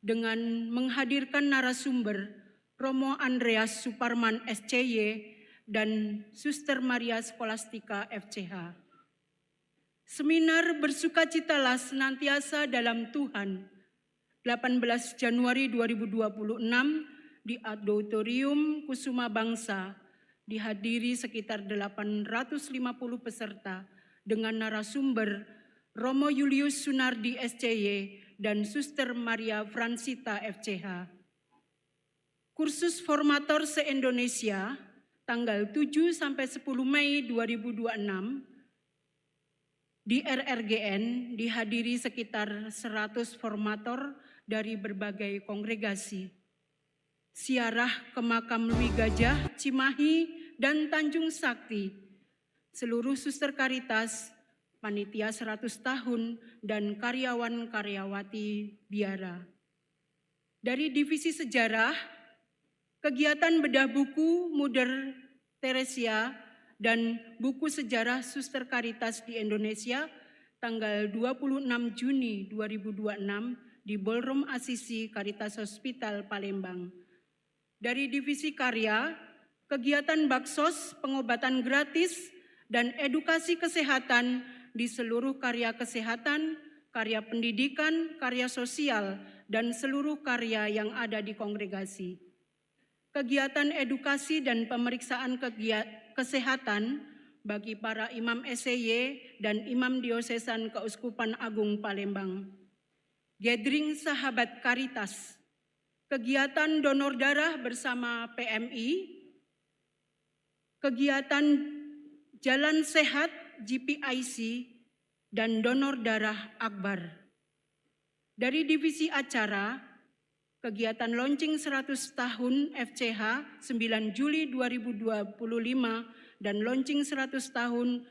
dengan menghadirkan narasumber Romo Andreas Suparman SCY dan Suster Maria Skolastika FCH. Seminar bersukacitalah senantiasa dalam Tuhan 18 Januari 2026 di Auditorium Kusuma Bangsa dihadiri sekitar 850 peserta dengan narasumber Romo Julius Sunardi SCY dan Suster Maria Fransita FCH. Kursus formator se-Indonesia tanggal 7 sampai 10 Mei 2026 di RRGN dihadiri sekitar 100 formator dari berbagai kongregasi. Siarah ke makam Lui Gajah, Cimahi, dan Tanjung Sakti. Seluruh suster Caritas, panitia 100 tahun, dan karyawan-karyawati biara. Dari divisi sejarah, kegiatan bedah buku Mother Teresa dan buku sejarah Suster Caritas di Indonesia tanggal 26 Juni 2026 di Ballroom Asisi Caritas Hospital Palembang. Dari divisi karya, kegiatan baksos, pengobatan gratis, dan edukasi kesehatan di seluruh karya kesehatan, karya pendidikan, karya sosial, dan seluruh karya yang ada di kongregasi. Kegiatan edukasi dan pemeriksaan kesehatan bagi para imam SCY dan imam diosesan Keuskupan Agung Palembang. Gathering Sahabat Caritas, kegiatan donor darah bersama PMI, kegiatan Jalan Sehat GPIC, dan donor darah Akbar. Dari divisi acara, kegiatan launching 100 tahun FCH 9 Juli 2025 dan launching 100 tahun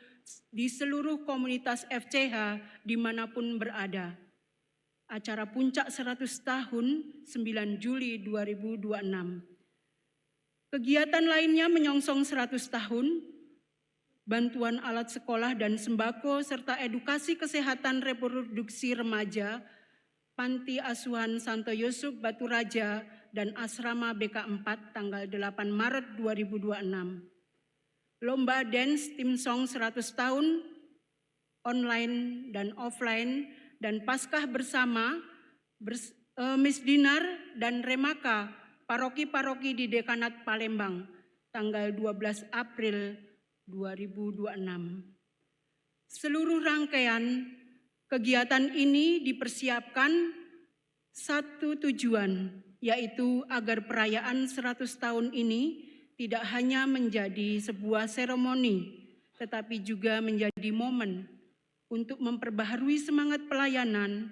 di seluruh komunitas FCH dimanapun berada. Acara puncak 100 tahun 9 Juli 2026. Kegiatan lainnya menyongsong 100 tahun, bantuan alat sekolah dan sembako serta edukasi kesehatan reproduksi remaja, Panti Asuhan Santo Yusuf Batu Raja, dan Asrama BK4 tanggal 8 Maret 2026. Lomba Dance Tim Song 100 tahun, online dan offline, dan Paskah bersama, Miss Dinar dan Remaka, paroki-paroki di Dekanat Palembang, tanggal 12 April 2026. Seluruh rangkaian kegiatan ini dipersiapkan satu tujuan, yaitu agar perayaan 100 tahun ini tidak hanya menjadi sebuah seremoni, tetapi juga menjadi momen untuk memperbaharui semangat pelayanan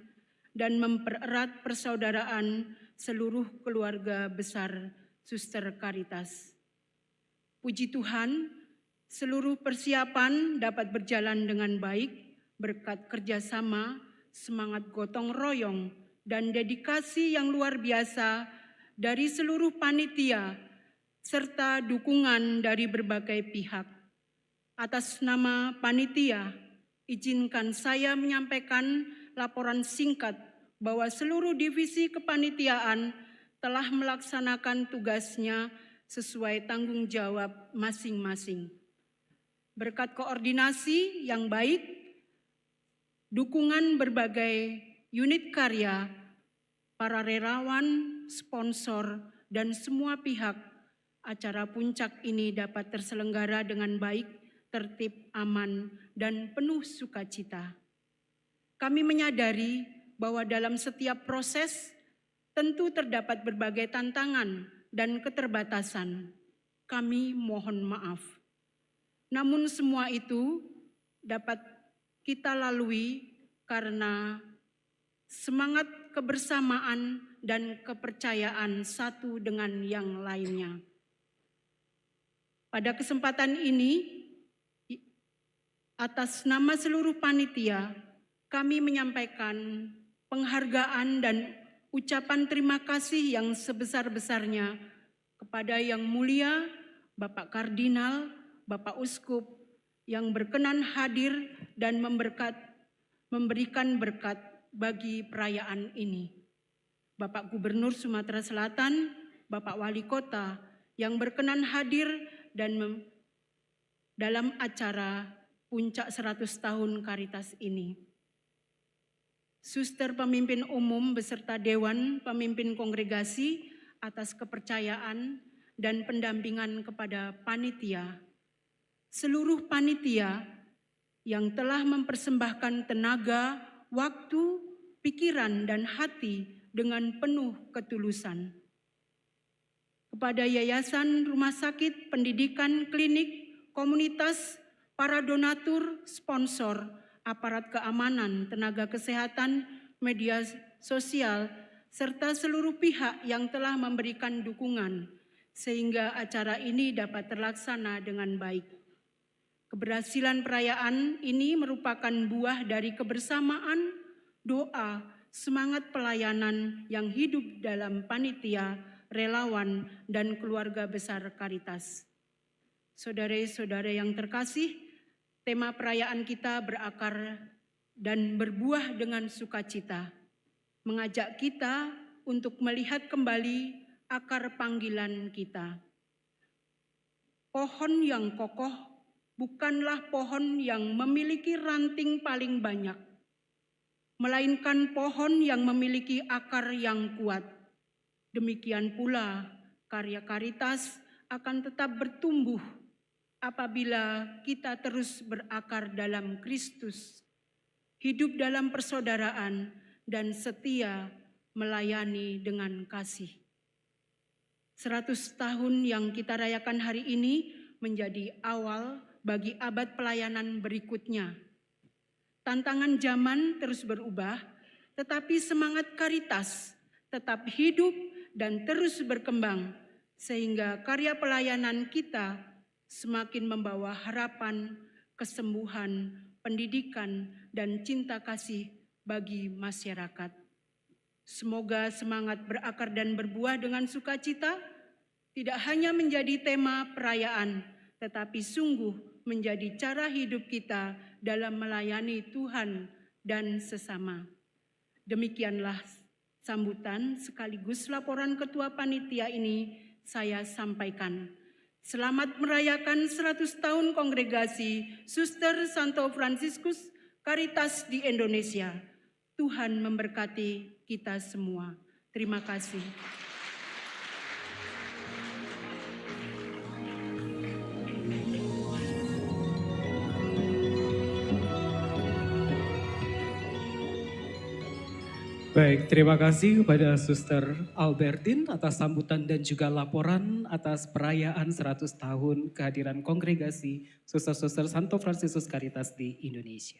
dan mempererat persaudaraan seluruh keluarga besar Suster Caritas. Puji Tuhan, seluruh persiapan dapat berjalan dengan baik berkat kerjasama, semangat gotong royong, dan dedikasi yang luar biasa dari seluruh panitia, serta dukungan dari berbagai pihak. Atas nama panitia, izinkan saya menyampaikan laporan singkat bahwa seluruh divisi kepanitiaan telah melaksanakan tugasnya sesuai tanggung jawab masing-masing. Berkat koordinasi yang baik, dukungan berbagai unit karya, para relawan, sponsor, dan semua pihak, acara puncak ini dapat terselenggara dengan baik, tertib, aman, dan penuh sukacita. Kami menyadari bahwa dalam setiap proses tentu terdapat berbagai tantangan dan keterbatasan. Kami mohon maaf. Namun semua itu dapat kita lalui karena semangat kebersamaan dan kepercayaan satu dengan yang lainnya. Pada kesempatan ini, atas nama seluruh panitia, kami menyampaikan penghargaan dan ucapan terima kasih yang sebesar-besarnya kepada Yang Mulia Bapak Kardinal, Bapak Uskup yang berkenan hadir dan memberikan berkat bagi perayaan ini. Bapak Gubernur Sumatera Selatan, Bapak Wali Kota yang berkenan hadir dan dalam acara puncak 100 tahun Caritas ini. Suster pemimpin umum beserta Dewan Pemimpin Kongregasi atas kepercayaan dan pendampingan kepada panitia. Seluruh panitia yang telah mempersembahkan tenaga, waktu, pikiran, dan hati dengan penuh ketulusan. Kepada yayasan, rumah sakit, pendidikan, klinik, komunitas, para donatur, sponsor, aparat keamanan, tenaga kesehatan, media sosial, serta seluruh pihak yang telah memberikan dukungan sehingga acara ini dapat terlaksana dengan baik. Keberhasilan perayaan ini merupakan buah dari kebersamaan, doa, semangat pelayanan yang hidup dalam panitia, relawan, dan keluarga besar Caritas. Saudara-saudara yang terkasih, tema perayaan kita berakar dan berbuah dengan sukacita, mengajak kita untuk melihat kembali akar panggilan kita. Pohon yang kokoh bukanlah pohon yang memiliki ranting paling banyak, melainkan pohon yang memiliki akar yang kuat. Demikian pula karya Caritas akan tetap bertumbuh apabila kita terus berakar dalam Kristus, hidup dalam persaudaraan, dan setia melayani dengan kasih. 100 tahun yang kita rayakan hari ini menjadi awal bagi abad pelayanan berikutnya. Tantangan zaman terus berubah, tetapi semangat Caritas tetap hidup dan terus berkembang, sehingga karya pelayanan kita semakin membawa harapan, kesembuhan, pendidikan, dan cinta kasih bagi masyarakat. Semoga semangat berakar dan berbuah dengan sukacita tidak hanya menjadi tema perayaan, tetapi sungguh menjadi cara hidup kita dalam melayani Tuhan dan sesama. Demikianlah sambutan sekaligus laporan Ketua Panitia ini saya sampaikan. Selamat merayakan 100 tahun Kongregasi Suster Santo Fransiskus Caritas di Indonesia. Tuhan memberkati kita semua. Terima kasih. Baik, terima kasih kepada Suster Albertine atas sambutan dan juga laporan atas perayaan 100 tahun kehadiran Kongregasi Suster-Suster Santo Fransiskus Caritas di Indonesia.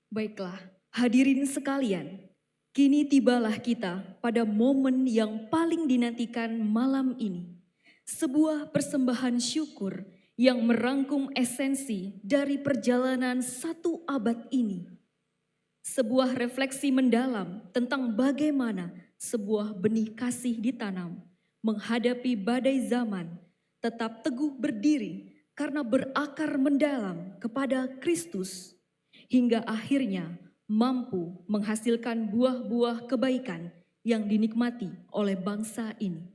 Baiklah, hadirin sekalian, kini tibalah kita pada momen yang paling dinantikan malam ini. Sebuah persembahan syukur yang merangkum esensi dari perjalanan 1 abad ini. Sebuah refleksi mendalam tentang bagaimana sebuah benih kasih ditanam, menghadapi badai zaman, tetap teguh berdiri karena berakar mendalam kepada Kristus, hingga akhirnya mampu menghasilkan buah-buah kebaikan yang dinikmati oleh bangsa ini.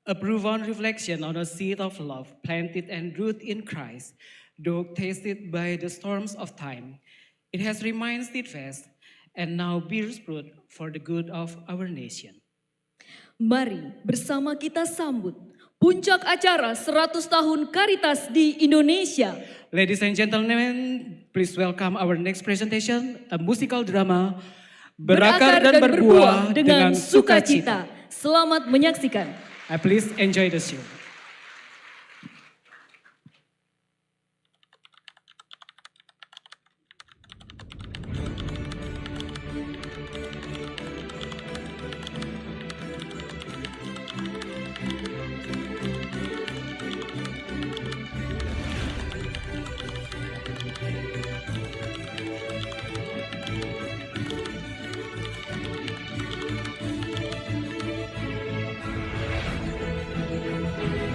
A profound reflection on a seed of love planted and rooted in Christ, though tasted by the storms of time. It has remained steadfast and now bears fruit for the good of our nation. Mari bersama kita sambut puncak acara 100 tahun Caritas di Indonesia. Ladies and gentlemen, please welcome our next presentation, a musical drama, Berakar dan Berbuah dengan Sukacita. Selamat menyaksikan. Please enjoy the show.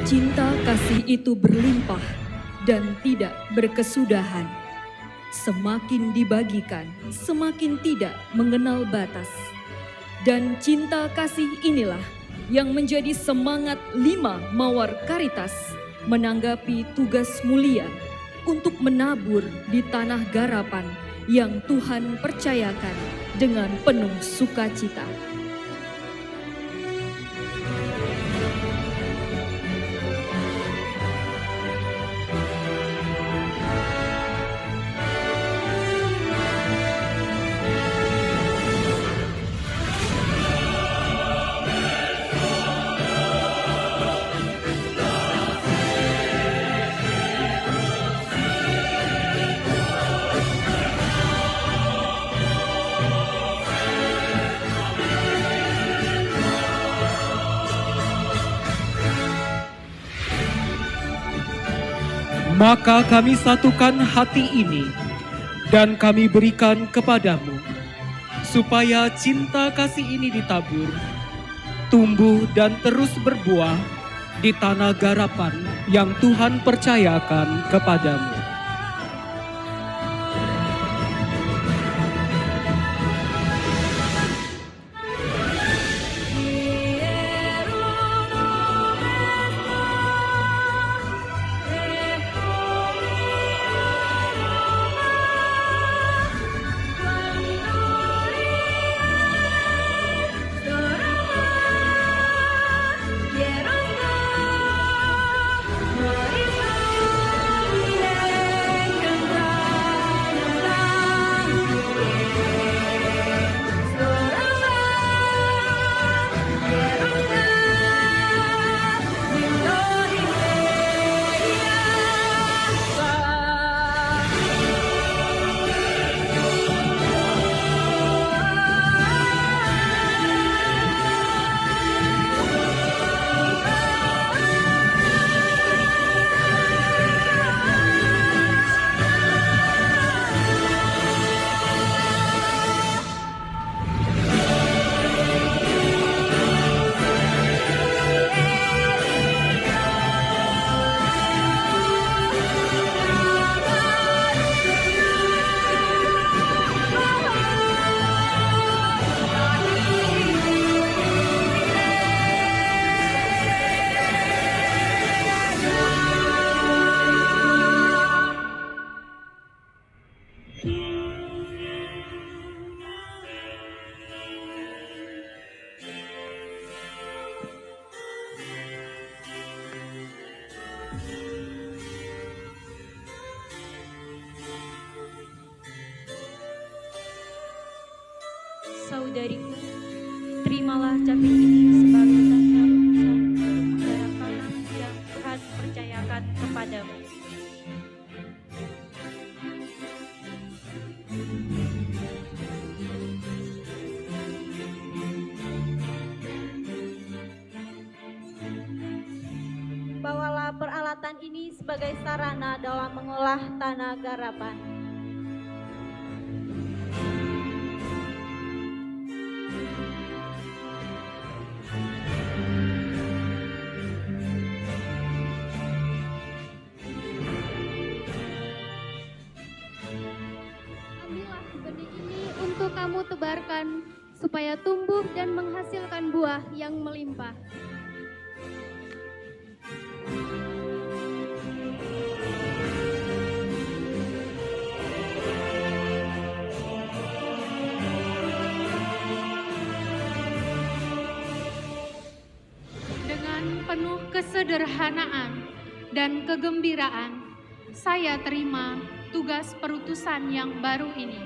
Cinta kasih itu berlimpah dan tidak berkesudahan. Semakin dibagikan, semakin tidak mengenal batas. Dan cinta kasih inilah yang menjadi semangat 5 Mawar Caritas menanggapi tugas mulia untuk menabur di tanah garapan yang Tuhan percayakan dengan penuh sukacita. Maka kami satukan hati ini dan kami berikan kepadamu, supaya cinta kasih ini ditabur, tumbuh dan terus berbuah di tanah garapan yang Tuhan percayakan kepadamu. Saudariku, terimalah capit ini sebagai tanda ucap garapan yang Tuhan percayakan kepadamu. Bawalah peralatan ini sebagai sarana dalam mengolah tanah garapan. Untuk kamu tebarkan, supaya tumbuh dan menghasilkan buah yang melimpah. penuh kesederhanaan dan kegembiraan, saya terima tugas perutusan yang baru ini.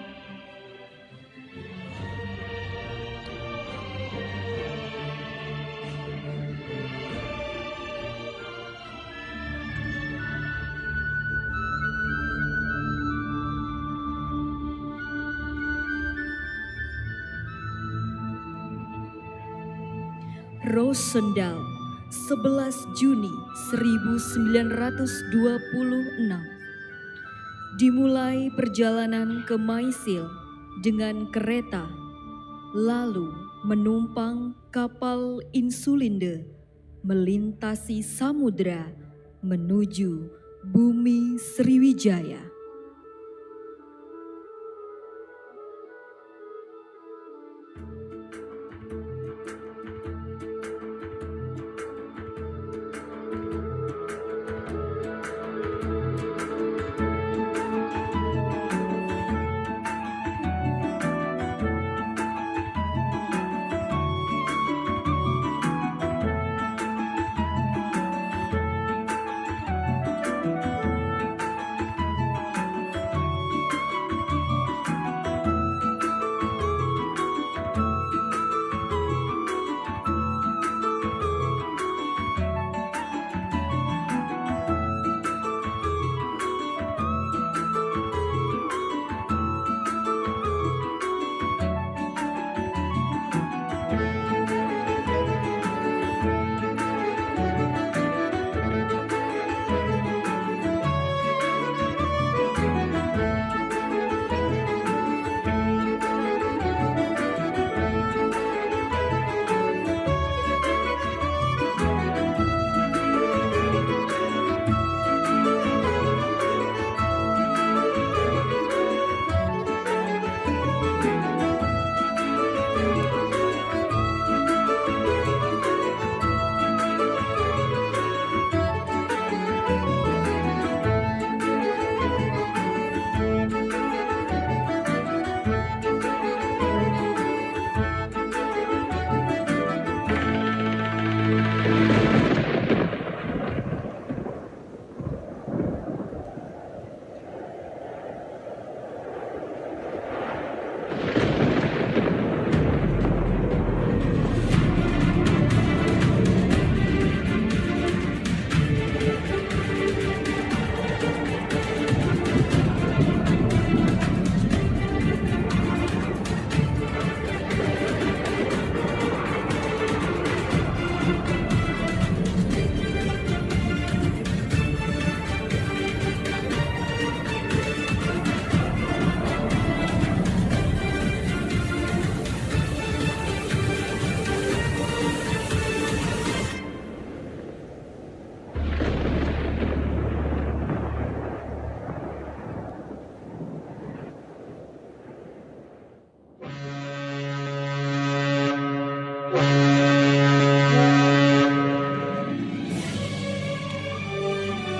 Rosendal, 11 Juni 1926. Dimulai perjalanan ke Maisil dengan kereta, lalu menumpang kapal Insulinde melintasi samudra menuju bumi Sriwijaya.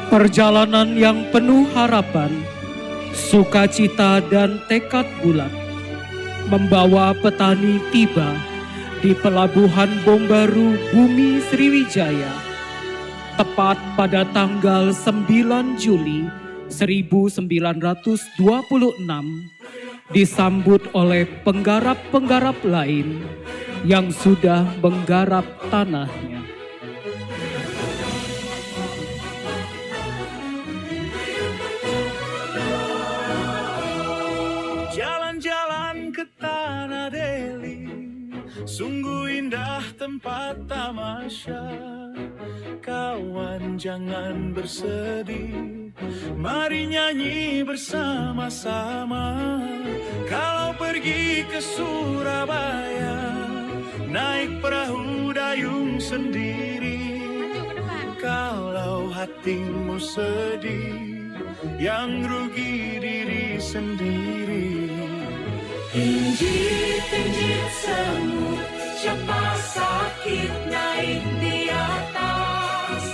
Perjalanan yang penuh harapan, sukacita dan tekad bulat membawa petani tiba di pelabuhan Bombaru Bumi Sriwijaya tepat pada tanggal 9 Juli 1926 disambut oleh penggarap-penggarap lain yang sudah menggarap tanahnya. Jalan-jalan ke Tanah Deli, sungguh indah tempat tamasya. Kawan jangan bersedih, mari nyanyi bersama-sama. Kalau pergi ke Surabaya, naik perahu dayung sendiri. Kalau hatimu sedih, yang rugi diri sendiri. Injit-injit semut, siapa sakit naik di atas.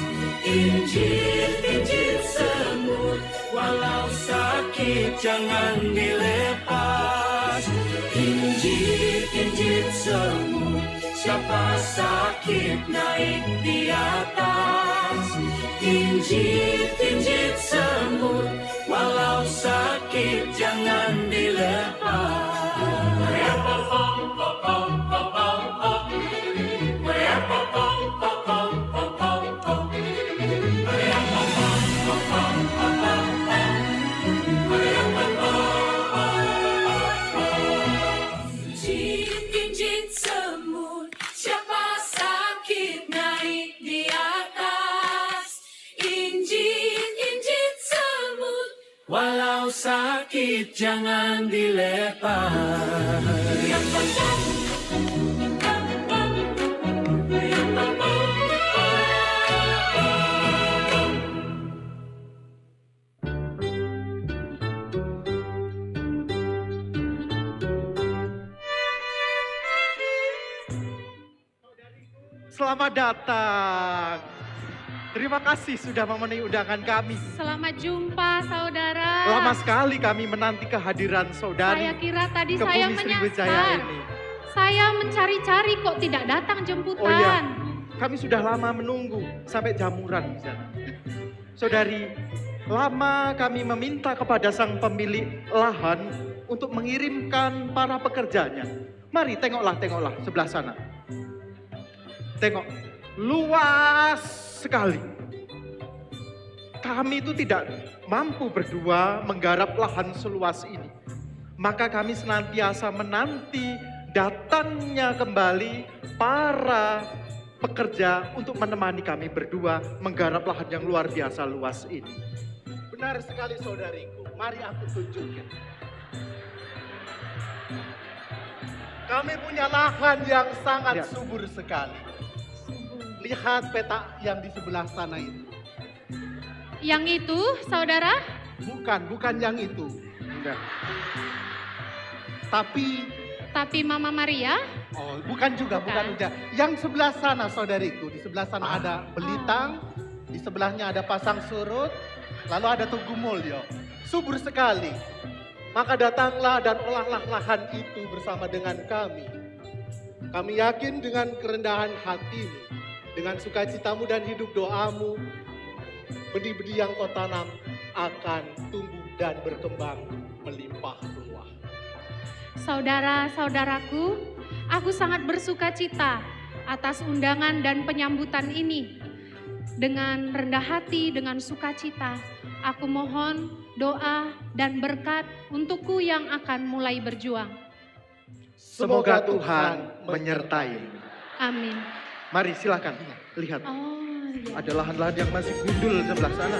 Injit-injit semut, walau sakit jangan dilepas. Injit-injit semut, siapa sakit naik di atas. Injit semut, walau sakit jangan dilepas. Injit semut, siapa sakit naik di atas. Injit semut, walau sakit jangan dilepas. Selamat datang. Terima kasih sudah memenuhi undangan kami. Selamat jumpa saudara. Lama sekali kami menanti kehadiran saudari. Saya kira tadi ke saya Bumi Sriwijaya menyasar. ini. Saya mencari-cari kok tidak datang jemputan. Oh iya, kami sudah lama menunggu sampai jamuran di sana. Saudari, lama kami meminta kepada sang pemilik lahan untuk mengirimkan para pekerjanya. Mari tengoklah sebelah sana. Tengok, luas sekali. Kami itu tidak mampu berdua menggarap lahan seluas ini. Maka kami senantiasa menanti datangnya kembali para pekerja untuk menemani kami berdua menggarap lahan yang luar biasa luas ini. Benar sekali saudariku, mari aku tunjukkan. Kami punya lahan yang sangat subur sekali. Lihat peta yang di sebelah sana itu. Yang itu, saudara? Bukan yang itu. Enggak. Tapi Mama Maria? Oh, bukan juga. Yang sebelah sana saudariku, di sebelah sana ada belitang, di sebelahnya ada pasang surut, lalu ada Tugu Mulyo. Subur sekali. Maka datanglah dan olahlah lahan itu bersama dengan kami. Kami yakin dengan kerendahan hatimu, dengan sukacitamu dan hidup doamu, benih-benih yang kau tanam akan tumbuh dan berkembang melimpah ruah. Saudara-saudaraku, aku sangat bersuka cita atas undangan dan penyambutan ini. Dengan rendah hati, dengan sukacita, aku mohon doa dan berkat untukku yang akan mulai berjuang. Semoga Tuhan menyertai. Amin. Mari silakan, lihat. Ada lahan-lahan yang masih gundul sebelah sana.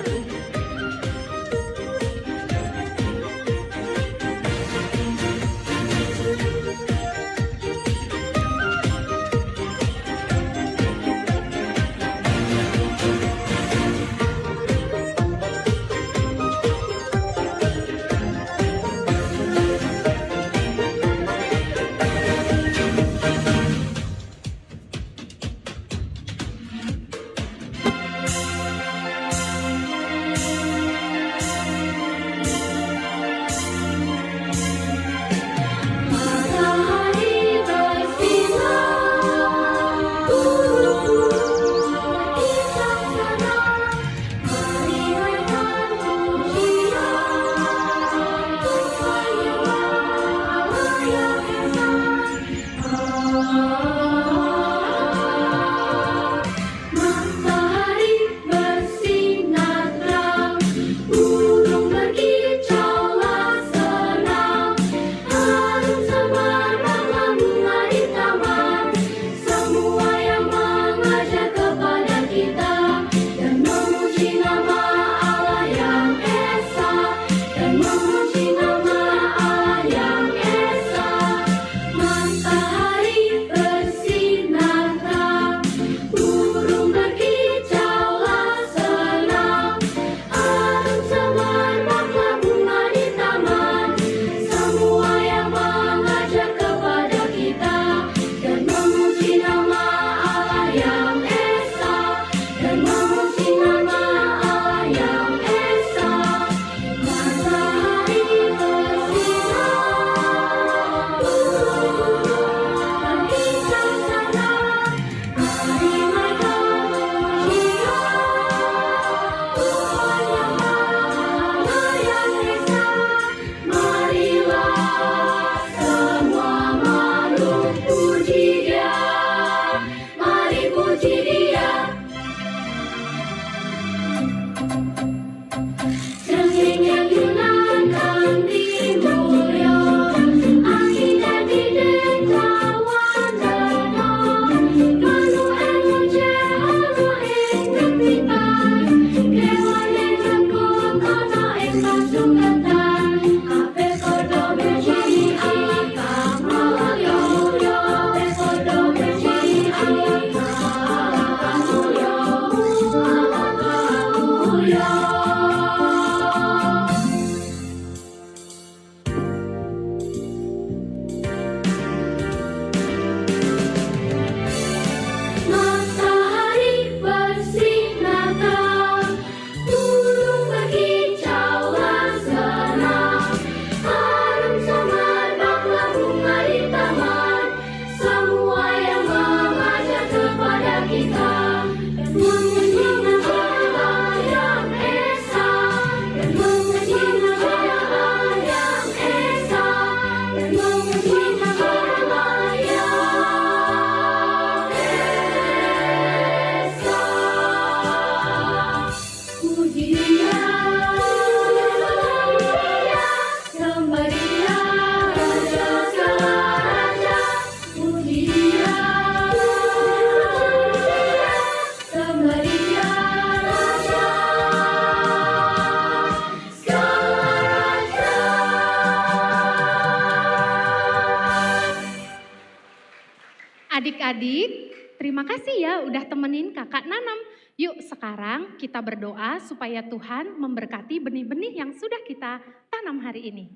adik-adik, terima kasih ya udah temenin kakak nanam. Yuk sekarang kita berdoa supaya Tuhan memberkati benih-benih yang sudah kita tanam hari ini.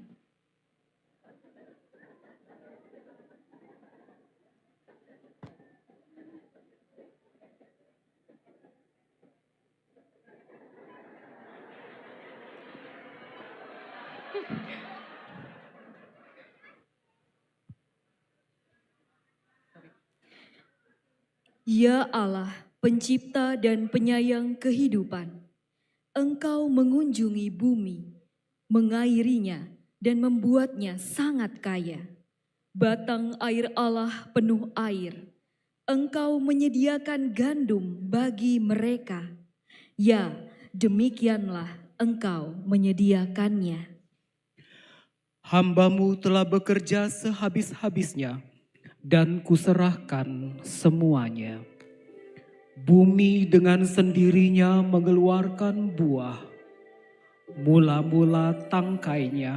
Ya Allah, pencipta dan penyayang kehidupan, Engkau mengunjungi bumi, mengairinya dan membuatnya sangat kaya. Batang air Allah penuh air, Engkau menyediakan gandum bagi mereka. Ya, demikianlah Engkau menyediakannya. Hamba-Mu telah bekerja sehabis-habisnya, dan kuserahkan semuanya. Bumi dengan sendirinya mengeluarkan buah, mula-mula tangkainya,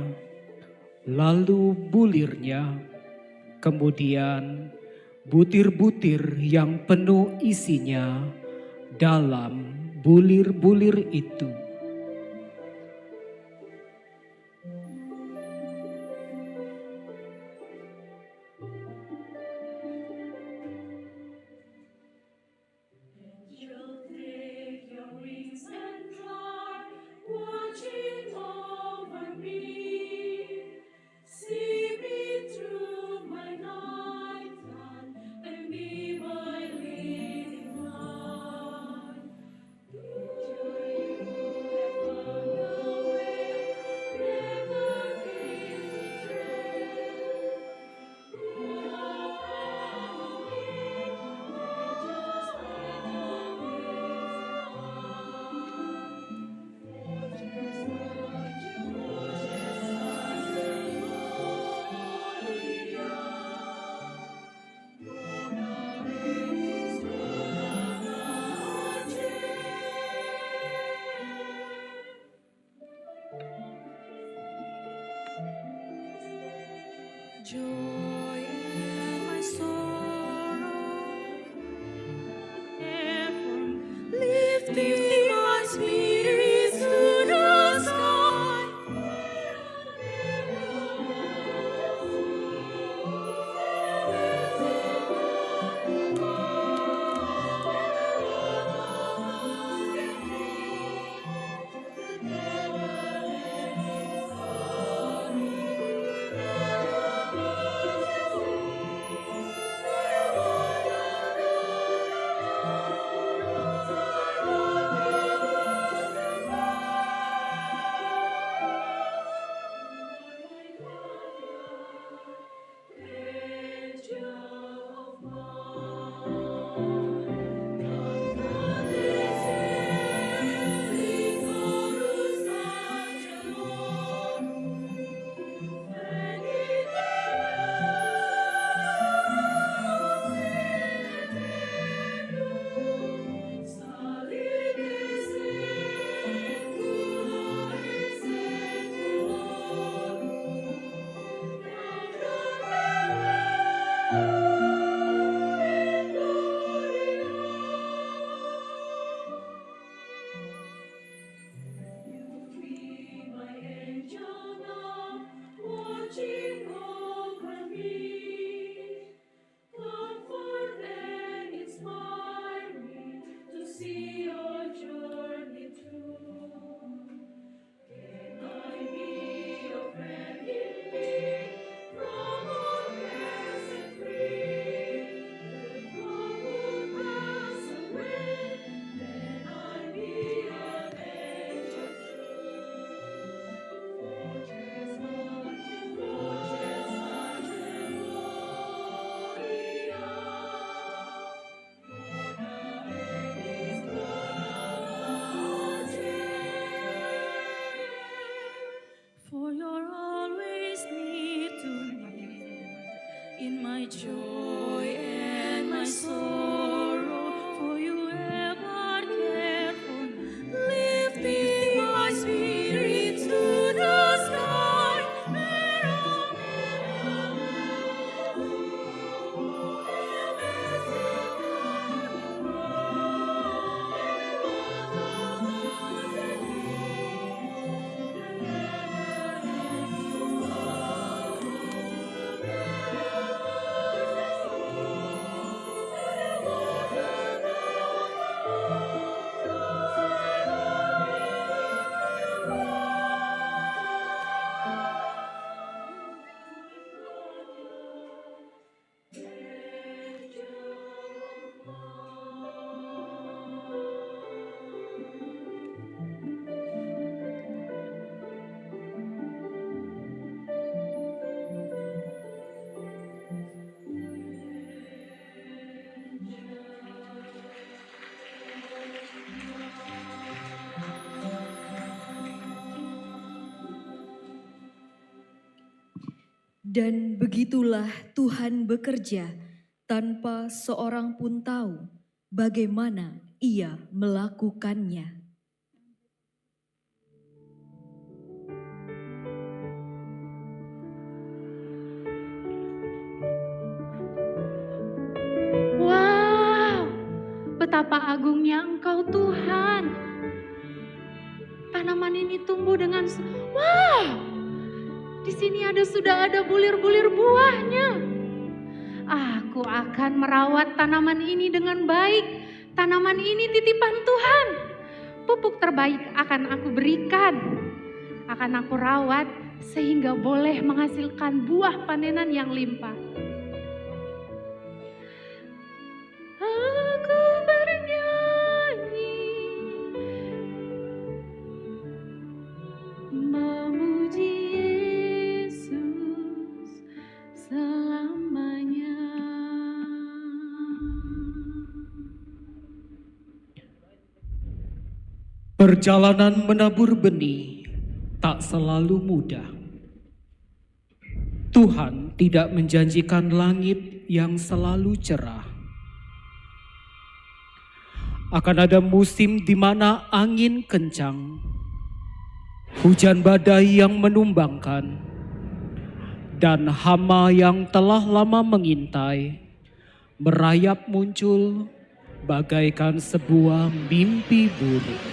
lalu bulirnya, kemudian butir-butir yang penuh isinya dalam bulir-bulir itu. Joy in my sorrow, lifting my spirits to the sky. Dan begitulah Tuhan bekerja tanpa seorang pun tahu bagaimana Ia melakukannya. Wow, betapa agungnya Engkau Tuhan. Tanaman ini tumbuh dengan wow. Di sini sudah ada bulir-bulir buahnya. Aku akan merawat tanaman ini dengan baik. Tanaman ini titipan Tuhan. Pupuk terbaik akan aku berikan. Akan aku rawat sehingga boleh menghasilkan buah panenan yang limpah. Aku bernyanyi memuji Yesus selamanya. Perjalanan menabur benih tak selalu mudah. Tuhan tidak menjanjikan langit yang selalu cerah. Akan ada musim di mana angin kencang, hujan badai yang menumbangkan, dan hama yang telah lama mengintai merayap muncul bagaikan sebuah mimpi buruk.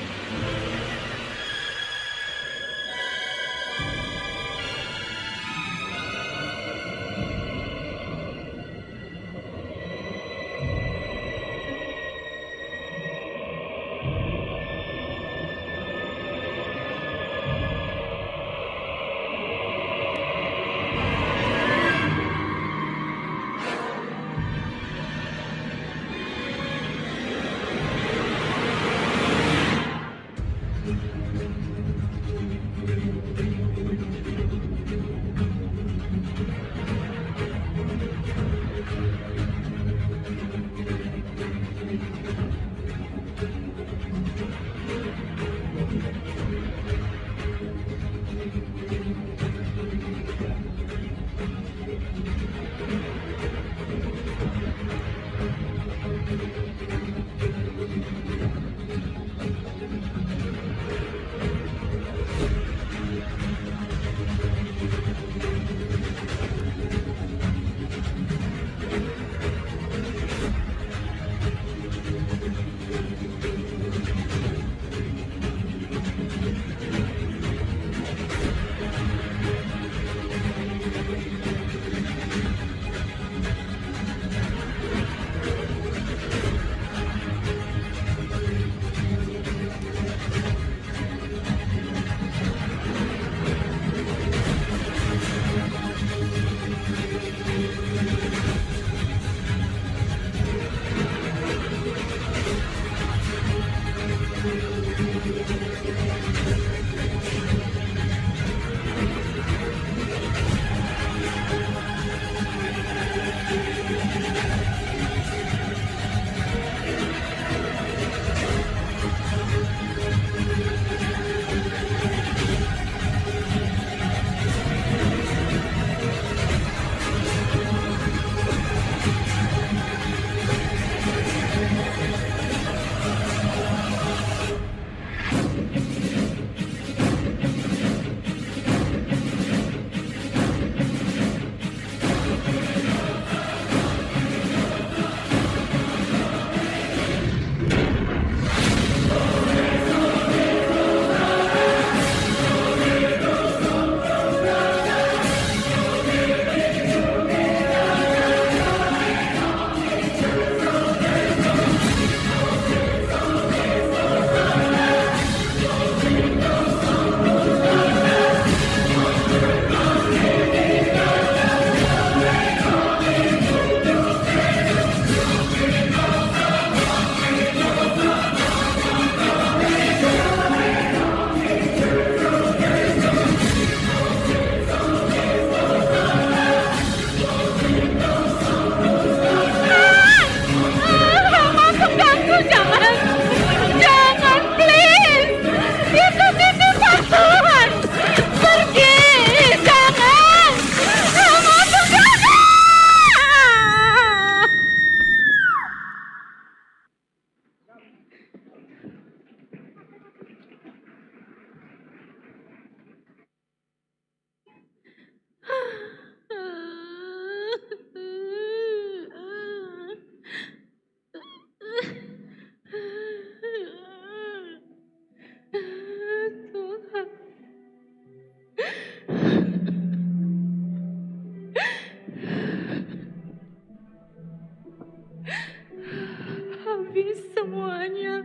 semuanya.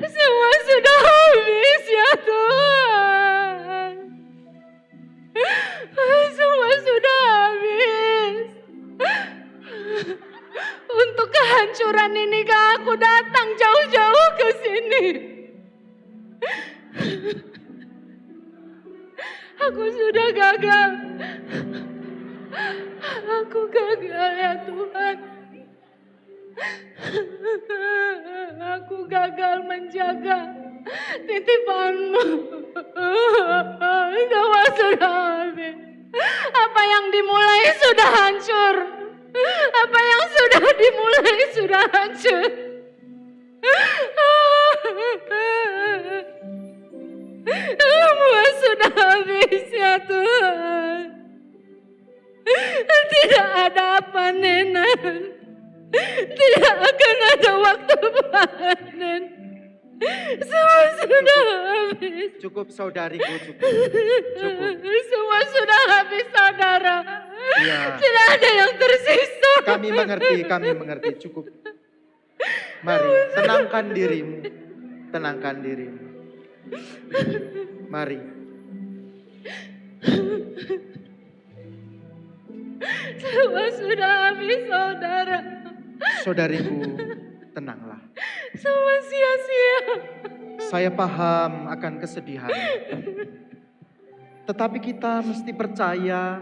Semua sudah habis ya Tuhan. Semua sudah habis. Untuk kehancuran ini aku datang jauh-jauh ke sini. Aku sudah gagal. Aku gagal ya Tuhan. Aku gagal menjaga titipan-Mu. Semua sudah habis. Apa yang dimulai sudah hancur. Apa yang sudah dimulai sudah hancur. Semua sudah habis ya Tuhan. Tidak ada panenan. Tidak akan ada waktu panen. Semua sudah habis. Cukup saudariku, cukup. Semua sudah habis saudara. Iya. Tidak ada yang tersisa. Kami mengerti, cukup. Mari, tenangkan dirimu. Tenangkan dirimu. Mari. Semua sudah habis saudara. Saudariku, tenanglah. Semua sia-sia. Saya paham akan kesedihan. Tetapi kita mesti percaya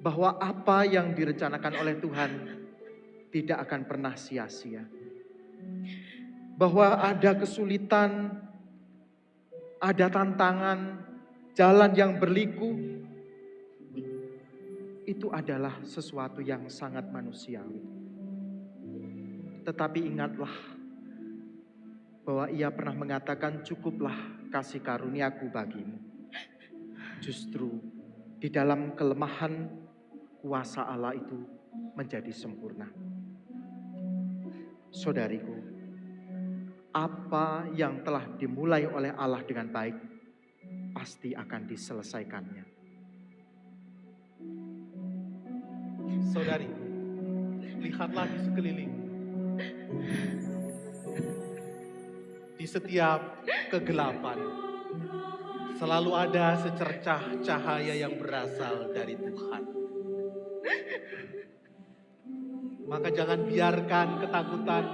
bahwa apa yang direncanakan oleh Tuhan tidak akan pernah sia-sia. Bahwa ada kesulitan, ada tantangan, jalan yang berliku, itu adalah sesuatu yang sangat manusiawi. Tetapi ingatlah bahwa Ia pernah mengatakan, cukuplah kasih karuniaku bagimu. Justru di dalam kelemahan, kuasa Allah itu menjadi sempurna. Saudariku, apa yang telah dimulai oleh Allah dengan baik, pasti akan diselesaikannya. Saudariku, lihatlah di sekeliling. Di setiap kegelapan, selalu ada secercah cahaya yang berasal dari Tuhan. Maka jangan biarkan ketakutan,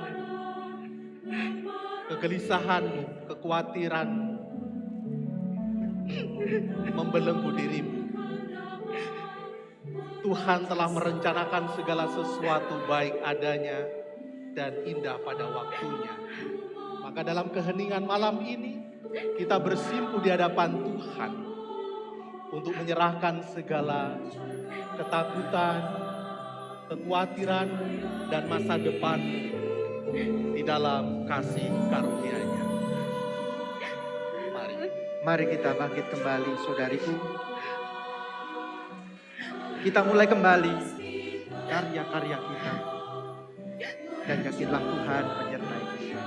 kegelisahan, kekhawatiran membelenggu dirimu. Tuhan telah merencanakan segala sesuatu baik adanya dan indah pada waktunya. Maka dalam keheningan malam ini, kita bersimpuh di hadapan Tuhan untuk menyerahkan segala ketakutan, kekhawatiran, dan masa depan di dalam kasih karunia-Nya. Mari kita bangkit kembali, saudariku. Kita mulai kembali karya-karya kita. Dan yakinlah Tuhan menyertai kita.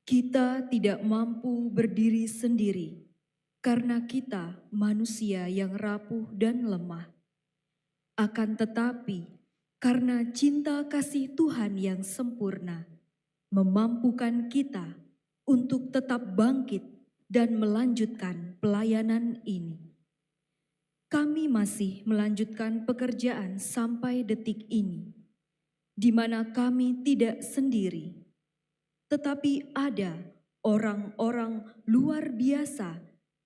Kita tidak mampu berdiri sendiri karena kita manusia yang rapuh dan lemah. Akan tetapi, karena cinta kasih Tuhan yang sempurna, memampukan kita untuk tetap bangkit dan melanjutkan pelayanan ini. Kami masih melanjutkan pekerjaan sampai detik ini, di mana kami tidak sendiri, tetapi ada orang-orang luar biasa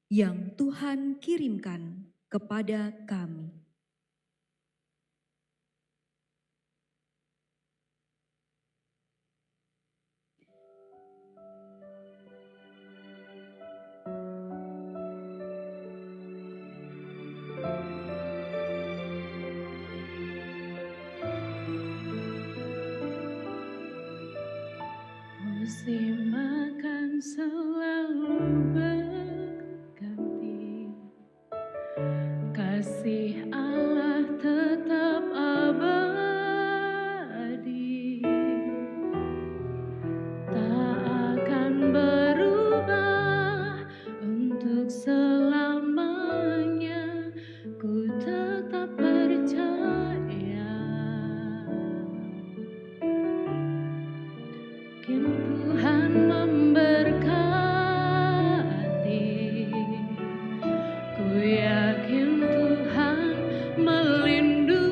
yang Tuhan kirimkan kepada kami. Musim akan selalu berganti, kasih Allah tetap abadi, tak akan berubah untuk selamanya, ku tetap percaya. Tuhan memberkati, ku yakin Tuhan melindungi,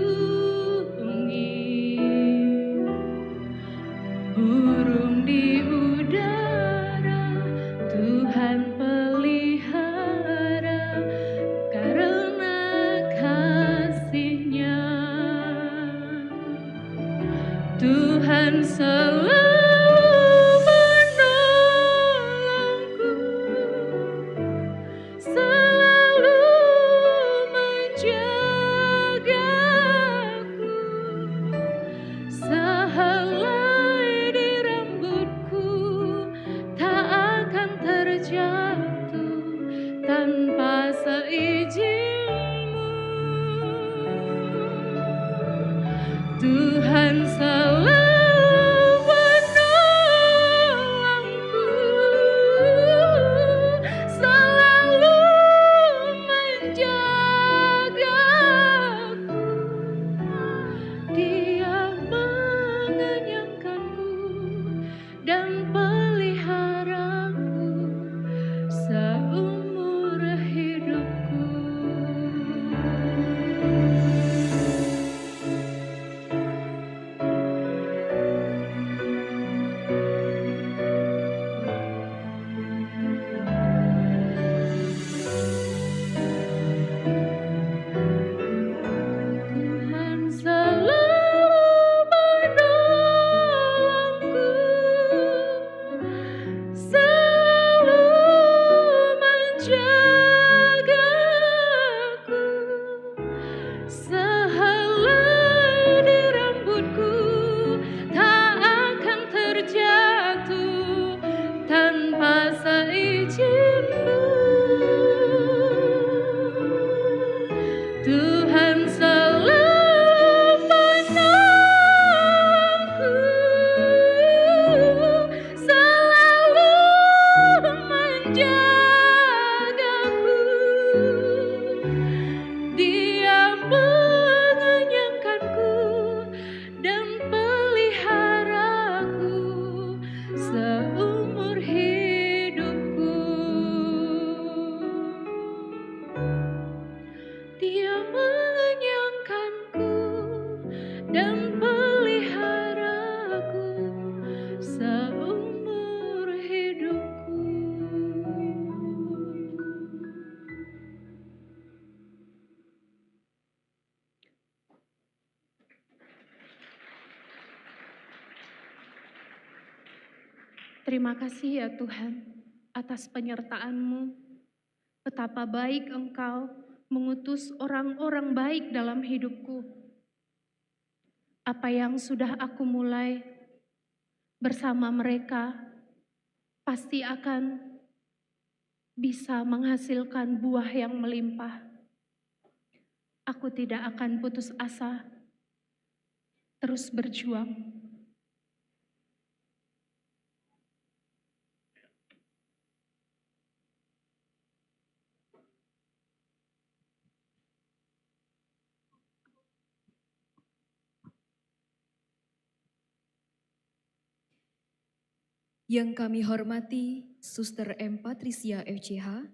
burung di udara Tuhan pelihara karena kasih-Nya. Tuhan selalu tanpa seizin-Mu. Tuhan selalu menolongku, selalu menjagaku. Dia mengenyangkanku dan peliharaku seumur hidupku. Tuhan selalu menolongku, selalu menjagaku, sehelai di rambutku tak akan terjatuh tanpa seizin-Mu. Tuhan selalu menolongku, selalu menjagaku. Dia mengenyangkanku dan peliharaku seumur hidupku. Dia mengenyangkanku dan peliharaku seumur hidupku. Terima kasih ya Tuhan atas penyertaan-Mu. Betapa baik Engkau mengutus orang-orang baik dalam hidupku. Apa yang sudah aku mulai bersama mereka pasti akan bisa menghasilkan buah yang melimpah. Aku tidak akan putus asa, terus berjuang. Yang kami hormati Suster M. Patricia FCH,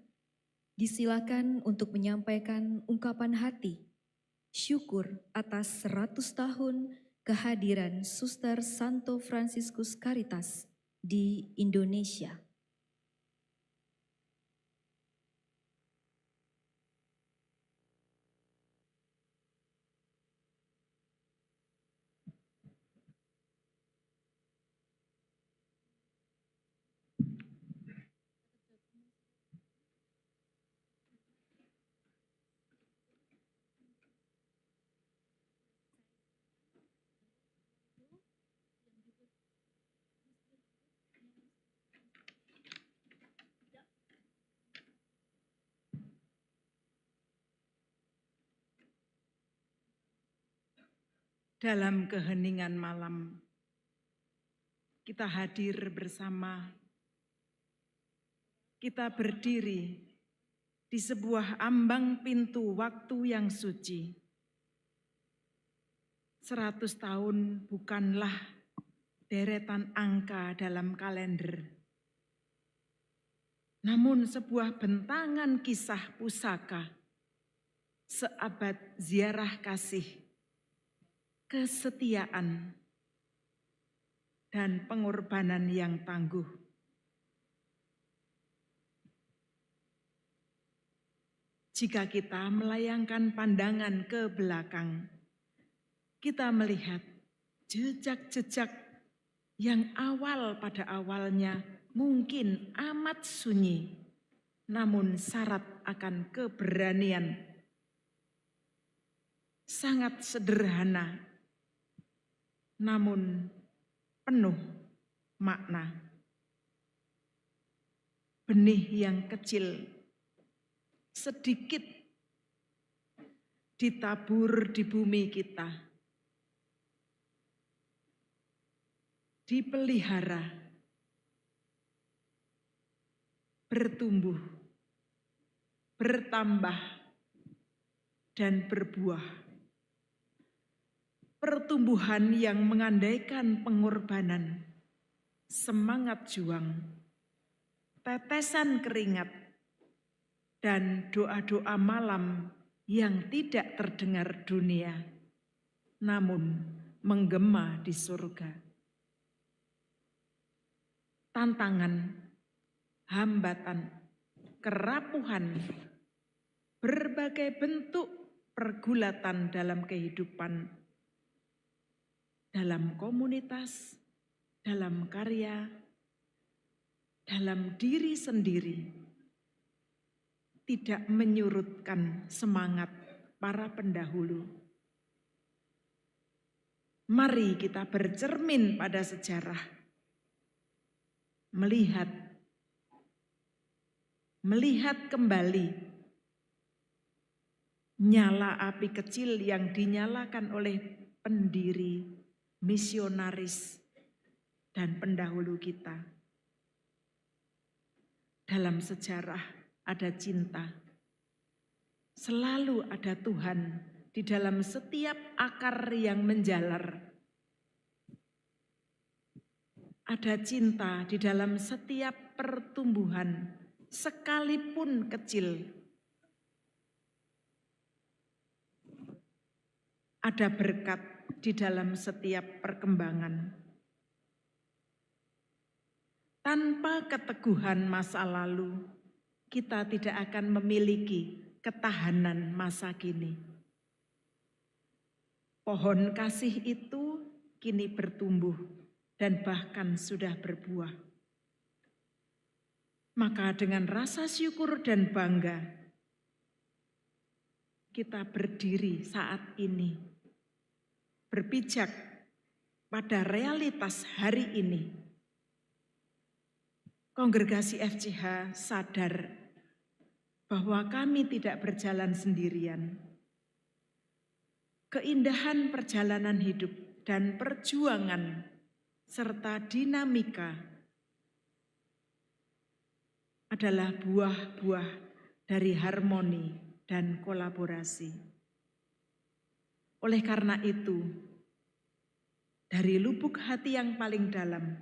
disilakan untuk menyampaikan ungkapan hati syukur atas 100 tahun kehadiran Suster Santo Franciscus Caritas di Indonesia. Dalam keheningan malam, kita hadir bersama, kita berdiri di sebuah ambang pintu waktu yang suci. 100 tahun bukanlah deretan angka dalam kalender, namun sebuah bentangan kisah pusaka, seabad ziarah kasih, kesetiaan, dan pengorbanan yang tangguh. Jika kita melayangkan pandangan ke belakang, kita melihat jejak-jejak yang pada awalnya mungkin amat sunyi, namun syarat akan keberanian. Sangat sederhana, namun penuh makna. Benih yang kecil, sedikit ditabur di bumi kita, dipelihara, bertumbuh, bertambah, dan berbuah. Pertumbuhan yang mengandaikan pengorbanan, semangat juang, tetesan keringat, dan doa-doa malam yang tidak terdengar dunia, namun menggema di surga. Tantangan, hambatan, kerapuhan, berbagai bentuk pergulatan dalam kehidupan, dalam komunitas, dalam karya, dalam diri sendiri, tidak menyurutkan semangat para pendahulu. Mari kita bercermin pada sejarah, melihat kembali nyala api kecil yang dinyalakan oleh pendiri, misionaris, dan pendahulu kita. Dalam sejarah ada cinta, selalu ada Tuhan di dalam setiap akar yang menjalar. Ada cinta di dalam setiap pertumbuhan, sekalipun kecil. Ada berkat di dalam setiap perkembangan. Tanpa keteguhan masa lalu, kita tidak akan memiliki ketahanan masa kini. Pohon kasih itu kini bertumbuh dan bahkan sudah berbuah. Maka dengan rasa syukur dan bangga, kita berdiri saat ini, berpijak pada realitas hari ini. Kongregasi FCH sadar bahwa kami tidak berjalan sendirian. Keindahan perjalanan hidup dan perjuangan serta dinamika adalah buah-buah dari harmoni dan kolaborasi. Oleh karena itu, dari lubuk hati yang paling dalam,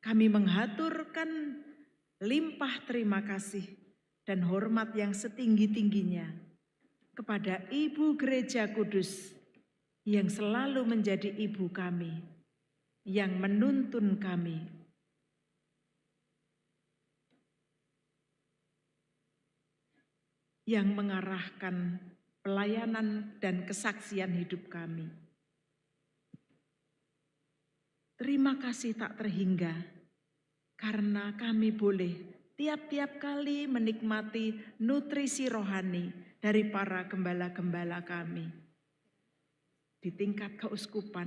Kami menghaturkan limpah terima kasih dan hormat yang setinggi-tingginya kepada Ibu Gereja Kudus yang selalu menjadi ibu kami, yang menuntun kami, yang mengarahkan pelayanan dan kesaksian hidup kami. Terima kasih tak terhingga karena kami boleh tiap-tiap kali menikmati nutrisi rohani dari para gembala-gembala kami. Di tingkat keuskupan,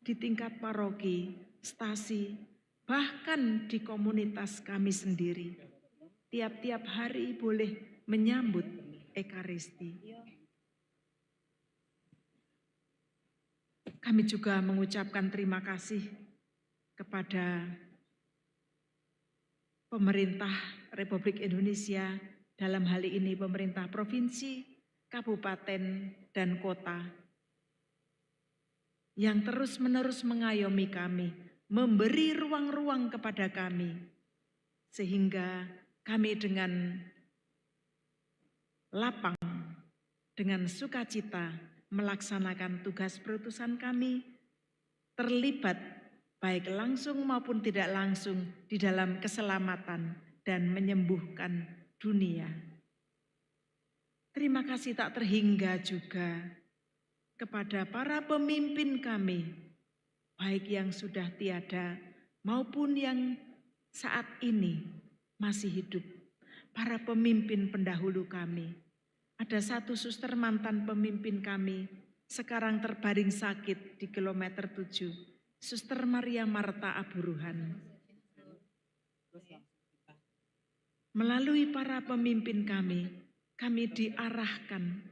di tingkat paroki, stasi, bahkan di komunitas kami sendiri. Tiap-tiap hari boleh menyambut Ekaristi. Kami juga mengucapkan terima kasih kepada pemerintah Republik Indonesia, dalam hal ini pemerintah provinsi, kabupaten, dan kota, yang terus-menerus mengayomi kami, memberi ruang-ruang kepada kami, sehingga kami dengan lapang, dengan sukacita melaksanakan tugas perutusan kami, terlibat baik langsung maupun tidak langsung di dalam keselamatan dan menyembuhkan dunia. Terima kasih tak terhingga juga kepada para pemimpin kami, baik yang sudah tiada maupun yang saat ini masih hidup. Para pemimpin pendahulu kami. Ada satu suster mantan pemimpin kami, sekarang terbaring sakit di kilometer 7. Suster Maria Marta Aburuhan. Melalui para pemimpin kami diarahkan,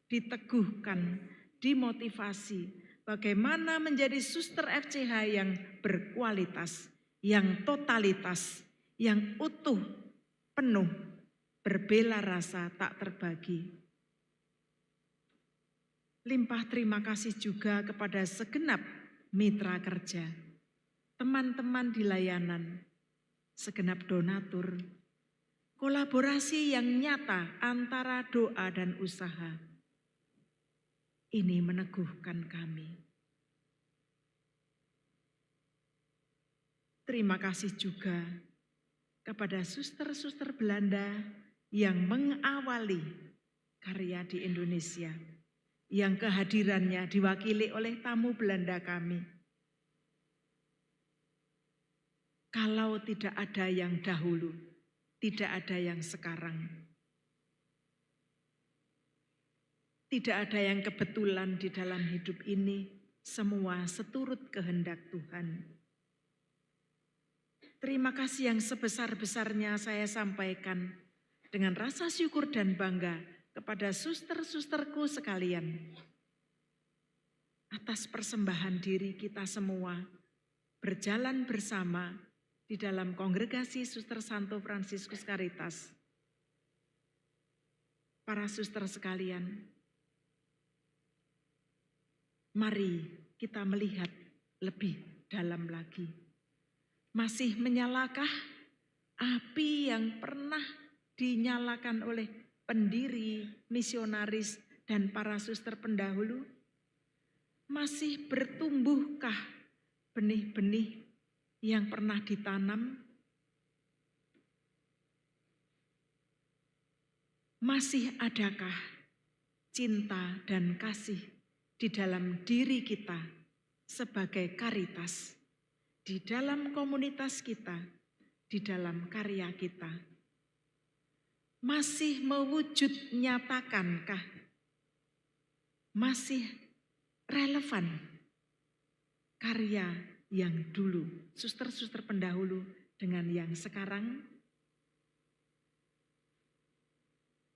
diteguhkan, dimotivasi bagaimana menjadi suster FCH yang berkualitas, yang totalitas, yang utuh, penuh, berbela rasa tak terbagi. Limpah terima kasih juga kepada segenap mitra kerja, teman-teman di layanan, segenap donatur, kolaborasi yang nyata antara doa dan usaha. Ini meneguhkan kami. Terima kasih juga kepada suster-suster Belanda yang mengawali karya di Indonesia, yang kehadirannya diwakili oleh tamu Belanda kami. Kalau tidak ada yang dahulu, tidak ada yang sekarang. Tidak ada yang kebetulan di dalam hidup ini, semua seturut kehendak Tuhan. Terima kasih yang sebesar-besarnya saya sampaikan dengan rasa syukur dan bangga kepada suster-susterku sekalian. Atas persembahan diri kita semua berjalan bersama di dalam kongregasi Suster Santo Fransiskus Caritas. Para suster sekalian, mari kita melihat lebih dalam lagi. Masih menyalakah api yang pernah dinyalakan oleh pendiri, misionaris, dan para suster pendahulu? Masih bertumbuhkah benih-benih yang pernah ditanam? Masih adakah cinta dan kasih di dalam diri kita sebagai Caritas, di dalam komunitas kita, di dalam karya kita? Masih mewujud nyatakankah? Masih relevan karya yang dulu, suster-suster pendahulu dengan yang sekarang?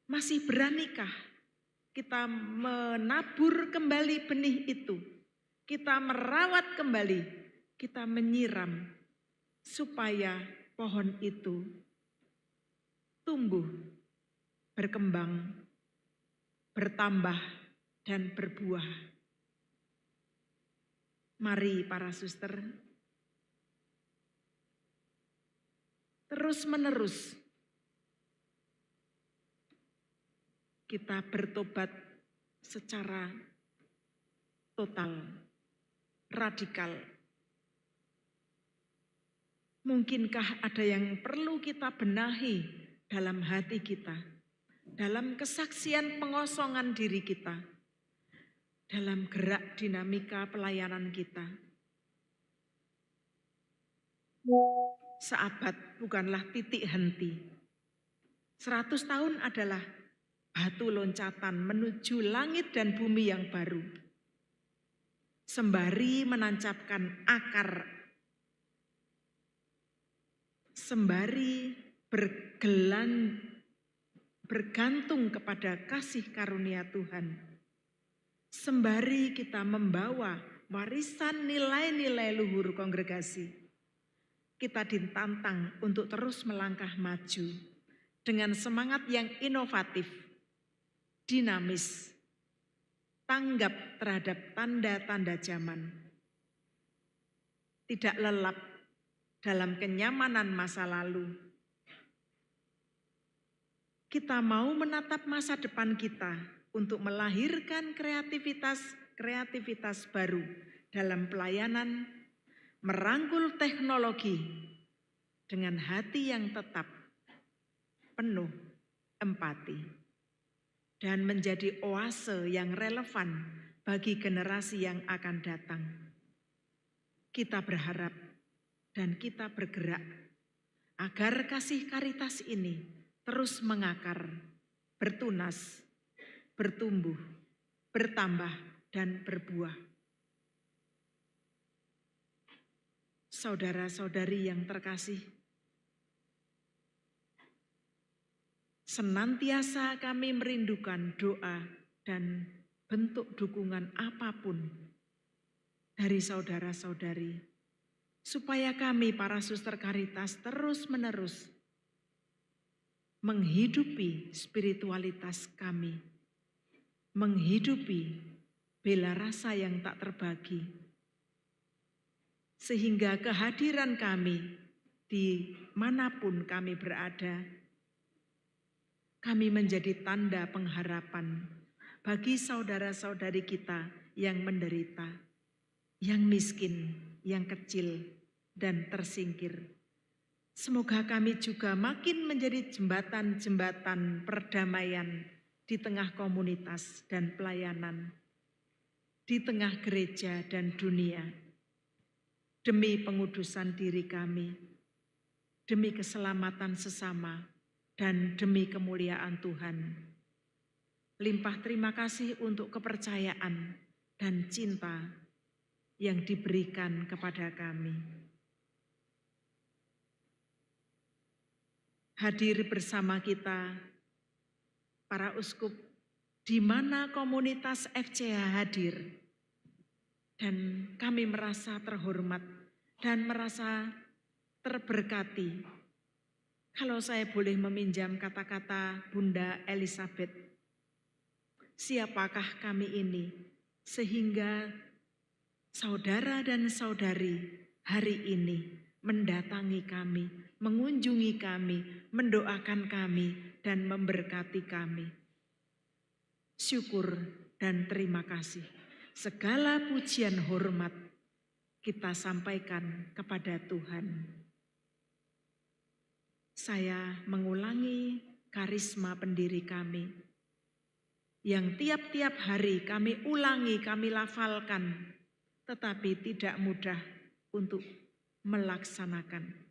Masih beranikah kita menabur kembali benih itu? Kita merawat kembali, kita menyiram supaya pohon itu tumbuh, berkembang, bertambah, dan berbuah. Mari para suster, terus-menerus kita bertobat secara total, radikal. Mungkinkah ada yang perlu kita benahi dalam hati kita, dalam kesaksian pengosongan diri kita, dalam gerak dinamika pelayanan kita? Seabad bukanlah titik henti. 100 tahun adalah batu loncatan menuju langit dan bumi yang baru. Sembari menancapkan akar, sembari bergantung kepada kasih karunia Tuhan, sembari kita membawa warisan nilai-nilai luhur kongregasi, kita ditantang untuk terus melangkah maju dengan semangat yang inovatif, dinamis, tanggap terhadap tanda-tanda zaman, tidak lelap dalam kenyamanan masa lalu. Kita mau menatap masa depan kita untuk melahirkan kreativitas baru dalam pelayanan, merangkul teknologi dengan hati yang tetap penuh empati, dan menjadi oase yang relevan bagi generasi yang akan datang. Kita berharap dan kita bergerak agar kasih karitas ini terus mengakar, bertunas, bertumbuh, bertambah, dan berbuah. Saudara-saudari yang terkasih, senantiasa kami merindukan doa dan bentuk dukungan apapun dari saudara-saudari, supaya kami para suster karitas terus-menerus menghidupi spiritualitas kami, menghidupi bela rasa yang tak terbagi, sehingga kehadiran kami dimanapun kami berada, kami menjadi tanda pengharapan bagi saudara-saudari kita yang menderita, yang miskin, yang kecil, dan tersingkir. Semoga kami juga makin menjadi jembatan-jembatan perdamaian di tengah komunitas dan pelayanan, di tengah gereja dan dunia, demi pengudusan diri kami, demi keselamatan sesama, dan demi kemuliaan Tuhan. Limpah terima kasih untuk kepercayaan dan cinta yang diberikan kepada kami. Hadir bersama kita, para uskup, di mana komunitas FCH hadir, dan kami merasa terhormat dan merasa terberkati. Kalau saya boleh meminjam kata-kata Bunda Elizabeth, siapakah kami ini sehingga saudara dan saudari hari ini mendatangi kami, mengunjungi kami, mendoakan kami, dan memberkati kami. Syukur dan terima kasih. Segala pujian hormat kita sampaikan kepada Tuhan. Saya mengulangi karisma pendiri kami, yang tiap-tiap hari kami ulangi, kami lafalkan, tetapi tidak mudah untuk melaksanakan.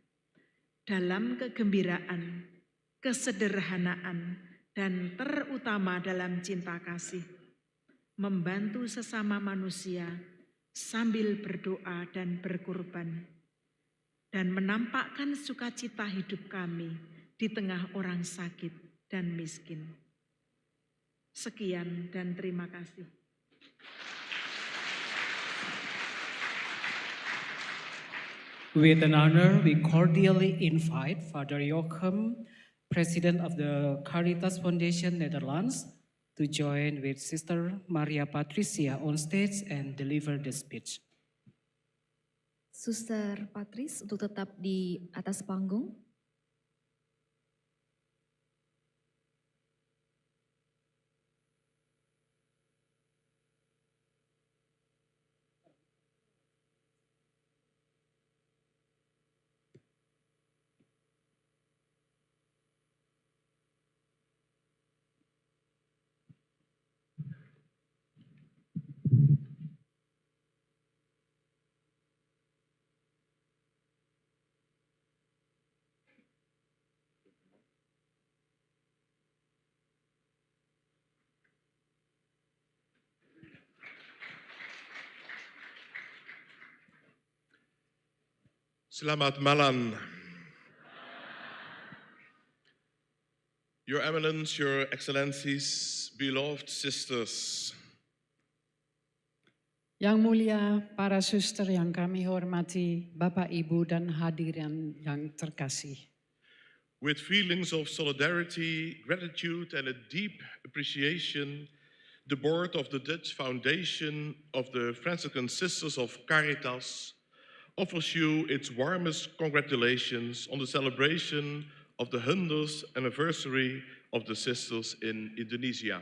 Dalam kegembiraan, kesederhanaan, dan terutama dalam cinta kasih, membantu sesama manusia sambil berdoa dan berkorban, dan menampakkan sukacita hidup kami di tengah orang sakit dan miskin. Sekian dan terima kasih. With an honor, we cordially invite Father Joachim, President of the Caritas Foundation Netherlands, to join with Sister Maria Patricia on stage and deliver the speech. Suster Patris untuk tetap di atas panggung. Selamat malam. Your Eminence, Your Excellencies, beloved sisters. Yang mulia, para suster yang kami hormati, Bapak, Ibu, dan hadirin yang terkasih. With feelings of solidarity, gratitude, and a deep appreciation, the board of the Dutch Foundation of the Franciscan Sisters of Caritas offers you its warmest congratulations on the celebration of the 100th anniversary of the Sisters in Indonesia.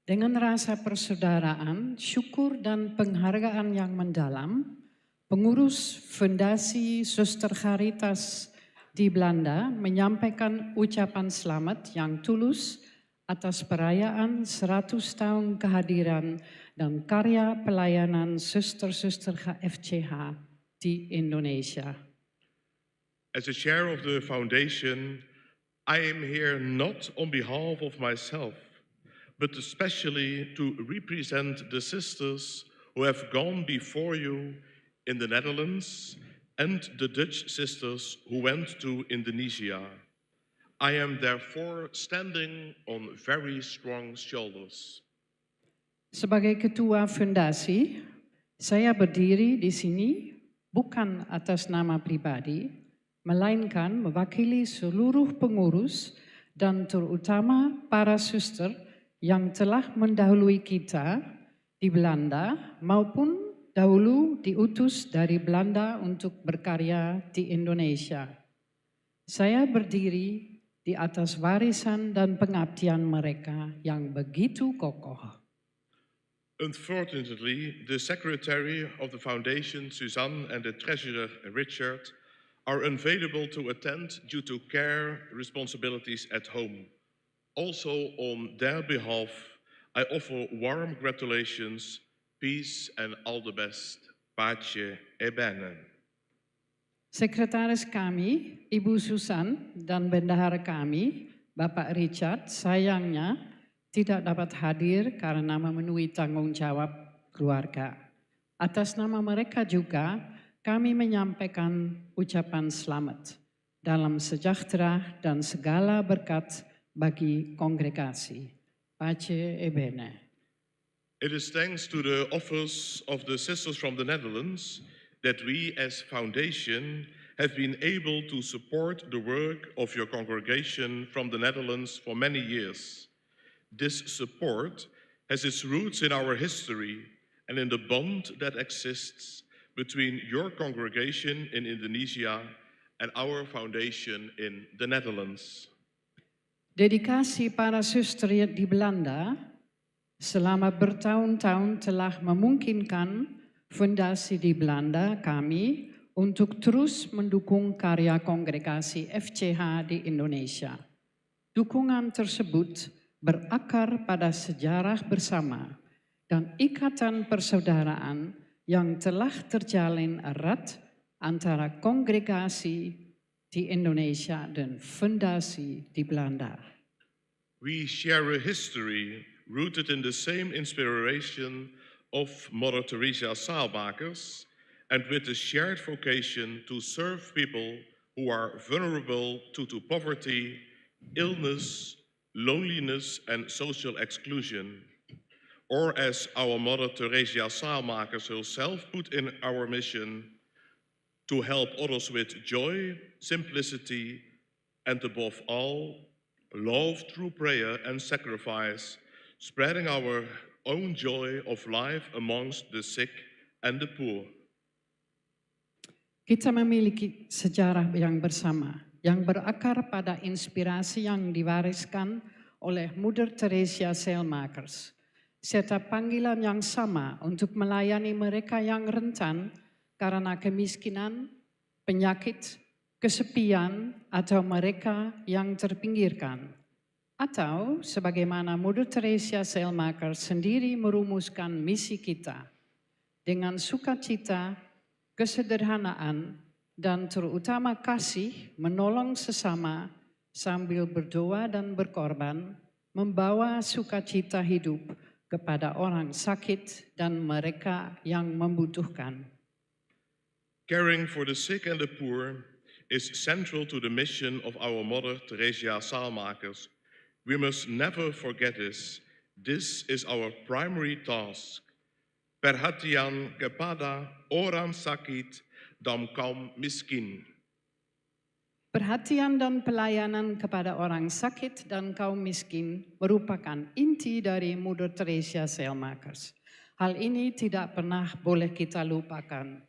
Dengan rasa persaudaraan, syukur dan penghargaan yang mendalam, pengurus Fondasi Suster Caritas di Belanda menyampaikan ucapan selamat yang tulus atas perayaan 100 tahun kehadiran dan karya pelayanan suster-suster FCH di Indonesia. As a chair of the foundation, I am here not on behalf of myself, but especially to represent the sisters who have gone before you in the Netherlands and the Dutch sisters who went to Indonesia. I am therefore standing on very strong shoulders. Sebagai ketua fondasi, saya berdiri di sini bukan atas nama pribadi, melainkan mewakili seluruh pengurus dan terutama para suster yang telah mendahului kita di Belanda maupun dahulu diutus dari Belanda untuk berkarya di Indonesia. Saya berdiri di atas warisan dan pengabdian mereka yang begitu kokoh. Unfortunately, the secretary of the foundation, Suzanne, and the treasurer, Richard, are unavailable to attend due to care responsibilities at home. Also, on their behalf, I offer warm congratulations, peace, and all the best. Pace e bene. Sekretaris kami, Ibu Susan, dan bendahara kami, Bapak Richard, sayangnya tidak dapat hadir karena memenuhi tanggung jawab keluarga. Atas nama mereka juga, kami menyampaikan ucapan selamat dalam sejahtera dan segala berkat bagi kongregasi. Pace e bene. It is thanks to the office of the sisters from the Netherlands that we as foundation have been able to support the work of your congregation from the Netherlands for many years. This support has its roots in our history and in the bond that exists between your congregation in Indonesia and our foundation in the Netherlands. Dedikasi para suster di Belanda selama bertahun-tahun telah memungkinkan fondasi di Belanda kami untuk terus mendukung karya kongregasi FCH di Indonesia. Dukungan tersebut berakar pada sejarah bersama dan ikatan persaudaraan yang telah terjalin erat antara kongregasi di Indonesia dan fondasi di Belanda. We share a history rooted in the same inspiration of Mother Teresa Saalmakers and with a shared vocation to serve people who are vulnerable to poverty, illness, loneliness, and social exclusion. Or as our Mother Teresa Saalmakers herself put in our mission, to help others with joy, simplicity, and above all, love through prayer and sacrifice, spreading our own joy of life amongst the sick and the poor. Kita memiliki sejarah yang bersama, yang berakar pada inspirasi yang diwariskan oleh Mother Teresa Saalmakers, serta panggilan yang sama untuk melayani mereka yang rentan karena kemiskinan, penyakit, kesepian, atau mereka yang terpinggirkan. Atau sebagaimana Mother Teresa Saalmakers sendiri merumuskan misi kita, dengan sukacita, kesederhanaan, dan terutama kasih menolong sesama sambil berdoa dan berkorban, membawa sukacita hidup kepada orang sakit dan mereka yang membutuhkan. Caring for the sick and the poor is central to the mission of our Mother Teresa Saalmakers. We must never forget this. This is our primary task. Perhatian kepada orang sakit dan kaum miskin. Perhatian dan pelayanan kepada orang sakit dan kaum miskin merupakan inti dari Mother Teresa Saalmakers. Hal ini tidak pernah boleh kita lupakan.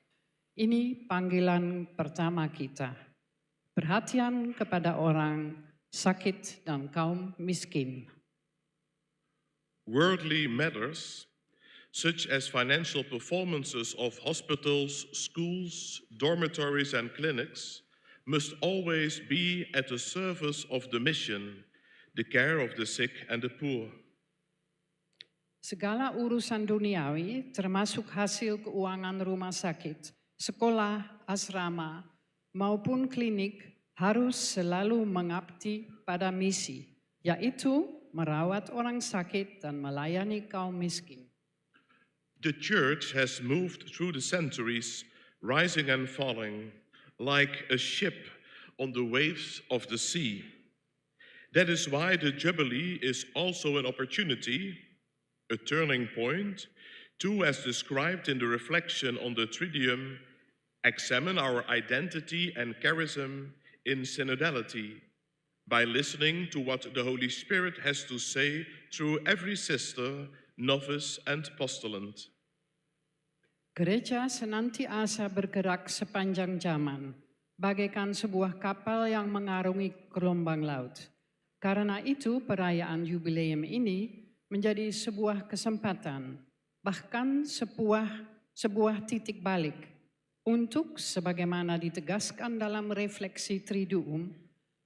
Ini panggilan pertama kita. Perhatian kepada orang sakit dan kaum miskin. Worldly matters, such as financial performances of hospitals, schools, dormitories, and clinics, must always be at the service of the mission, the care of the sick and the poor. Segala urusan duniawi, termasuk hasil keuangan rumah sakit, sekolah, asrama, maupun klinik, harus selalu mengabdi pada misi, yaitu merawat orang sakit dan melayani kaum miskin. The Church has moved through the centuries, rising and falling, like a ship on the waves of the sea. That is why the Jubilee is also an opportunity, a turning point, to, as described in the reflection on the Triduum, examine our identity and charism in synodality by listening to what the Holy Spirit has to say through every sister, novice, and postulant. Gereja senantiasa bergerak sepanjang zaman, bagaikan sebuah kapal yang mengarungi gelombang laut. Karena itu perayaan jubileum ini menjadi sebuah kesempatan, bahkan sebuah titik balik untuk, sebagaimana ditegaskan dalam refleksi Triduum,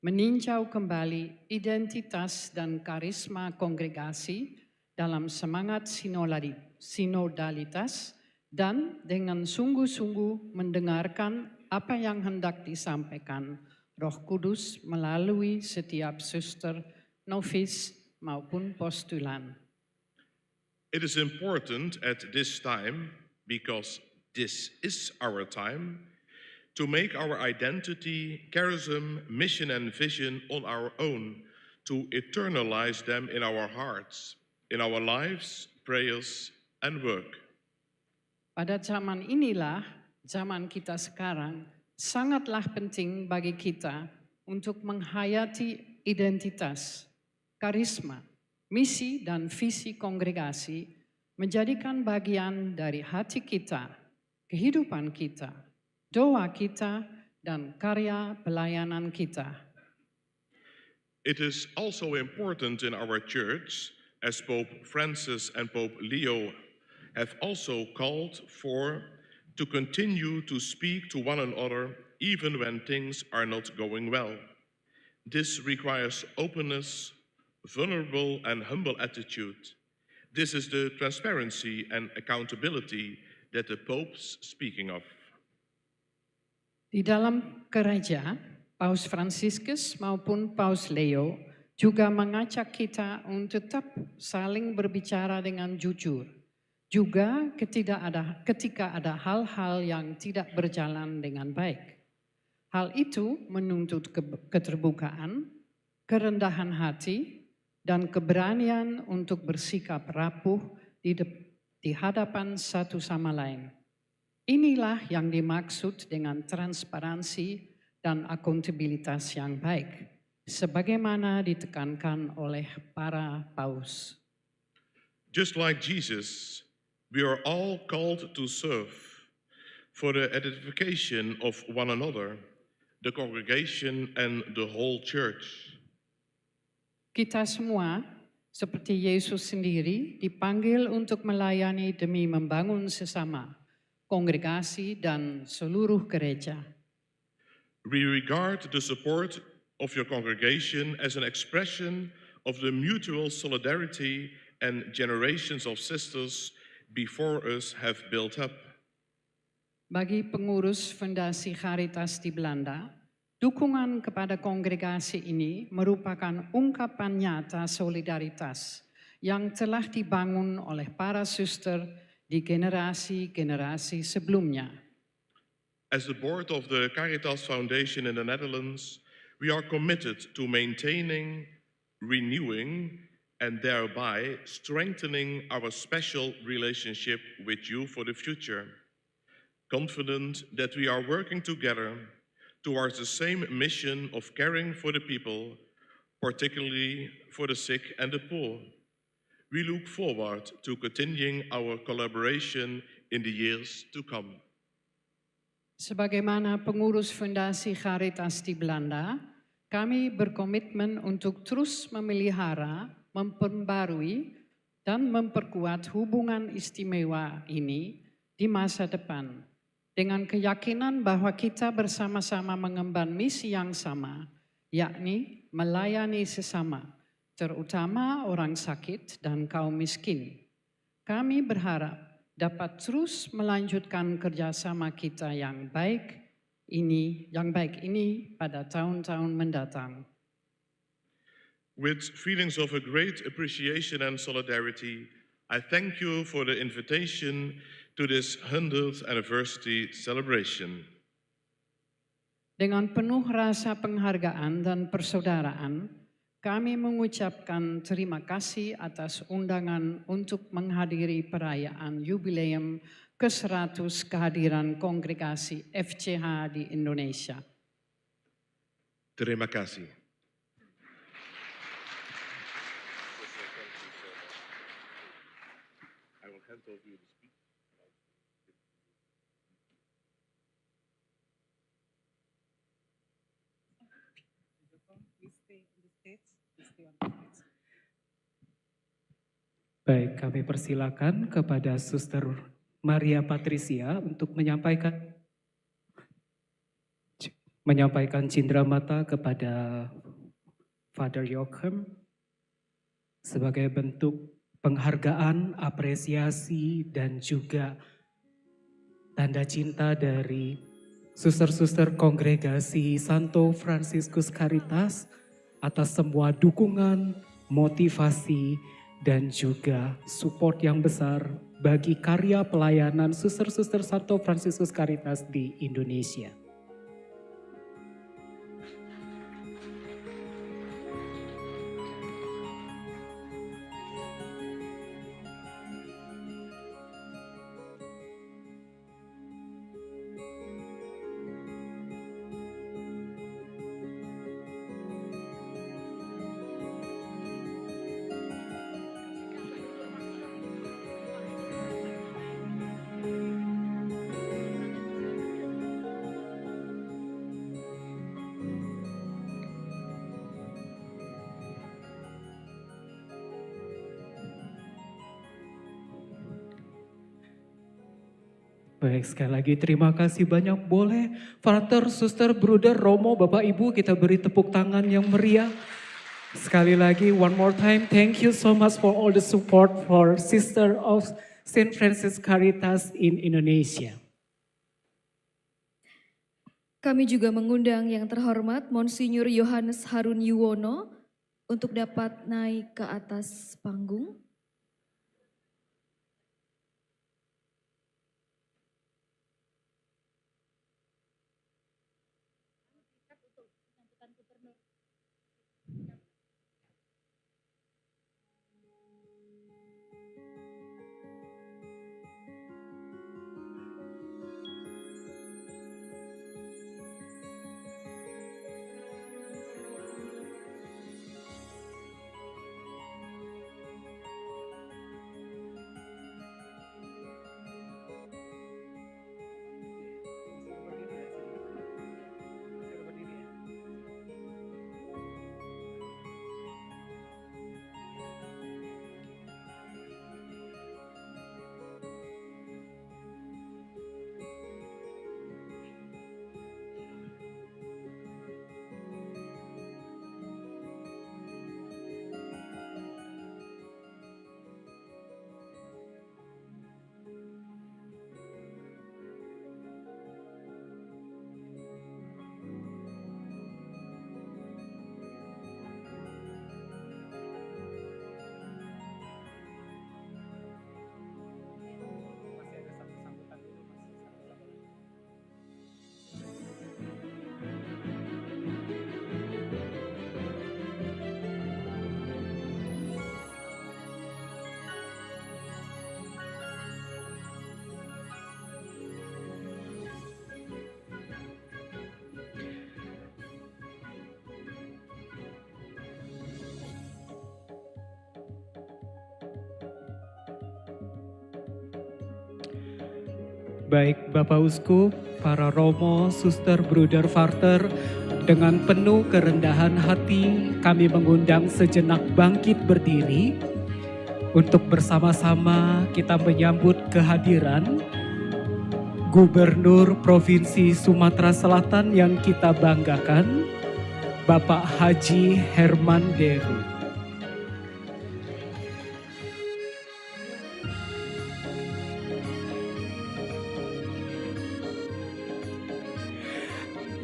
meninjau kembali identitas dan karisma kongregasi dalam semangat sinodalitas dan dengan sungguh-sungguh mendengarkan apa yang hendak disampaikan Roh Kudus melalui setiap suster, novis maupun postulan. It is important at this time, because this is our time, to make our identity, charism, mission, and vision on our own, to eternalize them in our hearts, in our lives, prayers, and work. Pada zaman inilah, zaman kita sekarang, sangatlah penting bagi kita untuk menghayati identitas, karisma, misi dan visi kongregasi, menjadikan bagian dari hati kita, kehidupan kita, doa kita, dan karya pelayanan kita. It is also important in our church, as Pope Francis and Pope Leo have also called for, to continue to speak to one another even when things are not going well. This requires openness, vulnerable and humble attitude. This is the transparency and accountability that the Pope's speaking of. Di dalam gereja, Paus Fransiskus maupun Paus Leo juga mengajak kita untuk tetap saling berbicara dengan jujur. Juga ketika ada hal-hal yang tidak berjalan dengan baik. Hal itu menuntut keterbukaan, kerendahan hati, dan keberanian untuk bersikap rapuh di hadapan satu sama lain. Inilah yang dimaksud dengan transparansi dan akuntabilitas yang baik, sebagaimana ditekankan oleh para paus. Just like Jesus, we are all called to serve for the edification of one another, the congregation and the whole church. Kita semua, seperti Yesus sendiri, dipanggil untuk melayani demi membangun sesama, kongregasi dan seluruh gereja. We regard the support of your congregation as an expression of the mutual solidarity and generations of sisters before us have built up. Bagi pengurus Fondasi Caritas di Belanda, dukungan kepada kongregasi ini merupakan ungkapan nyata solidaritas yang telah dibangun oleh para suster di generasi-generasi sebelumnya. As the board of the Caritas Foundation in the Netherlands, we are committed to maintaining, renewing, and thereby strengthening our special relationship with you for the future. Confident that we are working together towards the same mission of caring for the people, particularly for the sick and the poor. We look forward to continuing our collaboration in the years to come. Sebagaimana pengurus Fondasi Caritas di Belanda, kami berkomitmen untuk terus memelihara, memperbarui, dan memperkuat hubungan istimewa ini di masa depan, dengan keyakinan bahwa kita bersama-sama mengemban misi yang sama, yakni melayani sesama, terutama orang sakit dan kaum miskin. Kami berharap dapat terus melanjutkan kerjasama kita yang baik ini pada tahun-tahun mendatang. With feelings of a great appreciation and solidarity, I thank you for the invitation to this 100th anniversary celebration. Dengan penuh rasa penghargaan dan persaudaraan, kami mengucapkan terima kasih atas undangan untuk menghadiri perayaan Yubileum ke-100 kehadiran Kongregasi FCH di Indonesia. Terima kasih. I will hand over you the speech. Baik, kami persilakan kepada Suster Maria Patricia untuk menyampaikan cindramata kepada Father Joachim sebagai bentuk penghargaan, apresiasi, dan juga tanda cinta dari suster-suster kongregasi Santo Franciscus Caritas atas semua dukungan, motivasi, dan juga support yang besar bagi karya pelayanan suster-suster Santo Franciscus Caritas di Indonesia. Baik, sekali lagi terima kasih banyak. Boleh Frater, Suster, Bruder, Romo, Bapak Ibu kita beri tepuk tangan yang meriah. Sekali lagi, one more time, thank you so much for all the support for Sister of St. Francis Caritas in Indonesia. Kami juga mengundang yang terhormat Monsinyur Yohanes Harun Yuwono untuk dapat naik ke atas panggung. Baik Bapak Uskup, para romo, suster, bruder, vater, dengan penuh kerendahan hati kami mengundang sejenak bangkit berdiri untuk bersama-sama kita menyambut kehadiran Gubernur Provinsi Sumatera Selatan yang kita banggakan, Bapak Haji Herman Deru.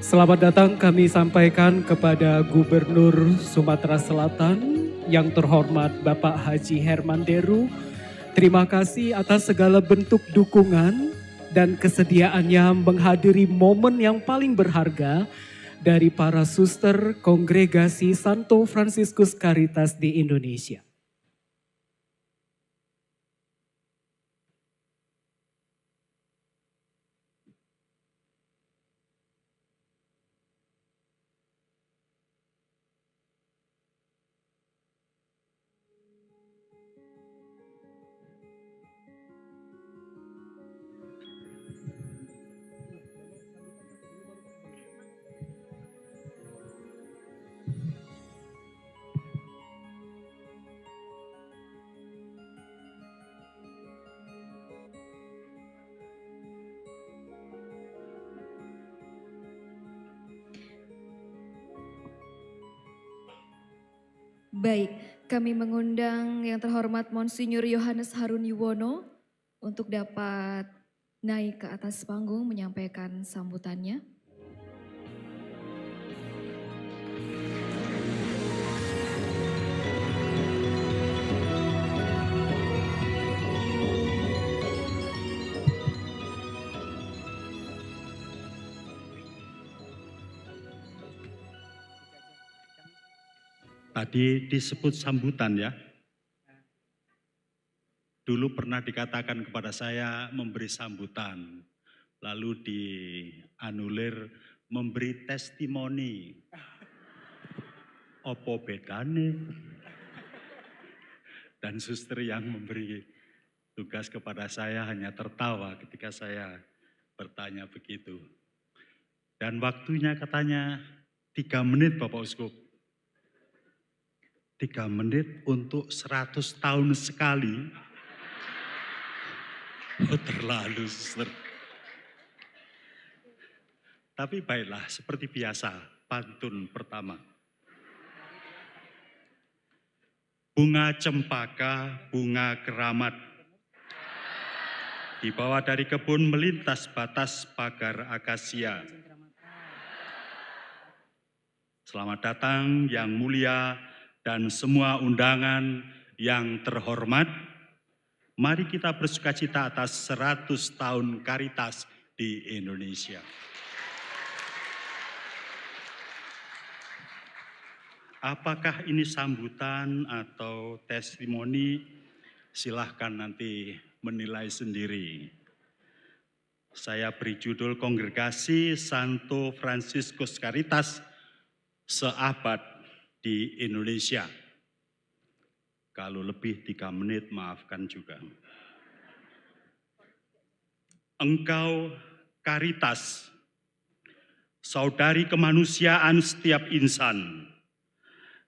Selamat datang kami sampaikan kepada Gubernur Sumatera Selatan yang terhormat Bapak Haji Herman Deru. Terima kasih atas segala bentuk dukungan dan kesediaannya menghadiri momen yang paling berharga dari para suster Kongregasi Santo Fransiskus Caritas di Indonesia. Baik, kami mengundang yang terhormat Monsinyur Yohanes Harun Yuwono untuk dapat naik ke atas panggung menyampaikan sambutannya. Tadi disebut sambutan ya. Dulu pernah dikatakan kepada saya memberi sambutan, lalu dianulir memberi testimoni. Opo bedane? Dan suster yang memberi tugas kepada saya hanya tertawa ketika saya bertanya begitu. Dan waktunya katanya 3 menit Bapak Uskup. 3 menit untuk 100 tahun sekali. Oh, terlalu, suster. Tapi baiklah, seperti biasa, pantun pertama. Bunga cempaka, bunga keramat, dibawa dari kebun melintas batas pagar akasia. Selamat datang yang mulia dan semua undangan yang terhormat. Mari kita bersukacita atas 100 tahun Caritas di Indonesia. Apakah ini sambutan atau testimoni? Silahkan nanti menilai sendiri. Saya beri judul Kongregasi Santo Fransiskus Caritas seabad di Indonesia. Kalau lebih 3 menit, maafkan juga. Engkau Caritas, saudari kemanusiaan setiap insan,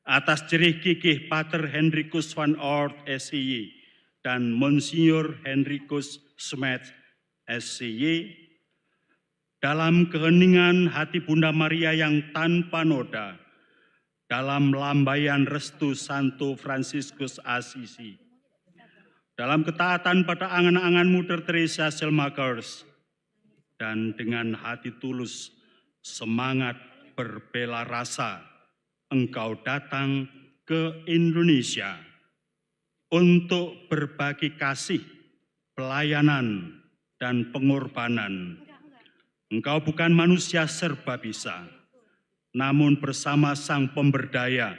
atas jerih gigih Pater Hendrikus van Oort SCY dan Monsinyur Hendrikus Smet SCY, dalam keheningan hati Bunda Maria yang tanpa noda, dalam lambaian restu Santo Fransiskus Assisi, dalam ketaatan pada angan-angan Mother Teresa Selmakers, dan dengan hati tulus semangat berbela rasa, engkau datang ke Indonesia untuk berbagi kasih, pelayanan, dan pengorbanan. Engkau bukan manusia serba bisa, namun bersama Sang Pemberdaya,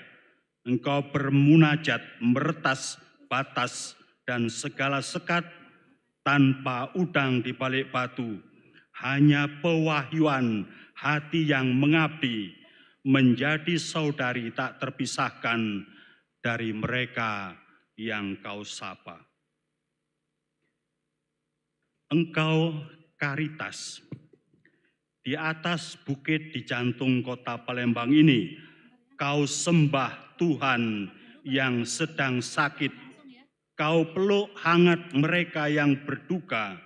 engkau bermunajat meretas batas dan segala sekat tanpa udang di balik batu. Hanya pewahyuan hati yang mengabdi menjadi saudari tak terpisahkan dari mereka yang kau sapa. Engkau Caritas. Di atas bukit di jantung kota Palembang ini, kau sembah Tuhan yang sedang sakit. Kau peluk hangat mereka yang berduka.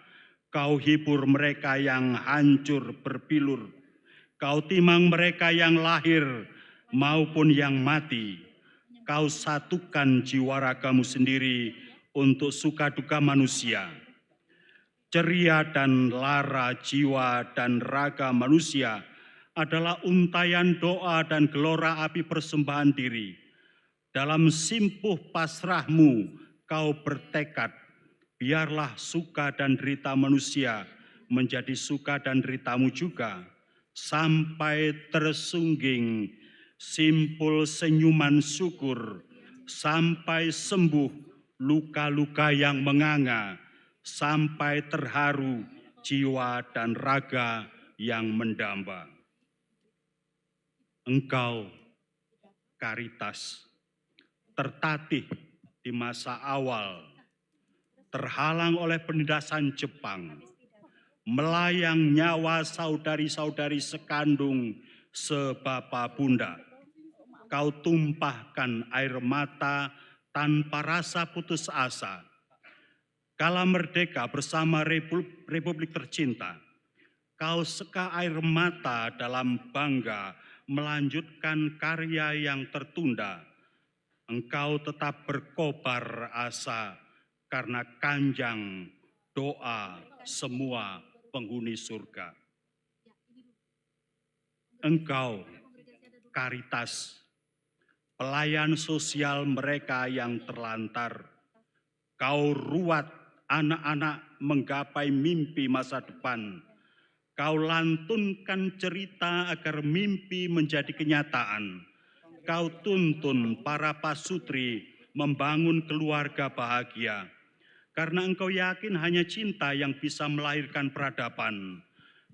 Kau hibur mereka yang hancur berbilur. Kau timang mereka yang lahir maupun yang mati. Kau satukan jiwa ragamu sendiri untuk suka duka manusia. Ceria dan lara jiwa dan raga manusia adalah untayan doa dan gelora api persembahan diri. Dalam simpuh pasrahmu kau bertekad, biarlah suka dan derita manusia menjadi suka dan deritamu juga, sampai tersungging simpul senyuman syukur, sampai sembuh luka-luka yang menganga, sampai terharu jiwa dan raga yang mendamba. Engkau, Caritas, tertatih di masa awal, terhalang oleh penindasan Jepang, melayang nyawa saudari-saudari sekandung sebapa bunda. Kau tumpahkan air mata tanpa rasa putus asa. Kala merdeka bersama Republik tercinta, kau seka air mata dalam bangga melanjutkan karya yang tertunda. Engkau tetap berkobar asa karena kanjang doa semua penghuni surga. Engkau, Caritas, pelayan sosial mereka yang terlantar. Kau ruat anak-anak menggapai mimpi masa depan. Kau lantunkan cerita agar mimpi menjadi kenyataan. Kau tuntun para pasutri membangun keluarga bahagia. Karena engkau yakin hanya cinta yang bisa melahirkan peradaban.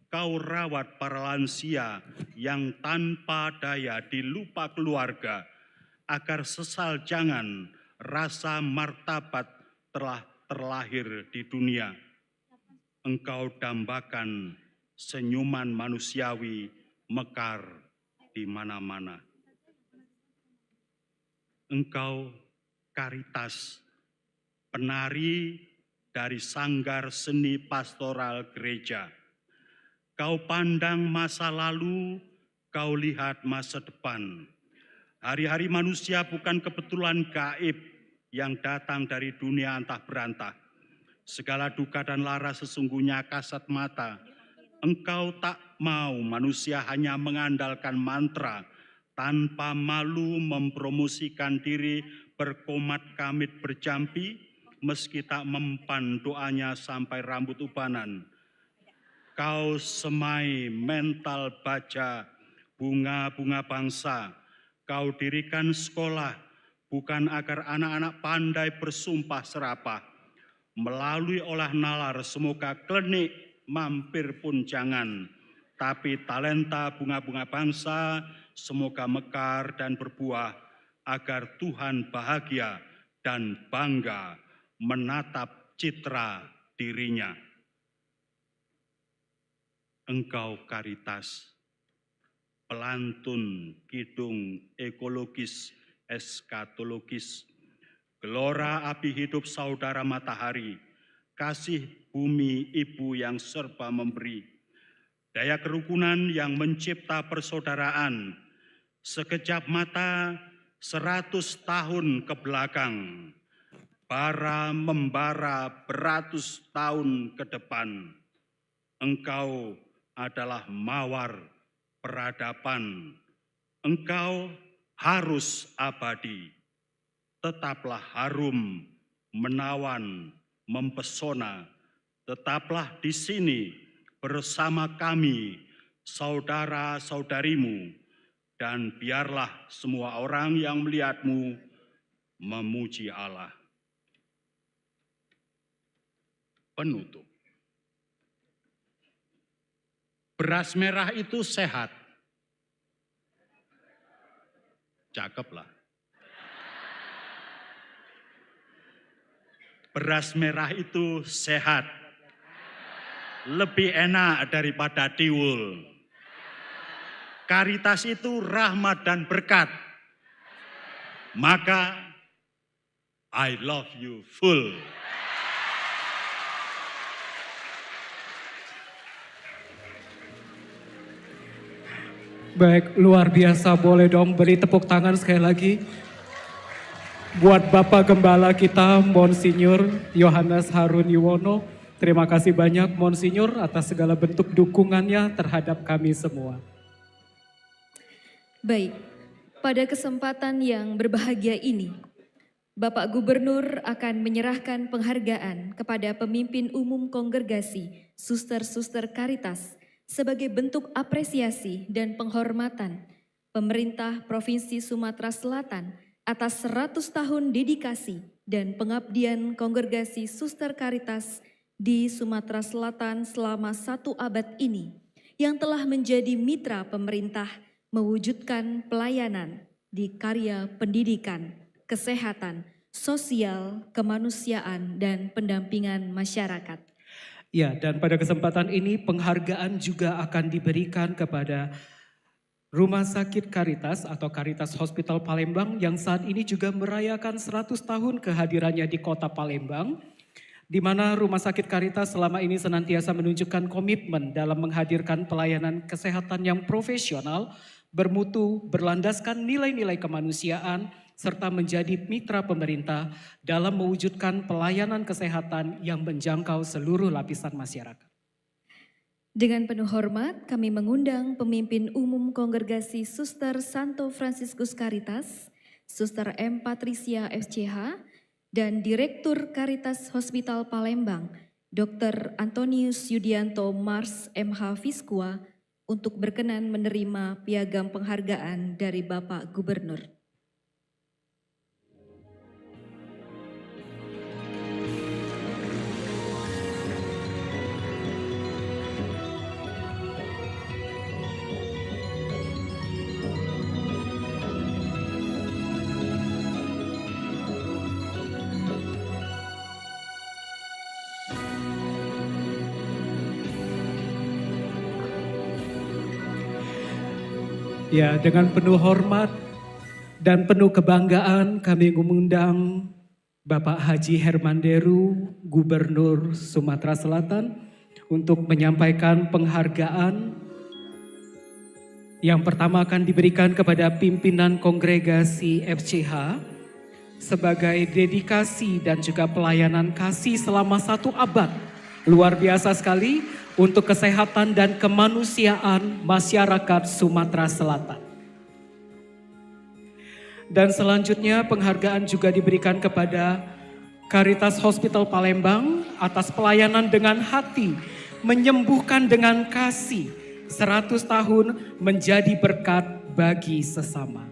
Kau rawat para lansia yang tanpa daya dilupa keluarga, agar sesal jangan rasa martabat telah terlahir di dunia. Engkau dambakan senyuman manusiawi mekar di mana-mana. Engkau, Caritas, penari dari sanggar seni pastoral gereja. Kau pandang masa lalu, kau lihat masa depan. Hari-hari manusia bukan kebetulan gaib yang datang dari dunia antah berantah. Segala duka dan lara sesungguhnya kasat mata. Engkau tak mau manusia hanya mengandalkan mantra, tanpa malu mempromosikan diri berkomat kamit berjampi, meski tak mempan doanya sampai rambut ubanan. Kau semai mental baja bunga-bunga bangsa. Kau dirikan sekolah bukan agar anak-anak pandai bersumpah serapah. Melalui olah nalar semoga klenik mampir pun jangan. Tapi talenta bunga-bunga bangsa semoga mekar dan berbuah agar Tuhan bahagia dan bangga menatap citra dirinya. Engkau, Caritas, pelantun kidung ekologis eskatologis, gelora api hidup saudara matahari, kasih bumi ibu yang serba memberi, daya kerukunan yang mencipta persaudaraan, sekejap mata 100 tahun ke belakang, bara membara beratus tahun ke depan. Engkau adalah mawar peradaban. Engkau harus abadi. Tetaplah harum, menawan, mempesona. Tetaplah di sini bersama kami, saudara-saudarimu, dan biarlah semua orang yang melihatmu memuji Allah. Penutup. Beras merah itu sehat. Cakep lah. Beras merah itu sehat. lebih enak daripada tiwul. Karitas itu rahmat dan berkat. Maka I love you full. Baik, luar biasa. Boleh dong beri tepuk tangan sekali lagi buat Bapak Gembala kita, Monsinyur Yohanes Harun Yuwono. Terima kasih banyak Monsinyur atas segala bentuk dukungannya terhadap kami semua. Baik, pada kesempatan yang berbahagia ini, Bapak Gubernur akan menyerahkan penghargaan kepada pemimpin umum kongregasi Suster-Suster Caritas sebagai bentuk apresiasi dan penghormatan pemerintah Provinsi Sumatera Selatan atas 100 tahun dedikasi dan pengabdian kongregasi Suster Caritas di Sumatera Selatan selama 1 abad ini yang telah menjadi mitra pemerintah mewujudkan pelayanan di karya pendidikan, kesehatan, sosial, kemanusiaan, dan pendampingan masyarakat. Ya, dan pada kesempatan ini penghargaan juga akan diberikan kepada Rumah Sakit Caritas atau Caritas Hospital Palembang yang saat ini juga merayakan 100 tahun kehadirannya di kota Palembang, di mana Rumah Sakit Caritas selama ini senantiasa menunjukkan komitmen dalam menghadirkan pelayanan kesehatan yang profesional, bermutu, berlandaskan nilai-nilai kemanusiaan, serta menjadi mitra pemerintah dalam mewujudkan pelayanan kesehatan yang menjangkau seluruh lapisan masyarakat. Dengan penuh hormat, kami mengundang pemimpin umum kongregasi Suster Santo Fransiskus Caritas, Suster M. Patricia FCH, dan Direktur Caritas Hospital Palembang, Dr. Antonius Yudianto Mars MH Fiskua, untuk berkenan menerima piagam penghargaan dari Bapak Gubernur. Ya, dengan penuh hormat dan penuh kebanggaan kami mengundang Bapak Haji Hermanderu, Gubernur Sumatera Selatan, untuk menyampaikan penghargaan. Yang pertama akan diberikan kepada pimpinan kongregasi FCH sebagai dedikasi dan juga pelayanan kasih selama 1 abad. Luar biasa sekali untuk kesehatan dan kemanusiaan masyarakat Sumatera Selatan. Dan selanjutnya penghargaan juga diberikan kepada Caritas Hospital Palembang atas pelayanan dengan hati, menyembuhkan dengan kasih, 100 tahun menjadi berkat bagi sesama.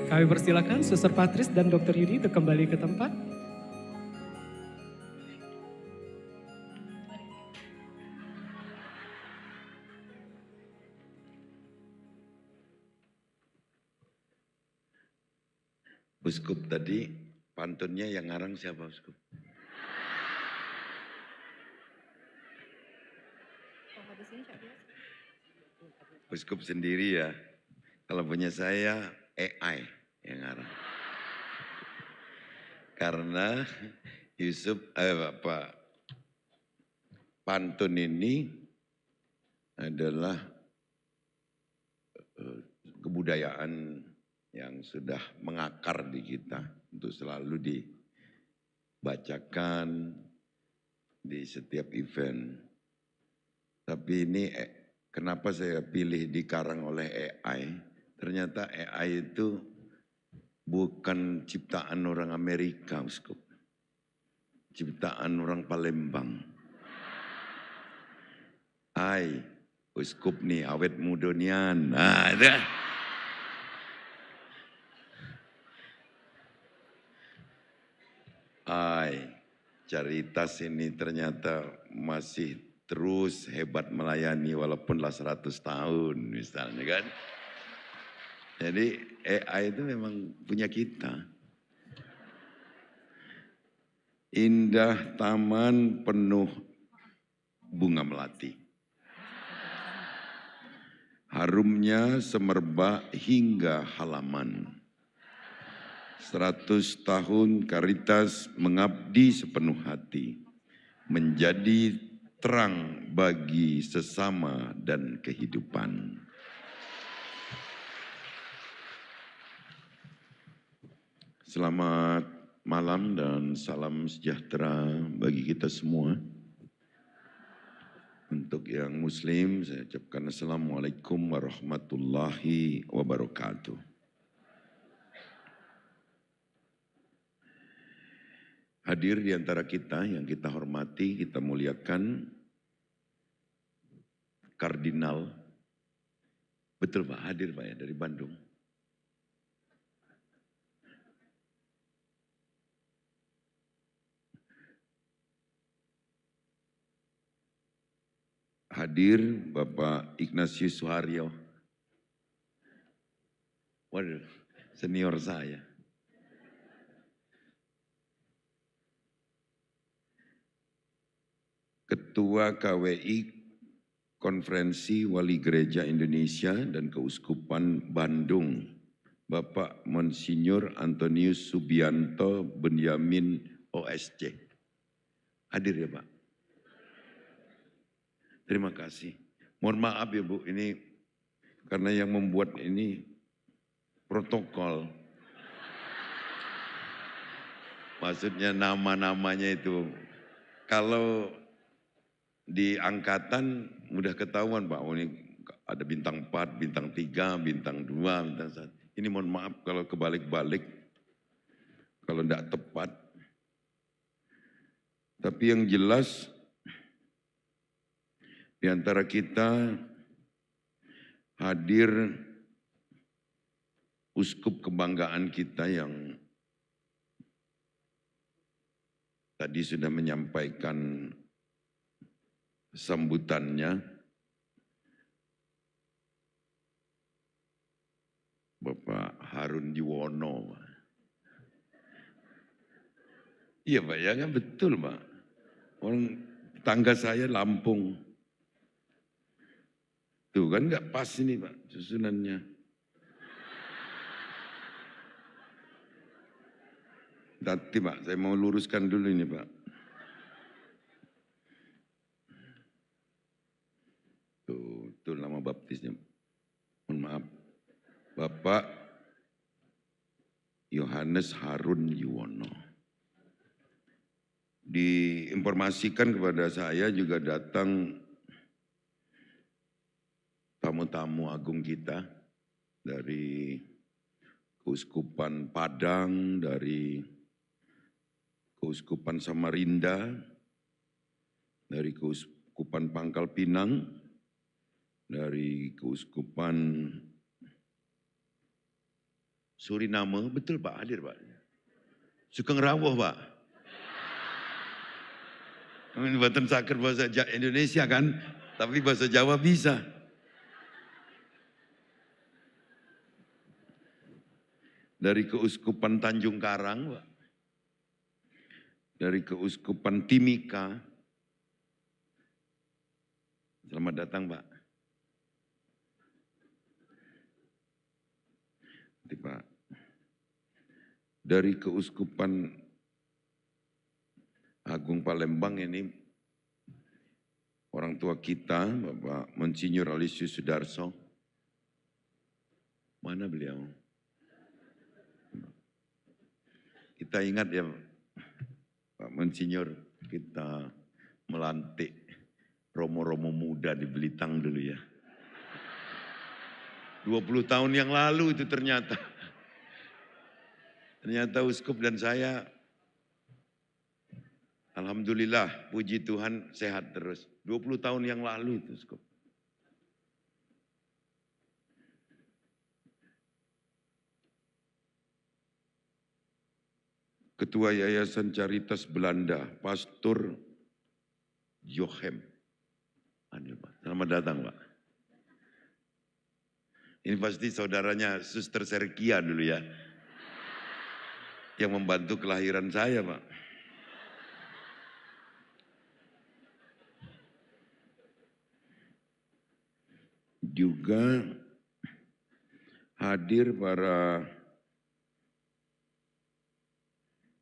Kami persilakan Suster Patris dan Dr. Yudi untuk kembali ke tempat. Uskup tadi pantunnya yang ngarang siapa Uskup? Uskup sendiri ya. Kalau punya saya AI yang ngarang. Karena pantun ini adalah kebudayaan yang sudah mengakar di kita untuk selalu dibacakan di setiap event. Tapi ini kenapa saya pilih dikarang oleh AI? Ternyata AI itu bukan ciptaan orang Amerika, Uskup. Ciptaan orang Palembang. Uskup nih awet mudonian. Nah, itu. Caritas ini ternyata masih terus hebat melayani walaupun 100 tahun misalnya kan. Jadi AI itu memang punya kita. Indah taman penuh bunga melati. Harumnya semerbak hingga halaman. 100 tahun Caritas mengabdi sepenuh hati. Menjadi terang bagi sesama dan kehidupan. Selamat malam dan salam sejahtera bagi kita semua. Untuk yang Muslim, saya ucapkan Assalamualaikum warahmatullahi wabarakatuh. Hadir di antara kita yang kita hormati, kita muliakan, Kardinal, betul Pak, hadir Pak ya dari Bandung. Hadir Bapak Ignatius Suharyo. Waduh, senior saya. Ketua KWI Konferensi Wali Gereja Indonesia dan Keuskupan Bandung, Bapak Monsinyur Antonius Subianto Benyamin OSC. Hadir ya Pak? Terima kasih. Mohon maaf ya Bu, ini karena yang membuat ini protokol. Maksudnya nama-namanya itu. Kalau di angkatan mudah ketahuan Pak, oh ini ada bintang 4, bintang 3, bintang 2, bintang 1. Ini mohon maaf kalau kebalik-balik, kalau tidak tepat. Tapi yang jelas, di antara kita hadir uskup kebanggaan kita yang tadi sudah menyampaikan sambutannya, Bapak Harun Yuwono. Iya Pak, ya kan betul Pak. Orang tangga saya Lampung. Tuh kan nggak pas ini Pak susunannya. Nanti Pak, saya mau luruskan dulu ini Pak. Tuh nama baptisnya. Mohon maaf. Bapak Yohanes Harun Yuwono. Diinformasikan kepada saya juga datang tamu-tamu agung kita dari Keuskupan Padang, dari Keuskupan Samarinda, dari Keuskupan Pangkal Pinang, dari Keuskupan Suriname, betul Pak, hadir Pak. Sugeng rawuh Pak. Ini buatan sakit bahasa Indonesia kan, tapi bahasa Jawa bisa. Dari Keuskupan Tanjung Karang, Pak. Dari Keuskupan Timika. Selamat datang, Pak. Nanti, Pak. Dari Keuskupan Agung Palembang ini, orang tua kita, Bapak Monsinyur Aloysius Sudarso. Mana beliau? Kita ingat ya Pak Monsinyur, kita melantik romo-romo muda di Belitang dulu ya. 20 tahun yang lalu itu ternyata. Ternyata uskup dan saya, alhamdulillah, puji Tuhan sehat terus. 20 tahun yang lalu itu uskup. Ketua Yayasan Caritas Belanda, Pastor Jochem. Selamat datang Pak. Ini pasti saudaranya Suster Serkia dulu ya, yang membantu kelahiran saya Pak. Juga hadir para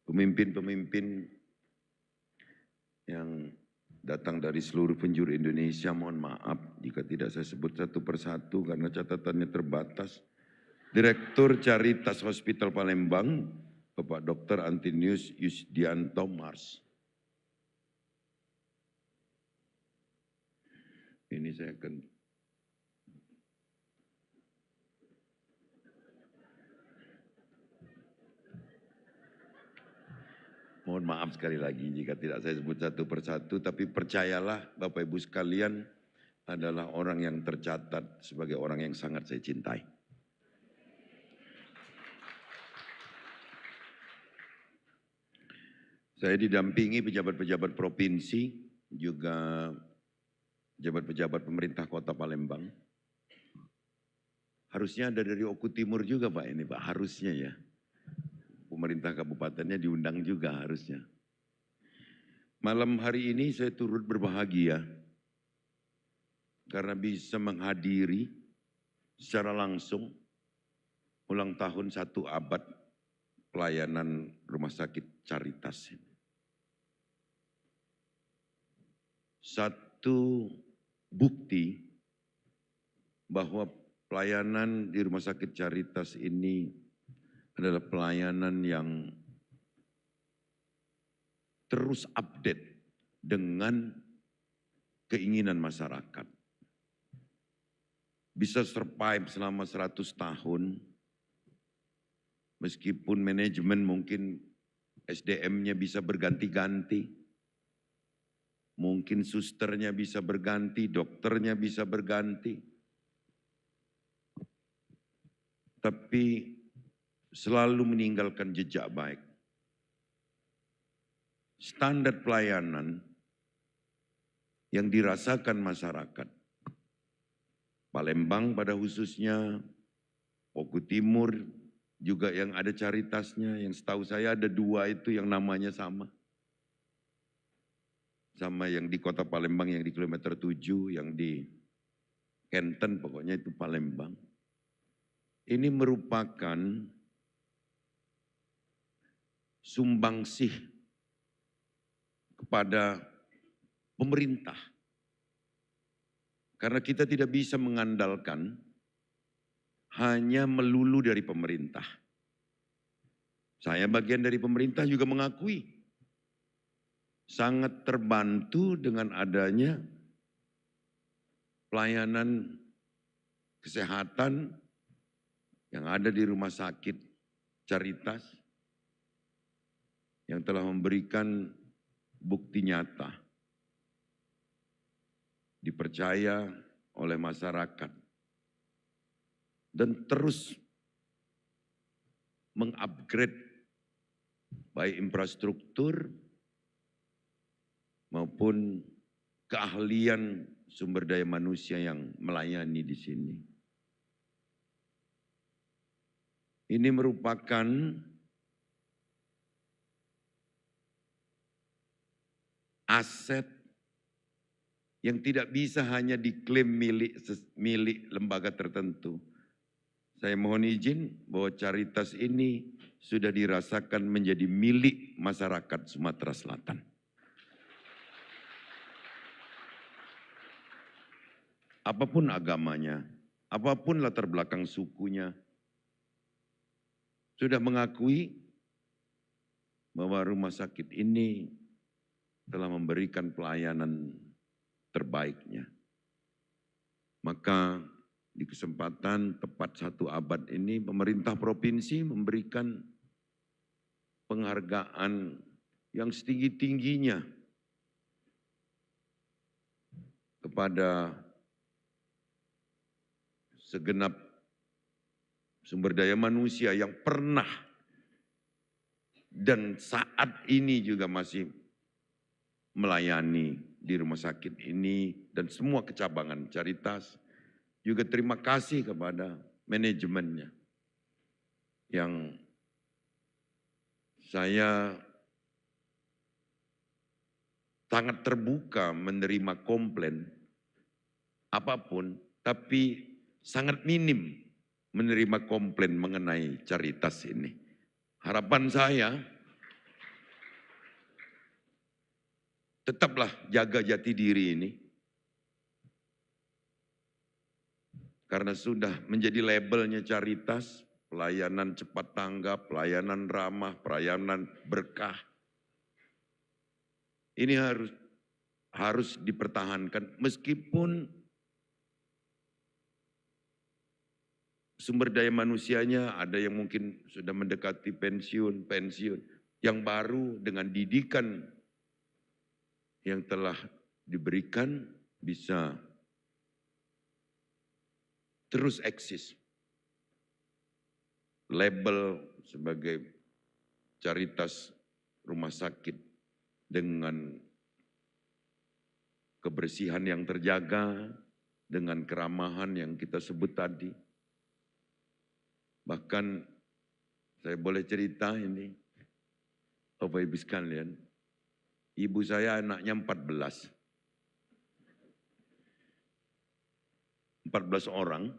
pemimpin-pemimpin yang datang dari seluruh penjuru Indonesia. Mohon maaf jika tidak saya sebut satu persatu karena catatannya terbatas. Direktur Caritas Hospital Palembang, Bapak Dr. Antinius Yusdianto Mars. Ini saya akan mohon maaf sekali lagi jika tidak saya sebut satu persatu, tapi percayalah Bapak Ibu sekalian adalah orang yang tercatat sebagai orang yang sangat saya cintai. Saya didampingi pejabat-pejabat provinsi, juga pejabat-pejabat pemerintah Kota Palembang. Harusnya ada dari Oku Timur juga Pak ini Pak, harusnya ya. Pemerintah kabupatennya diundang juga harusnya. Malam hari ini saya turut berbahagia karena bisa menghadiri secara langsung ulang tahun 1 abad pelayanan Rumah Sakit Caritas. Satu bukti bahwa pelayanan di Rumah Sakit Caritas ini adalah pelayanan yang terus update dengan keinginan masyarakat. Bisa survive selama 100 tahun, meskipun manajemen mungkin SDM-nya bisa berganti-ganti, mungkin susternya bisa berganti, dokternya bisa berganti, tapi selalu meninggalkan jejak baik. Standar pelayanan yang dirasakan masyarakat. Palembang pada khususnya, Oku Timur juga yang ada Caritasnya, yang setahu saya ada 2 itu yang namanya sama. Sama yang di Kota Palembang, yang di kilometer 7, yang di Kenten, pokoknya itu Palembang. Ini merupakan sumbangsih kepada pemerintah. Karena kita tidak bisa mengandalkan hanya melulu dari pemerintah. Saya bagian dari pemerintah juga mengakui sangat terbantu dengan adanya pelayanan kesehatan yang ada di Rumah Sakit Caritas, yang telah memberikan bukti nyata, dipercaya oleh masyarakat, dan terus mengupgrade baik infrastruktur maupun keahlian sumber daya manusia yang melayani di sini. Ini merupakan aset yang tidak bisa hanya diklaim milik lembaga tertentu. Saya mohon izin bahwa Caritas ini sudah dirasakan menjadi milik masyarakat Sumatera Selatan. Apapun agamanya, apapun latar belakang sukunya, sudah mengakui bahwa rumah sakit ini telah memberikan pelayanan terbaiknya. Maka di kesempatan tepat 1 abad ini, pemerintah provinsi memberikan penghargaan yang setinggi-tingginya kepada segenap sumber daya manusia yang pernah dan saat ini juga masih melayani di rumah sakit ini dan semua kecabangan Caritas. Juga terima kasih kepada manajemennya yang saya sangat terbuka menerima komplain apapun, tapi sangat minim menerima komplain mengenai Caritas ini. Harapan saya, tetaplah jaga jati diri ini, karena sudah menjadi labelnya Caritas, pelayanan cepat tanggap, pelayanan ramah, pelayanan berkah. Ini harus dipertahankan meskipun sumber daya manusianya ada yang mungkin sudah mendekati pensiun, yang baru dengan didikan yang telah diberikan bisa terus eksis. Label sebagai Caritas rumah sakit dengan kebersihan yang terjaga, dengan keramahan yang kita sebut tadi. Bahkan saya boleh cerita ini, Bapak Ibu sekalian, ibu saya anaknya 14. 14 orang,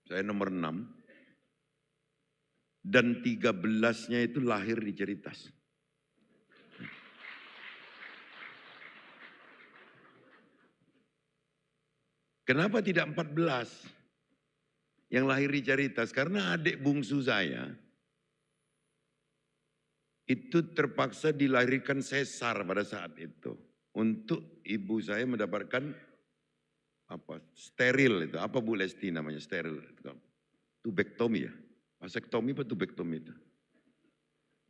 saya nomor 6, dan 13-nya itu lahir di Caritas. Kenapa tidak 14 yang lahir di Caritas? Karena adik bungsu saya itu terpaksa dilahirkan sesar pada saat itu. Untuk ibu saya mendapatkan steril itu. Apa Bu Lesti namanya steril? Tubektomi ya? Vasektomi apa tubektomi itu?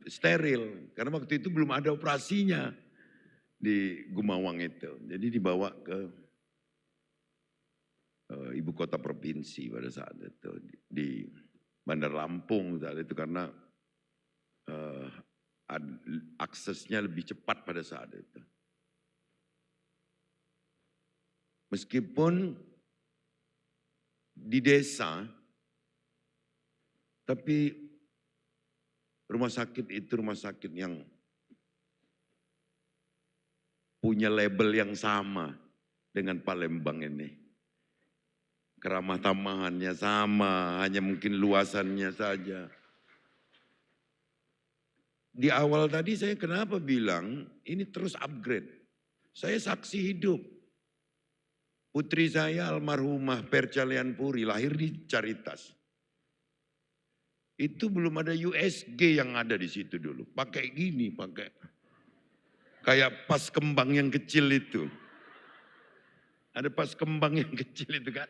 Steril. Karena waktu itu belum ada operasinya di Gumawang itu. Jadi dibawa ke ibu kota provinsi pada saat itu. Di Bandar Lampung saat itu karena aksesnya lebih cepat pada saat itu. Meskipun di desa, tapi rumah sakit itu rumah sakit yang punya label yang sama dengan Palembang ini. Keramah tamahannya sama, hanya mungkin luasannya saja. Di awal tadi saya kenapa bilang ini terus upgrade. Saya saksi hidup. Putri saya almarhumah Percalian Puri lahir di Caritas. Itu belum ada USG yang ada di situ dulu. Pakai gini, pakai kayak pas kembang yang kecil itu. Ada pas kembang yang kecil itu kan.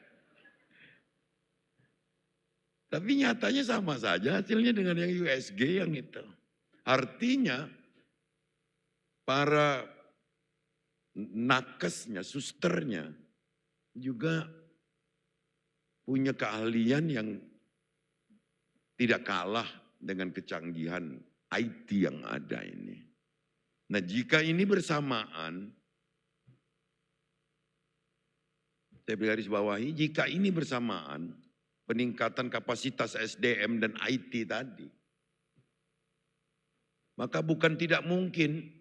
Tapi nyatanya sama saja hasilnya dengan yang USG yang itu. Artinya para nakesnya, susternya juga punya keahlian yang tidak kalah dengan kecanggihan IT yang ada ini. Nah jika ini bersamaan, saya garis bawahi, jika ini bersamaan, peningkatan kapasitas SDM dan IT tadi, maka bukan tidak mungkin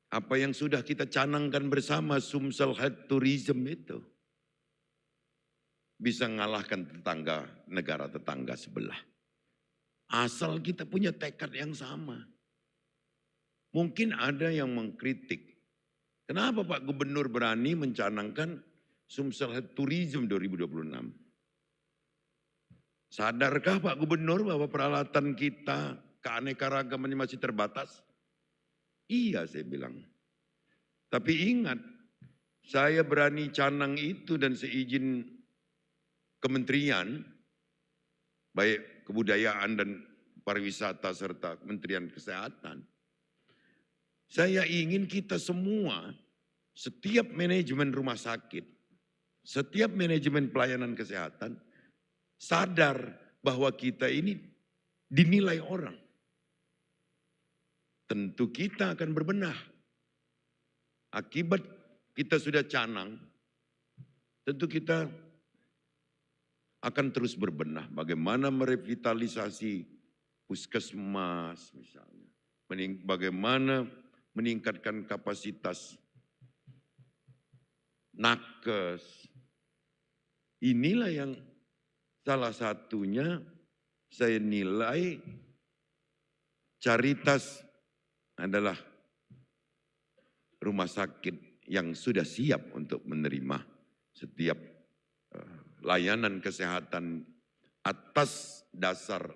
apa yang sudah kita canangkan bersama Sumsel Health Tourism itu bisa mengalahkan negara tetangga sebelah. Asal kita punya tekad yang sama. Mungkin ada yang mengkritik. Kenapa Pak Gubernur berani mencanangkan Sumsel Health Tourism 2026? Sadarkah Pak Gubernur bahwa peralatan kita keanekaragamannya masih terbatas? Iya saya bilang. Tapi ingat, saya berani canang itu dan seizin kementerian, baik kebudayaan dan pariwisata serta Kementerian Kesehatan. Saya ingin kita semua, setiap manajemen rumah sakit, setiap manajemen pelayanan kesehatan, sadar bahwa kita ini dinilai orang. Tentu kita akan berbenah akibat kita sudah canang, tentu kita akan terus berbenah bagaimana merevitalisasi puskesmas misalnya, bagaimana meningkatkan kapasitas nakes. Inilah yang salah satunya saya nilai Caritas adalah rumah sakit yang sudah siap untuk menerima setiap layanan kesehatan atas dasar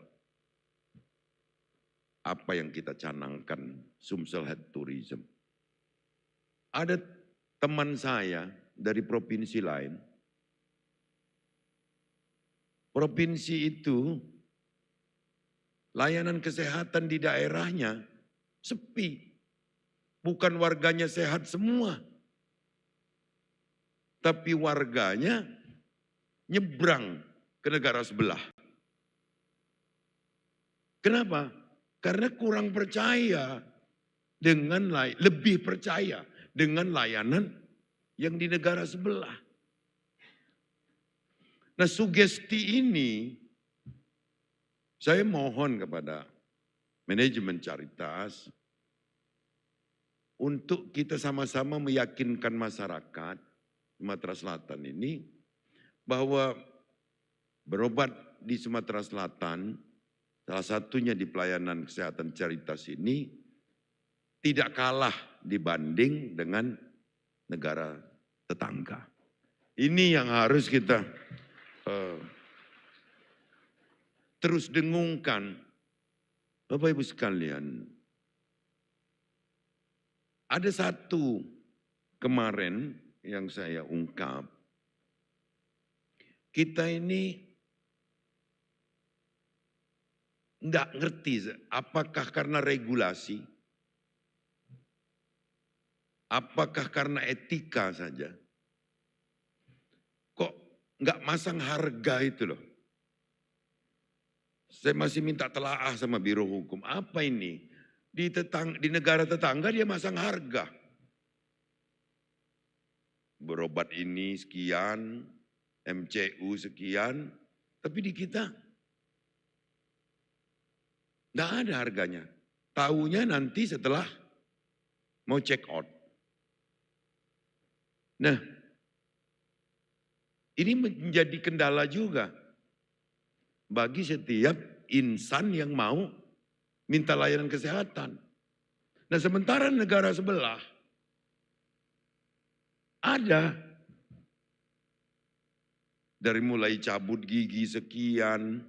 apa yang kita canangkan, Sumsel Health Tourism. Ada teman saya dari provinsi lain. Provinsi itu layanan kesehatan di daerahnya sepi. Bukan warganya sehat semua. Tapi warganya nyebrang ke negara sebelah. Kenapa? Karena kurang percaya dengan lebih percaya dengan layanan yang di negara sebelah. Nah, sugesti ini saya mohon kepada manajemen Caritas untuk kita sama-sama meyakinkan masyarakat Sumatera Selatan ini bahwa berobat di Sumatera Selatan, salah satunya di pelayanan kesehatan Caritas ini, tidak kalah dibanding dengan negara tetangga. Ini yang harus kita terus dengungkan. Bapak Ibu sekalian, ada satu kemarin yang saya ungkap, kita ini enggak ngerti apakah karena regulasi, apakah karena etika saja. Kok enggak masang harga itu loh. Saya masih minta telaah sama Biro Hukum. Apa ini? Di negara tetangga dia masang harga. Berobat ini sekian, MCU sekian, tapi di kita enggak ada harganya. Tahunya nanti setelah mau check out. Nah, ini menjadi kendala juga bagi setiap insan yang mau minta layanan kesehatan. Nah, sementara negara sebelah ada dari mulai cabut gigi sekian,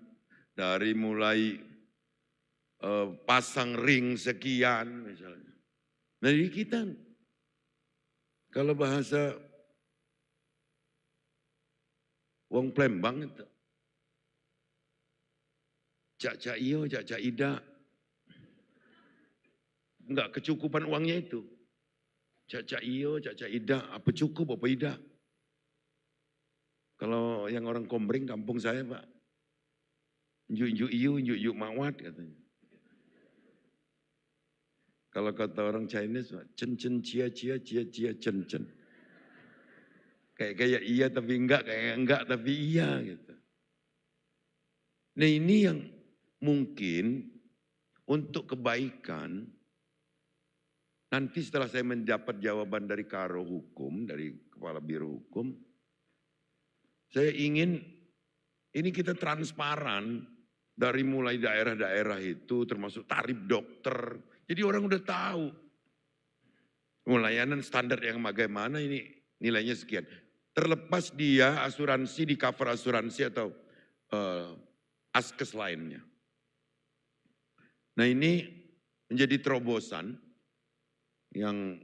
dari mulai pasang ring sekian misalnya. Nah, di kita kalau bahasa wong Plembang itu cak-cak iyo, cak-cak ida. Enggak kecukupan uangnya itu. Cak-cak iyo, cak-cak ida, apa cukup apa ida? Kalau yang orang Komering kampung saya Pak, injuk-injuk iyo, injuk-injuk mawat katanya. Kalau kata orang Chinese, cen-cen cia-cia, cia-cia cen-cen. Kayak iya tapi enggak, kayak enggak tapi iya gitu. Nah, ini yang mungkin untuk kebaikan, nanti setelah saya mendapat jawaban dari Karo Hukum, dari Kepala Biro Hukum, saya ingin ini kita transparan dari mulai daerah-daerah itu termasuk tarif dokter. Jadi orang udah tahu layanan standar yang bagaimana ini nilainya sekian. Terlepas dia asuransi di cover asuransi atau askes lainnya. Nah, ini menjadi terobosan yang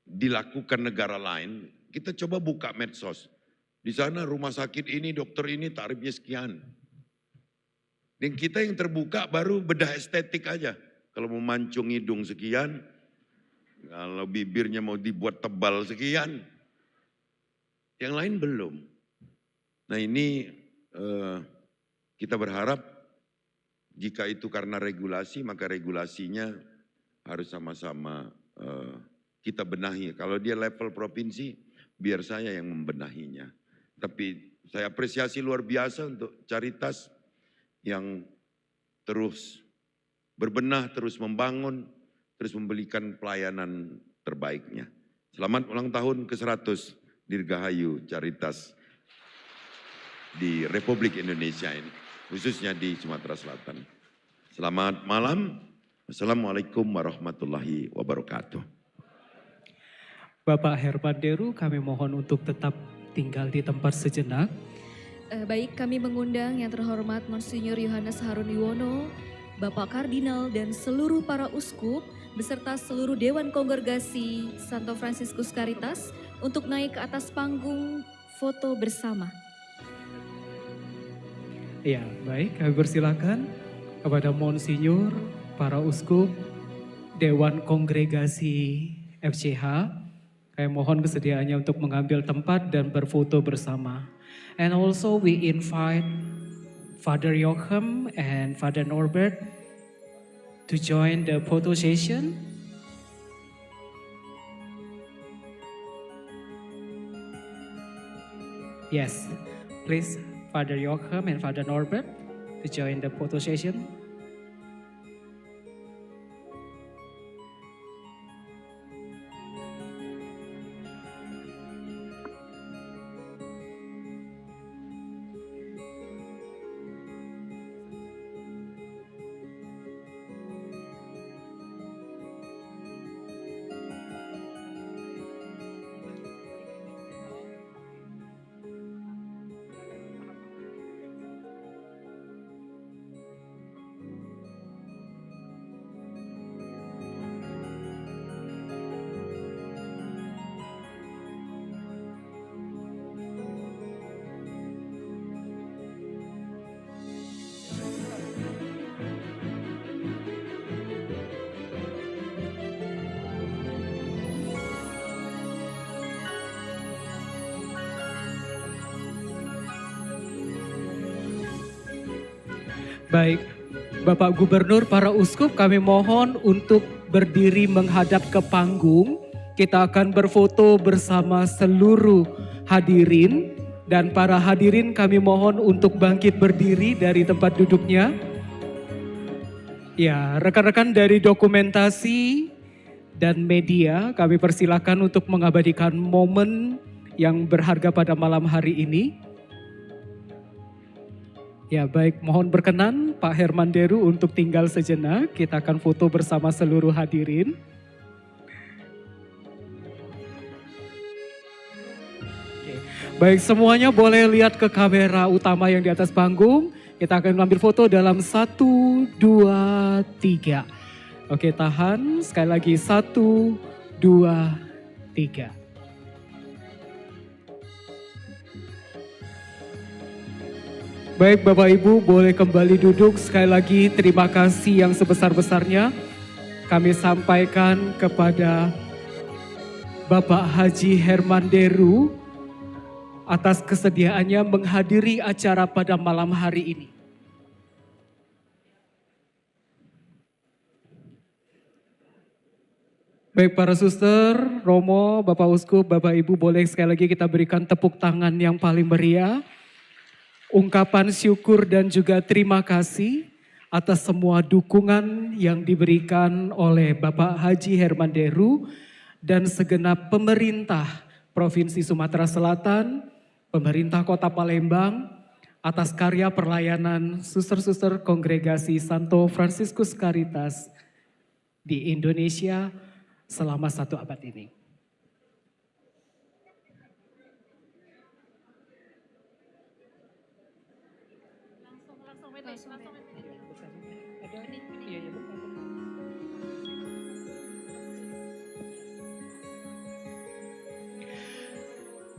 dilakukan negara lain. Kita coba buka medsos. Di sana rumah sakit ini, dokter ini tarifnya sekian. Dan kita yang terbuka baru bedah estetik aja. Kalau mau mancung hidung sekian, kalau bibirnya mau dibuat tebal sekian. Yang lain belum. Nah, ini kita berharap jika itu karena regulasi, maka regulasinya harus sama-sama kita benahi. Kalau dia level provinsi, biar saya yang membenahinya. Tapi saya apresiasi luar biasa untuk Caritas yang terus berbenah, terus membangun, terus memberikan pelayanan terbaiknya. Selamat ulang tahun ke-100 Dirgahayu Caritas di Republik Indonesia ini, khususnya di Sumatera Selatan. Selamat malam. Wassalamualaikum warahmatullahi wabarakatuh. Bapak Herman Deru, kami mohon untuk tetap tinggal di tempat sejenak. Baik, kami mengundang yang terhormat Monsinyur Yohanes Harun Yuwono, Bapak Kardinal dan seluruh para uskup beserta seluruh Dewan Kongregasi Santo Fransiskus Caritas untuk naik ke atas panggung foto bersama. Ya, baik, kami persilakan kepada Monsinyur, para uskup, Dewan Kongregasi FCH. Kami mohon kesediaannya untuk mengambil tempat dan berfoto bersama. And also we invite Father Joachim and Father Norbert to join the photo session. Yes, please Father Joachim and Father Norbert to join the photo session. Baik, Bapak Gubernur, para uskup, kami mohon untuk berdiri menghadap ke panggung. Kita akan berfoto bersama seluruh hadirin. Dan para hadirin kami mohon untuk bangkit berdiri dari tempat duduknya. Ya, rekan-rekan dari dokumentasi dan media, kami persilakan untuk mengabadikan momen yang berharga pada malam hari ini. Ya baik, mohon berkenan Pak Herman Deru untuk tinggal sejenak. Kita akan foto bersama seluruh hadirin. Oke. Baik, semuanya boleh lihat ke kamera utama yang di atas panggung. Kita akan mengambil foto dalam 1, 2, 3. Oke, tahan. Sekali lagi 1, 2, 3. Baik Bapak Ibu, boleh kembali duduk. Sekali lagi terima kasih yang sebesar-besarnya kami sampaikan kepada Bapak Haji Herman Deru atas kesediaannya menghadiri acara pada malam hari ini. Baik para suster, Romo, Bapak Uskup, Bapak Ibu, boleh sekali lagi kita berikan tepuk tangan yang paling meriah. Ungkapan syukur dan juga terima kasih atas semua dukungan yang diberikan oleh Bapak Haji Herman Deru dan segenap pemerintah Provinsi Sumatera Selatan, pemerintah Kota Palembang, atas karya perlayanan suster-suster Kongregasi Santo Fransiskus Caritas di Indonesia selama 1 abad ini.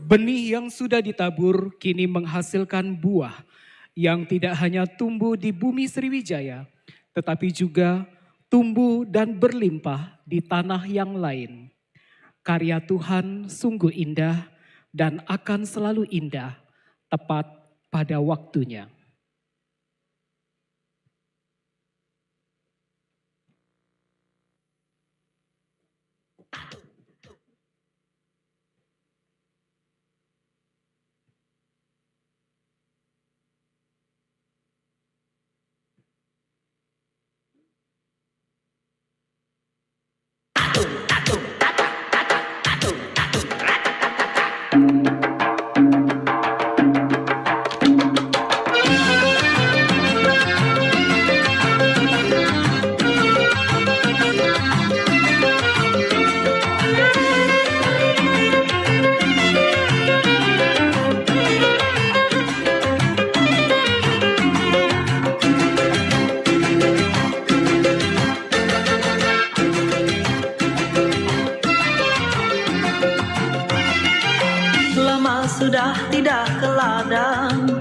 Benih yang sudah ditabur kini menghasilkan buah yang tidak hanya tumbuh di bumi Sriwijaya, tetapi juga tumbuh dan berlimpah di tanah yang lain. Karya Tuhan sungguh indah dan akan selalu indah, tepat pada waktunya. Sudah tidak ke ladang,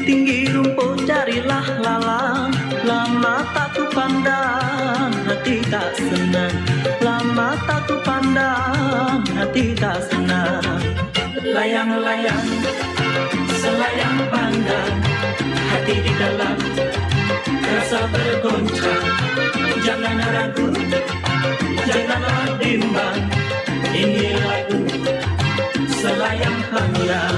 tinggi rumput carilah lalang. Lama tak ku pandang, hati tak senang. Lama tak ku pandang, hati tak senang. Layang-layang, selayang pandang, hati di dalam rasa bergoncang. Jangan ragu, janganlah bimbang, ini lagu selayang pandang.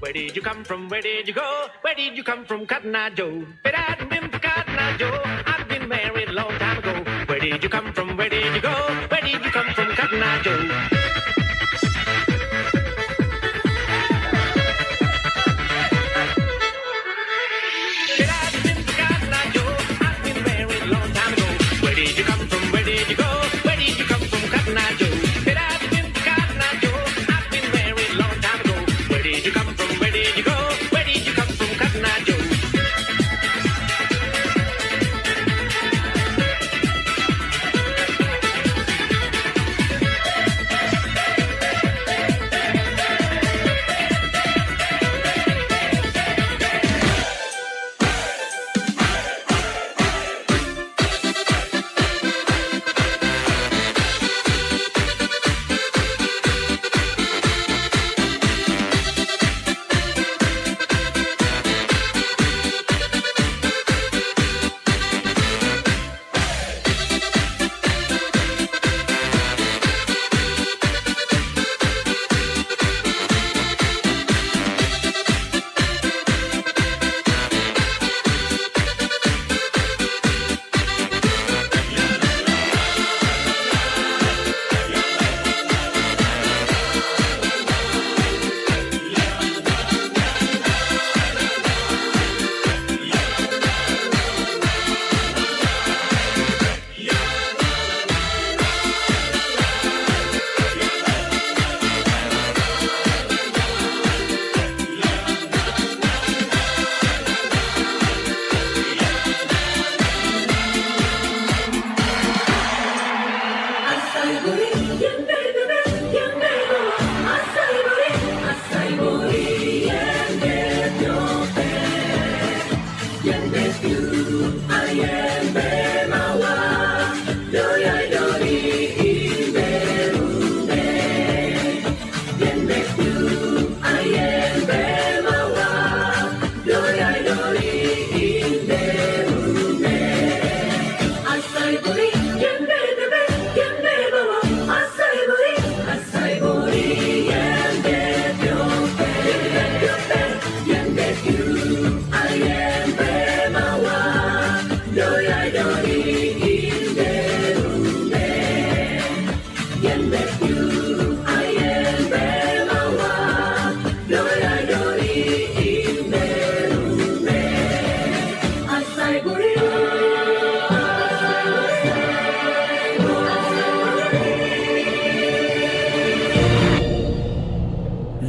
Where did you come from? Where did you go? Where did you come from, Cotton Eye Joe? But I hadn't been for Cotton Eye Joe. I've been married a long time ago. Where did you come from? Where did you go? Where did you come from, Cotton Eye Joe?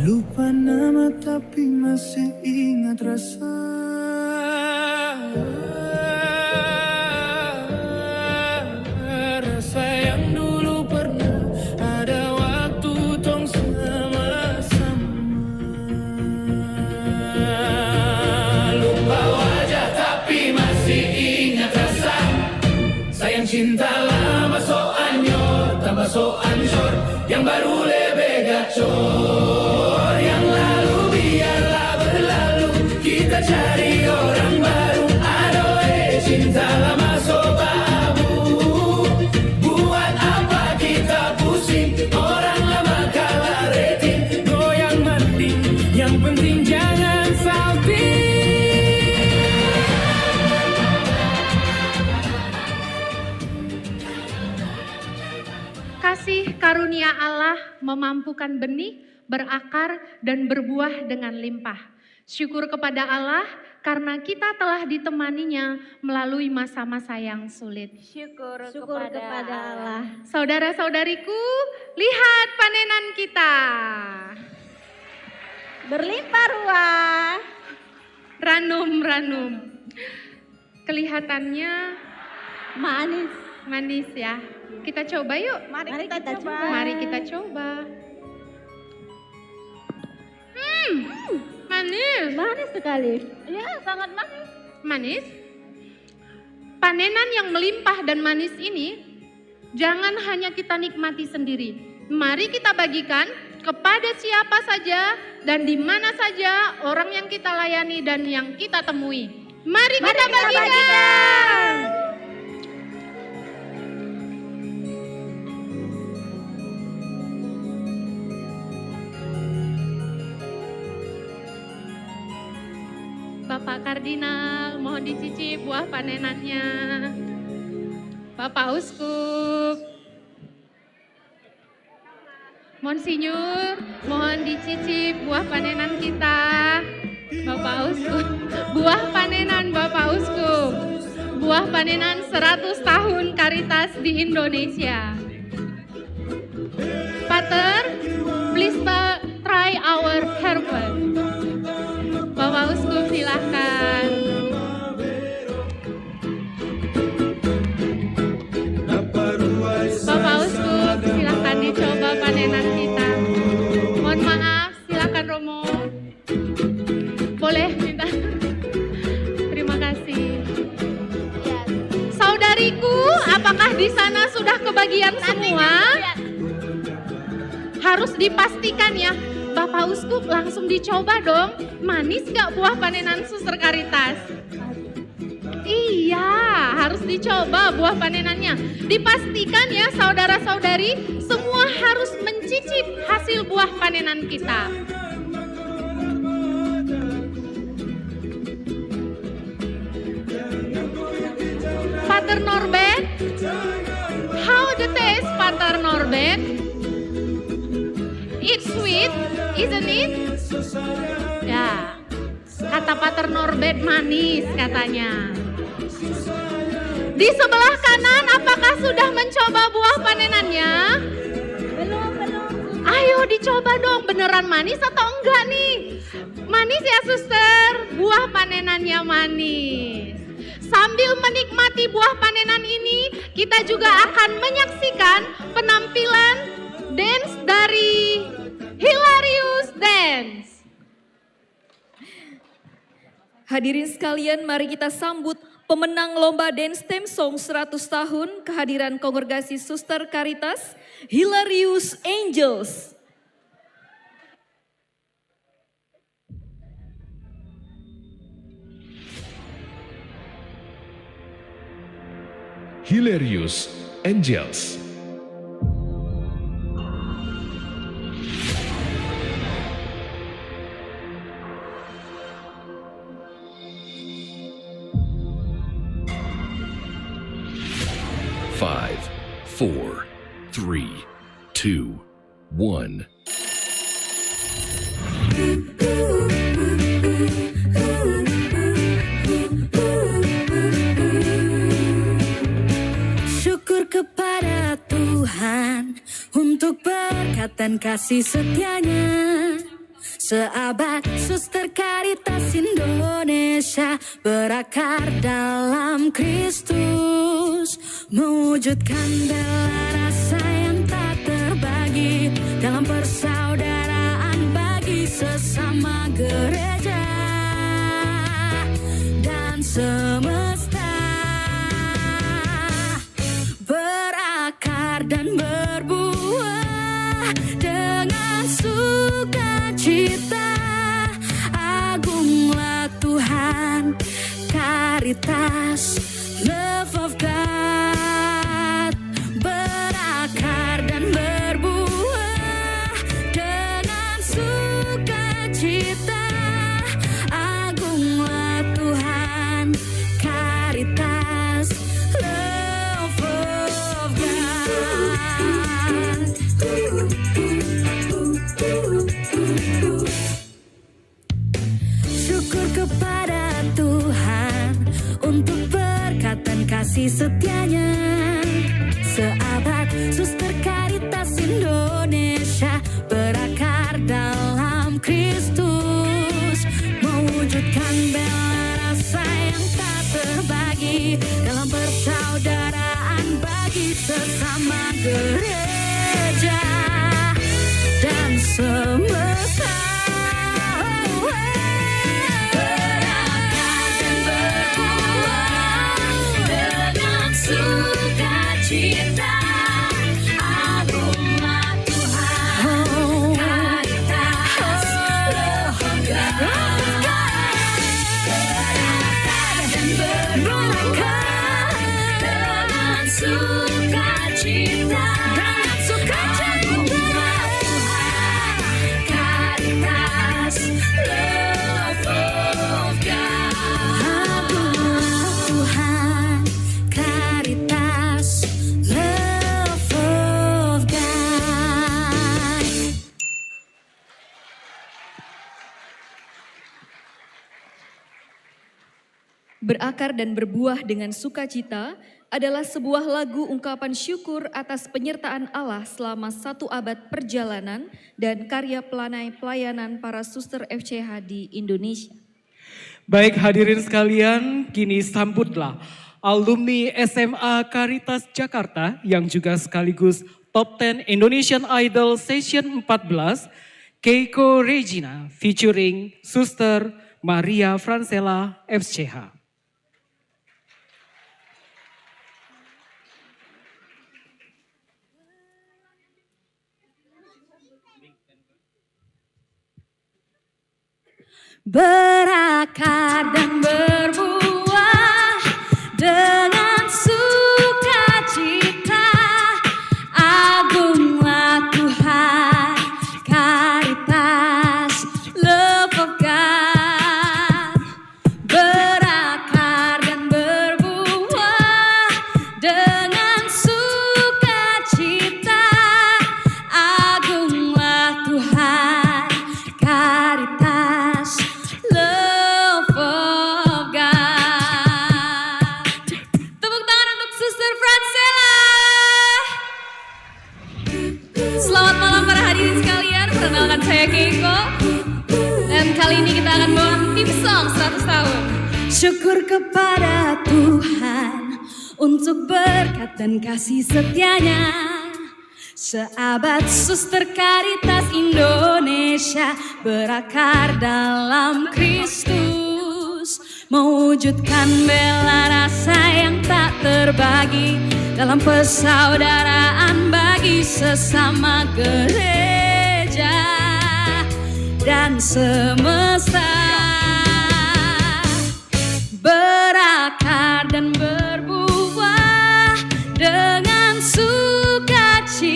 Lupa nama tapi masih ingat rasa. Rasa yang dulu pernah ada waktu tong sama-sama. Lupa wajah tapi masih ingat rasa. Sayang cinta lama so anyor, tambah so anjor, yang baru lebih gacor. Yang lalu biarlah berlalu, kita cari orang baru. Adoe cinta lama so babu. Buat apa kita pusing, orang lama kalah rating. Goyang mending, yang penting jangan salting. Kasih karunia Allah memampukan benih berakar dan berbuah dengan limpah. Syukur kepada Allah karena kita telah ditemaninya melalui masa-masa yang sulit. Syukur kepada Allah. Saudara-saudariku, lihat panenan kita. Berlimpah ruah. Ranum-ranum. Kelihatannya manis ya. Kita coba yuk. Mari kita coba. Mari kita coba. Manis. Manis sekali. Ya, sangat manis. Manis. Panenan yang melimpah dan manis ini jangan hanya kita nikmati sendiri. Mari kita bagikan kepada siapa saja dan di mana saja orang yang kita layani dan yang kita temui. Mari kita bagikan. Bapak Kardinal, mohon dicicip buah panenannya. Bapak Uskup, Monsinyur, mohon dicicip buah panenan kita. Bapak Uskup, buah panenan Bapak Uskup. Buah panenan 100 tahun Caritas di Indonesia. Pater, please try our herbal. Bapak Uskup silahkan. Bapak Uskup silahkan dicoba panenan kita. Mohon maaf, silahkan Romo. Boleh minta. Terima kasih. Saudariku, apakah di sana sudah kebagian semua? Harus dipastikan ya. Bapak Uskup langsung dicoba dong. Manis gak buah panenan Suster Caritas? Iya, harus dicoba buah panenannya. Dipastikan ya saudara-saudari, semua harus mencicip hasil buah panenan kita. Pater Norbert, how the taste, Pater Norbert? It's sweet, isn't it? Ya, kata Pater Norbert manis katanya. Di sebelah kanan, apakah sudah mencoba buah panenannya? Belum. Ayo dicoba dong, beneran manis atau enggak nih? Manis ya suster, buah panenannya manis. Sambil menikmati buah panenan ini, kita juga akan menyaksikan penampilan dance dari Hilarious Dance. Hadirin sekalian, mari kita sambut pemenang lomba Dance Theme Song 100 tahun kehadiran Kongregasi Suster Caritas, Hilarious Angels. Hilarious Angels. Five, 4, 3, 2, 1. Syukur kepada Tuhan untuk berkat dan kasih setianya. Seabad Suster Caritas Indonesia berakar dalam Kristus, mewujudkan bela rasa yang tak terbagi dalam persaudaraan bagi sesama gereja dan semesta, berakar dan berbuah dengan sukacita. Agunglah Tuhan, Caritas, love of God, berakar dan berbuah dengan sukacita. Agunglah Tuhan, Caritas, love of God. Syukur kepada Tuhan untuk berkat dan kasih setianya. Seabad Suster Caritas Indonesia berakar dalam Kristus, mewujudkan bela rasa yang tak terbagi dalam persaudaraan bagi sesama gereja dan semesta. Berakar dan berbuah dengan sukacita. Agunglah Tuhan, Caritas, love of God. Berakar dan berbuah dengan sukacita. Agunglah Tuhan, Caritas, love of God. Agunglah Tuhan, Caritas, love of God. Berakar dan berbuah dengan sukacita adalah sebuah lagu ungkapan syukur atas penyertaan Allah selama 1 abad perjalanan dan karya pelayanan para suster FCH di Indonesia. Baik hadirin sekalian, kini sambutlah alumni SMA Caritas Jakarta yang juga sekaligus Top 10 Indonesian Idol Session 14, Keiko Regina featuring Suster Maria Francella FCH. Berakar dan berbuah dengan sukacita. Agunglah Tuhan, Caritas, love of God. Berakar dan berbuah dengan sukacita. Agunglah Tuhan, Caritas, love of God. Tepuk tangan untuk Suster Francella. Selamat malam para hadirin sekalian, perkenalkan saya Keiko. Dan kali ini kita akan bawa tim song 100 tahun. Syukur kepada Tuhan untuk berkat dan kasih setianya. Seabad Suster Caritas Indonesia berakar dalam Kristus, mewujudkan bela rasa yang tak terbagi dalam persaudaraan bagi sesama gereja dan semesta, berakar dan berbuah dengan sukacita.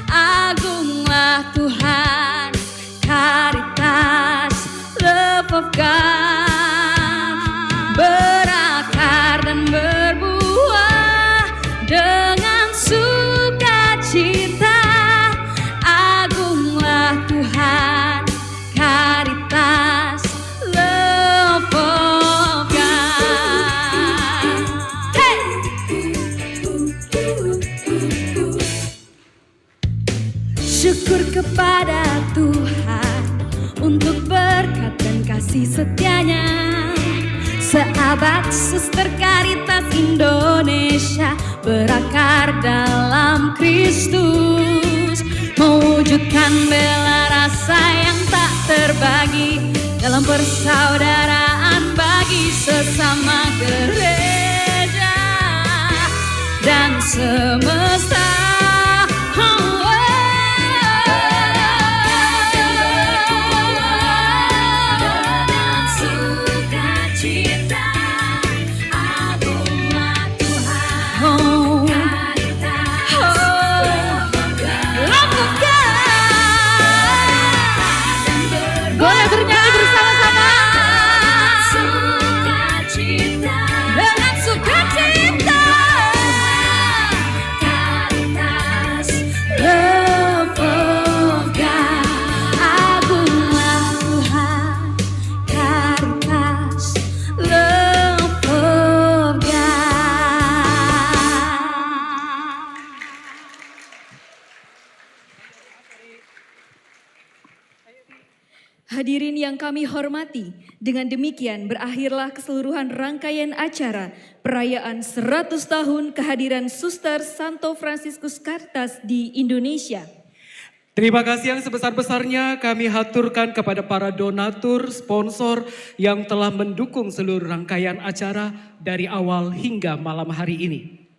Agunglah Tuhan, Caritas, Love of God, berakar dan berbuah dengan sukacita. Agunglah Tuhan, Caritas, Love of God. Hey! Syukur kepada Tuhan untuk berkat dan kasih setianya. Sahabat Suster Caritas Indonesia berakar dalam Kristus, mewujudkan bela rasa yang tak terbagi dalam persaudaraan bagi sesama gereja dan semesta. Boleh bernyanyi bersama-sama. Sukacita, dengan sukacita. Caritas, Love of God. Agunglah Tuhan, Caritas, Love of God. Hadirin yang kami hormati, dengan demikian berakhirlah keseluruhan rangkaian acara perayaan 100 tahun kehadiran Suster Santo Fransiskus Caritas di Indonesia. Terima kasih yang sebesar-besarnya kami haturkan kepada para donatur, sponsor yang telah mendukung seluruh rangkaian acara dari awal hingga malam hari ini.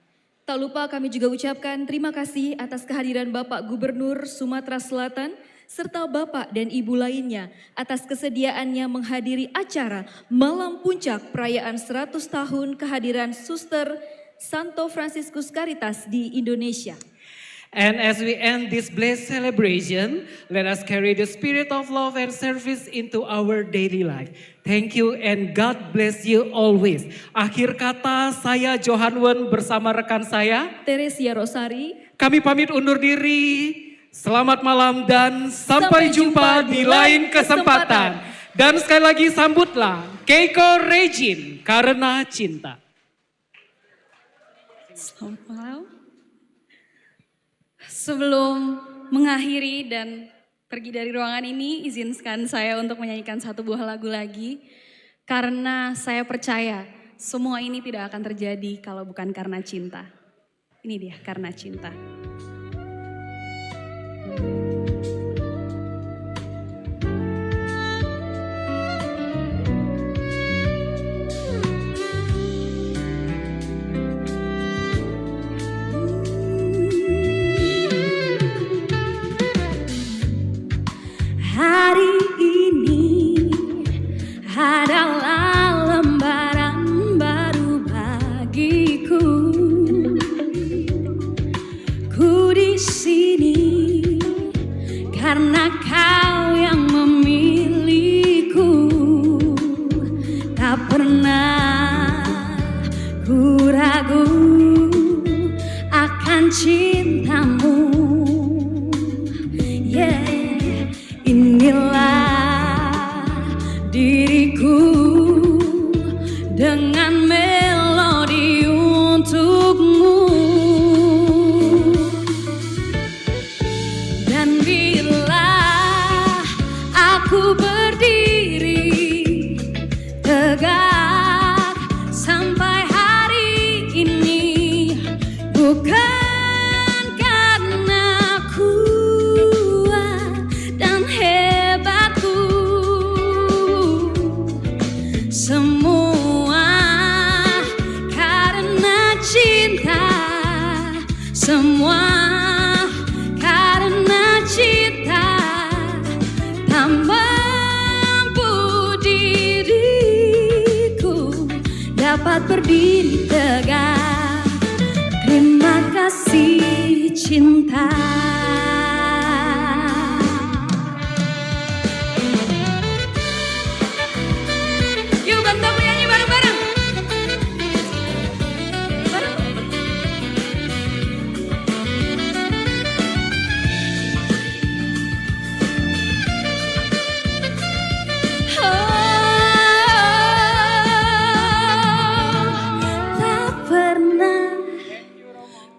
Tak lupa kami juga ucapkan terima kasih atas kehadiran Bapak Gubernur Sumatera Selatan serta Bapak dan Ibu lainnya atas kesediaannya menghadiri acara Malam Puncak perayaan 100 tahun kehadiran Suster Santo Fransiskus Caritas di Indonesia. And as we end this blessed celebration, let us carry the spirit of love and service into our daily life. Thank you and God bless you always. Akhir kata, saya Johan Wen bersama rekan saya Teresia Rosari. Kami pamit undur diri. Selamat malam dan sampai jumpa di lain kesempatan. Dan sekali lagi sambutlah Keiko Regine karena cinta. Selamat malam. Sebelum mengakhiri dan pergi dari ruangan ini, izinkan saya untuk menyanyikan satu buah lagu lagi. Karena saya percaya semua ini tidak akan terjadi kalau bukan karena cinta. Ini dia, Karena Cinta. Hari ini adalah lembaran baru bagiku. Ku di sini karena kau yang memilihku. Tak pernah ku ragu akan cintamu. Yeah. Inilah diriku dengan melodi untukmu. Dan bila aku berdiri tegak sampai hari ini, bukan Semua karena cinta, tak mampu diriku dapat berdiri tegak. Terima kasih cinta. Yuk bantu aku nyanyi bareng-bareng.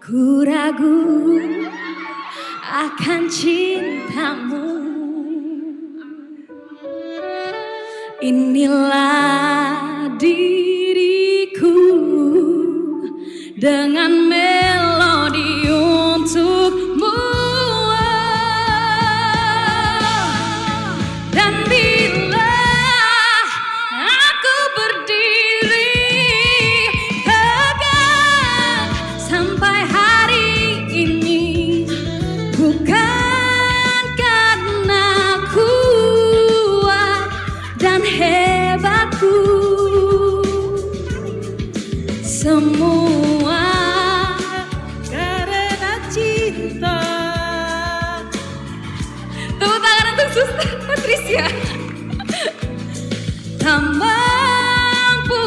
Ku ragu akan cintamu. Inilah diriku dengan melodi untukmu. Dan bila aku berdiri tegak sampai hari ini, bukan karena kuat dan hebatku, semua karena cinta. Tepuk tangan untuk Suster Patricia. Tak mampu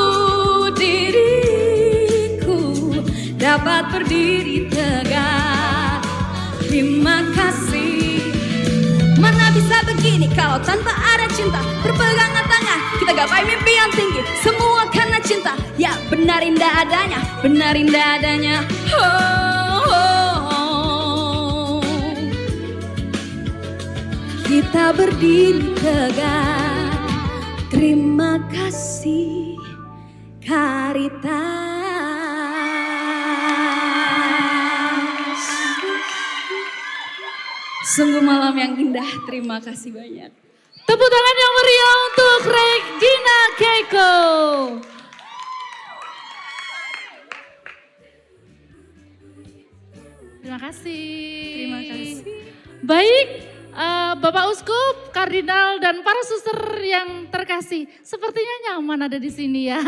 diriku dapat berdiri tegak. Terima kasih. Mana bisa begini kalau tanpa ada cinta? Berpegangan tangan, kita gapai mimpi yang tinggi. Semua karena cinta. Ya benar indah adanya, benar indah adanya. Oh, oh, oh. Kita berdiri tegak. Terima kasih Caritas. Sungguh malam yang indah, terima kasih banyak. Tepuk tangan yang meriah untuk Regina Keiko. Terima kasih. Terima kasih. Baik, Bapak Uskup, Kardinal, dan para suster yang terkasih, sepertinya nyaman ada di sini ya.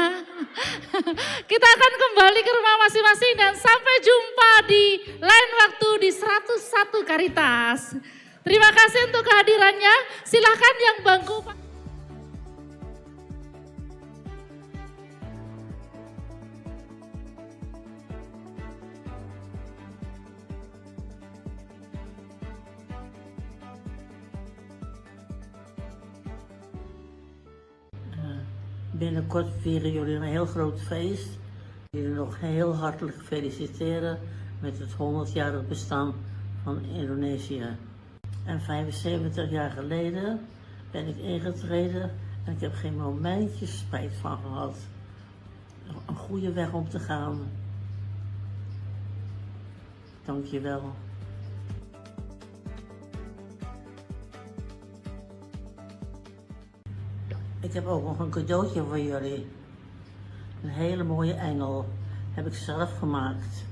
Kita akan kembali ke rumah masing-masing dan sampai jumpa di lain waktu di 101 Caritas. Terima kasih untuk kehadirannya. Silahkan yang bangku. Binnenkort vieren jullie een heel groot feest. Jullie nog heel hartelijk feliciteren met het 100-jarig bestaan van Indonesië. En 75 jaar geleden ben ik ingetreden en ik heb geen momentje spijt van gehad. Een goede weg om te gaan. Dank je wel. Ik heb ook nog een cadeautje voor jullie. Een hele mooie engel. Heb ik zelf gemaakt.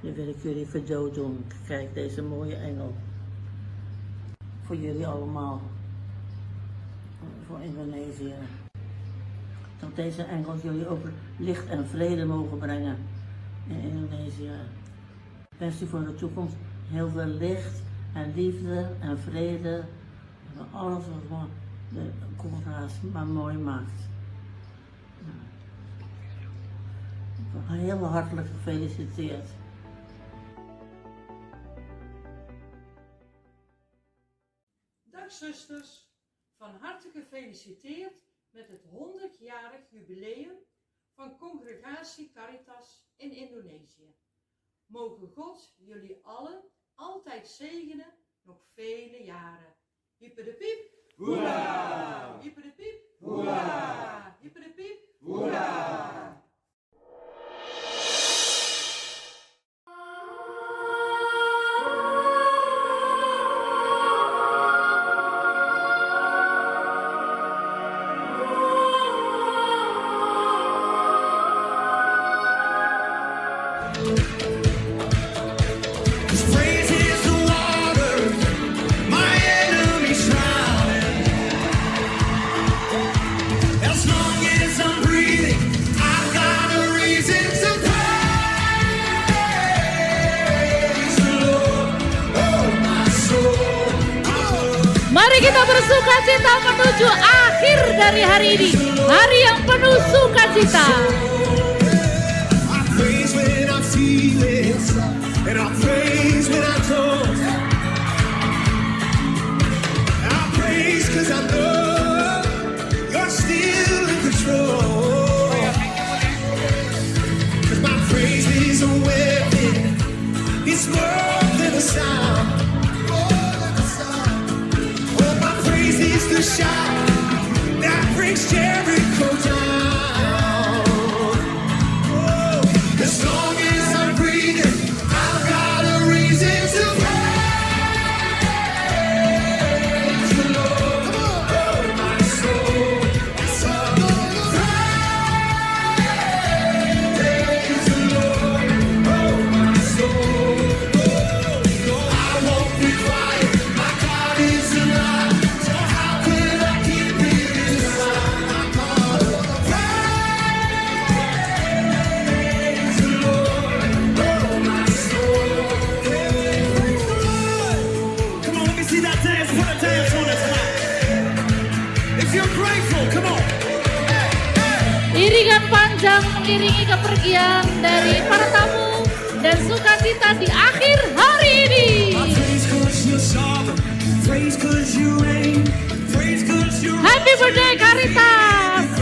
Die wil ik jullie cadeau doen. Kijk, deze mooie engel. Voor jullie allemaal. Voor Indonesië. Dat deze engel jullie ook licht en vrede mogen brengen in Indonesië. Ik wens u voor de toekomst heel veel licht en liefde en vrede. En alles wat de contrast maar mooi maakt. Heel hartelijk gefeliciteerd. Dag zusters, van harte gefeliciteerd met het 100-jarig jubileum van Congregatie Caritas in Indonesië. Mogen God jullie allen altijd zegenen, nog vele jaren. Hyper de piep! Hoera! Hyper de piep! Hoera! Hyper de piep! Hoera! bersukacita menuju akhir dari hari ini. Hari yang penuh sukacita. I praise when I feel it, and I praise when I don't. I praise 'cause I know you're still in control. 'Cause my praise is a weapon, it's more than a sound. Oh, my praise is the shout that breaks Jericho down. As long as I'm breathing, I've got a reason to praise the Lord. Oh, my soul, it's all gonna praise the Lord. Oh, my soul, I won't be quiet. My God is alive, so how could I keep it inside? I'm gonna praise the Lord. Oh, my soul. Come on, let me see that dance. Put a dance on it tonight. If you're grateful, come on. Iringan panjang mengiringi kepergian dari para tamu dan sukacita di akhir hari ini. Praise 'cause you're sovereign. Praise 'cause you reign. Praise 'cause you're Happy birthday Caritas.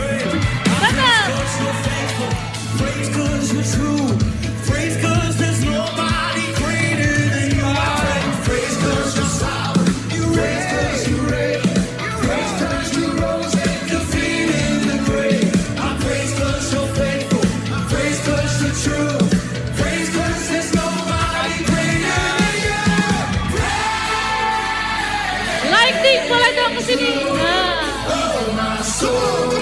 Benar. Praise 'cause you're true. Praise 'cause there's nobody greater than you are. Praise 'cause you're sovereign. You reign 'cause you reign. Praise 'cause you rose and defeated the grave. I praise 'cause you're faithful. I praise 'cause you're true. Praise 'cause there's nobody greater than you. Lighting boleh dong ke sini. Nah. Oh, my soul.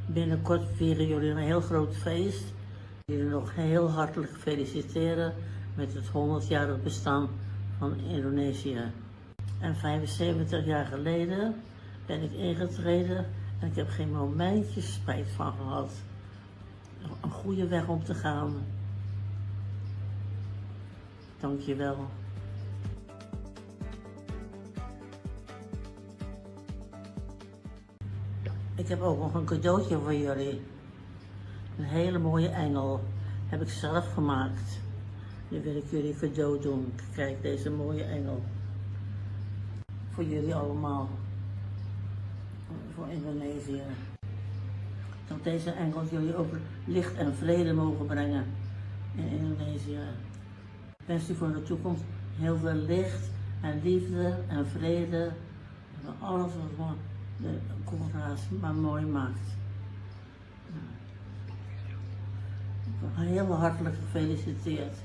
Binnenkort vieren jullie een heel groot feest. Jullie nog heel hartelijk feliciteren met het 100-jarig bestaan van Indonesië. En 75 jaar geleden ben ik ingetreden en ik heb geen momentje spijt van gehad. Een goede weg om te gaan. Dank je wel. Ik heb ook nog een cadeautje voor jullie. Een hele mooie engel. Heb ik zelf gemaakt. Die wil ik jullie cadeau doen. Kijk, deze mooie engel. Voor jullie allemaal. Voor Indonesië. Dat deze engel jullie ook licht en vrede mogen brengen in Indonesië. Ik wens u voor de toekomst heel veel licht en liefde en vrede. En alles wat de Congo's maar mooi maakt. Heel hartelijk gefeliciteerd.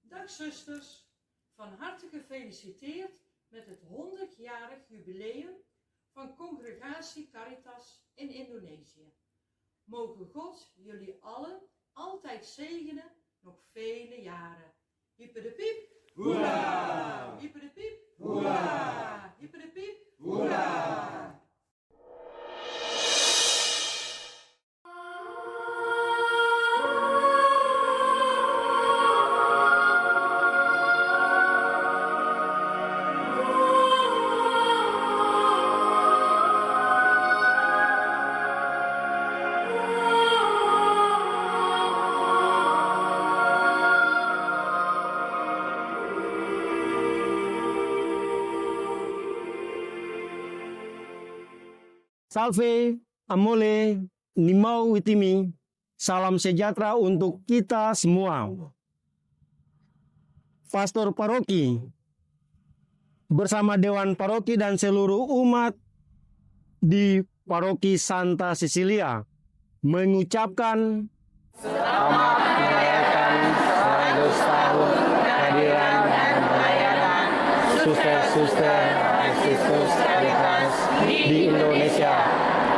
Dag zusters, van harte gefeliciteerd met het 100-jarig jubileum van Congregatie Caritas in Indonesië. Mogen God jullie allen altijd zegenen, nog vele jaren. Hyper de piep! Hoera! Hyper de piep! Hoera! Hyper de piep! Hoera! Salve, amole, nimau witimi, salam sejahtera untuk kita semua. Pastor Paroki bersama Dewan Paroki dan seluruh umat di Paroki Santa Cecilia mengucapkan selamat merayakan 100 tahun kehadiran dan pelayanan suster-suster Yesus Caritas di Indonesia.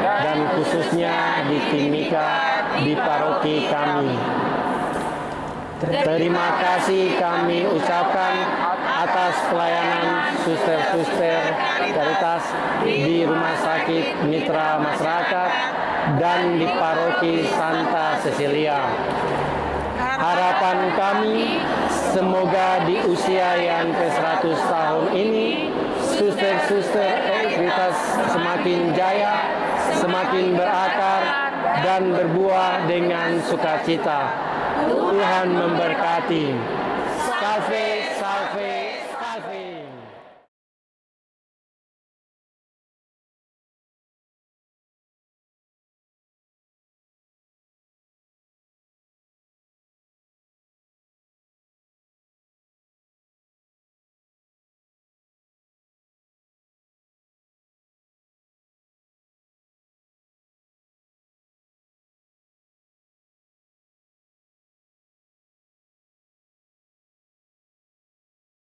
dan khususnya di Timika di paroki kami. Terima kasih kami ucapkan atas pelayanan suster-suster Caritas di Rumah Sakit Mitra Masyarakat dan di paroki Santa Cecilia. Harapan kami semoga di usia yang ke-100 tahun ini suster-suster Caritas semakin jaya, semakin berakar dan berbuah dengan sukacita. Tuhan memberkati. Salve, salve.